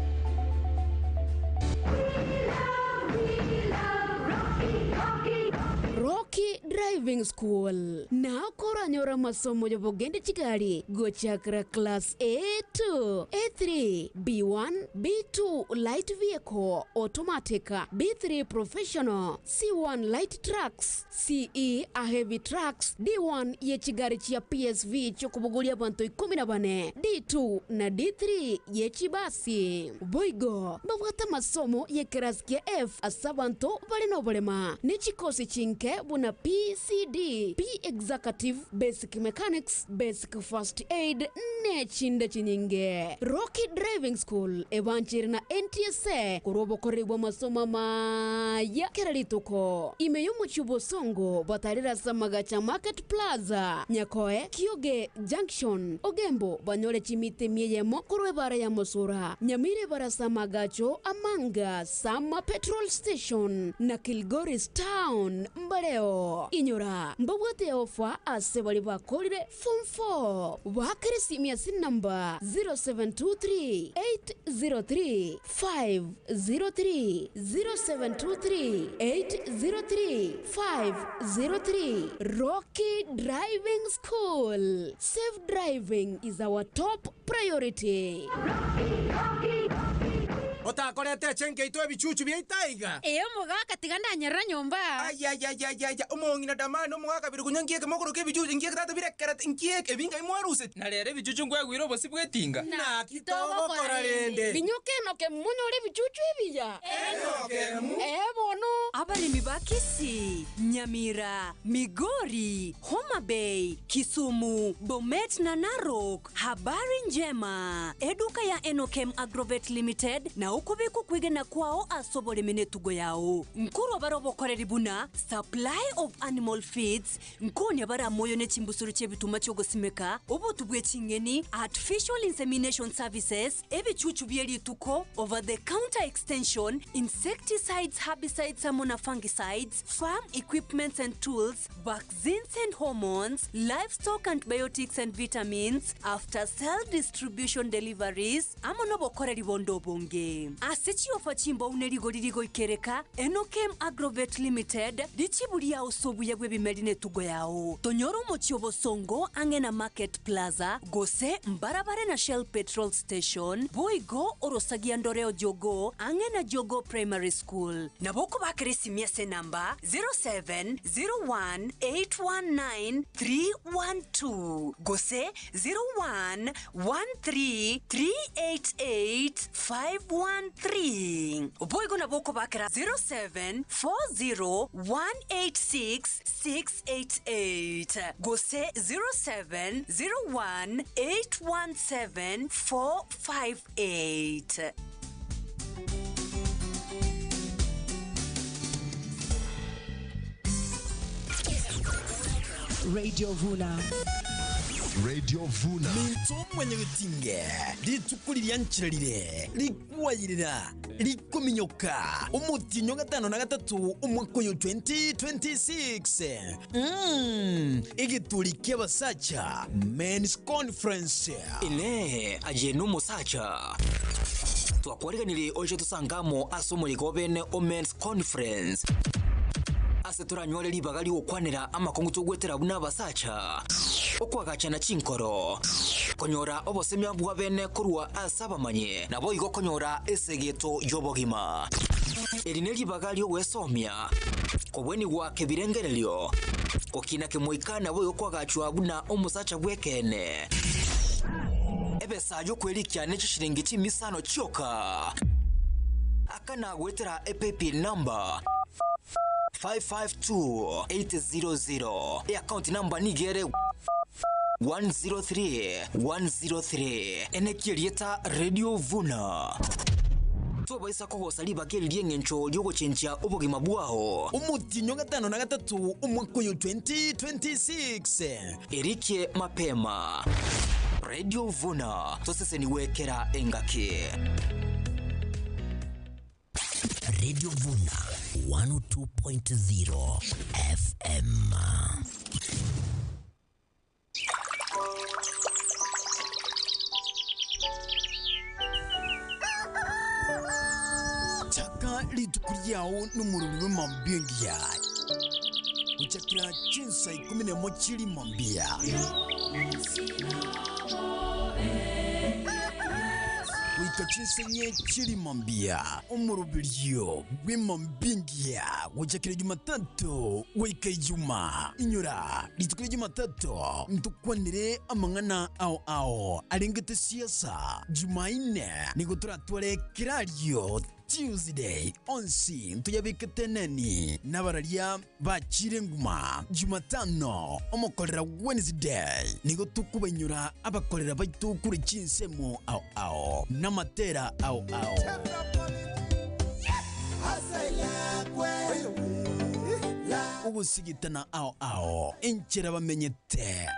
Rocky Driving School na koranyora masomo ya bogende chigari gochakra class A2 A3 B1 B2 light vehicle automatic B3 professional C1 light trucks CE a heavy trucks D1 ye chigari chia PSV chokubugulia bantu 14 D2 na D3 ye chibasi boigo babwata masomo ye keraskia F asabanto bali no bolema ni chikosi chinke buna PCD P executive basic mechanics basic first aid ne chinde chinyinge Rocky Driving School evanchiri na NTSA kurobo koribwa masomo ya keralituko imeyumu chubo songo batarira samagacha Market Plaza Nyakoe Kioge Junction Ogembo banyole chimite mieyemo kurwe bara ya Mosura Nyamire bara samagacho Amanga Sama Petrol Station na Kilgoris Town Mbaleo Inyora mbabwate ofa asebali bakolire Form 4 wakirisi miasi number 0723 803 503 0723 803 503 Rocky Driving School. Safe driving is our top priority. Otakorete chenke itwe bichuchu bya itaiga. Mugaka tiganda nyara nyomba. Aya umongina damano mugaka biri kunyangiye kemokoro ke bichuchu ngiye kata bire karata ngiye ebinga imwaruse. Nalere bichuchu ngwe gwiro bosi bwetinga. Na kitobo korarende. Binyuke no ke munyore bichuchu ibiya. Bono. Abalimi bakisi, Nyamira, Migori, Homa Bay, Kisumu, Bomet na Narok. Habari njema. Eduka ya Enokem Agrovet Limited na ukubiku kwigena kwao asobole minetugo yao. Nkuru barobo koreribuna supply of animal feeds. Nkonya bara moyo ne chimbusuru chebituma cyo gosimeka. Ubu tubwe chingeni artificial insemination services. Ebichuchu byeli tuko over the counter extension, insecticides, herbicides, amona fungicides, farm equipments and tools, vaccines and hormones, livestock antibiotics and vitamins, after cell distribution deliveries. Amonobo koreribondo bonge. Asechi ofa chimbo uneligo liligo ikereka Enokem Agrovet Limited dichibuli yao sobu ya gwebimeli netugo yao. Tonyoro mochiobo songo angena Market Plaza gose mbarabare na Shell Petrol Station boigo orosagia ndoreo jogo angena Jogo Primary School. Naboko bakresi miese namba 0701819312 gose 0113388513 boigo naboko bakra 0740186688 gose 0701817458. Radio Vuna. Radio Vuna. Minto mwenye witinge. Litukulirya nchirarire. Likuwayirira. Likuminyoka. Umutinyo gatano na gatatu umwaka yo 2026. Igitulike basacha. Men's Conference. Ile ajenu musacha. Twakwareganire oje tusangamo asomuriko bene o Men's Conference. Aseturanyore libagali okwanera amakongo tugwetera buna basacha okwagachana chinkoro konyora obosemya bwa bene kurwa asabamanye nabo igo konyora esegeto yobogima erine libagali wesomya kobweni wake birengerelyo kokina kemoikana boyo kwagachwa buna omusacha bwekene ebesa yo kwelikia necho shiringi chimisano choka akana gwetera epepi number 552800 account number nigere 103 enekirieta Radio Vuna tubaisa kogosa libakeli lyengencho lyogochencha obogima bwaho umutinyo gatano na gatatu umwaka yo 2026 erike mapema Radio Vuna tosese niwekera engake Radio Vuna 102.0 FM. Chaka litukuliao numururu mambengia. uchakira chinsa 11 chilimo mbia wika chinsenye chilimo mbia umurubilio wima mbingia uchakira Jumatatu wika Ijuma inyura litukira Jumatatu ntukwanire amangana ao alengete siasa Jumaine nigutura twale kirario Tuesday onsi ntuyabikete neni nabararia bachire nguma Jumatano omokorera Wednesday nigo tukubenyura abakorera baitu kuri chinsemo ao namatera ao ubusigitana ao enchera bamenyete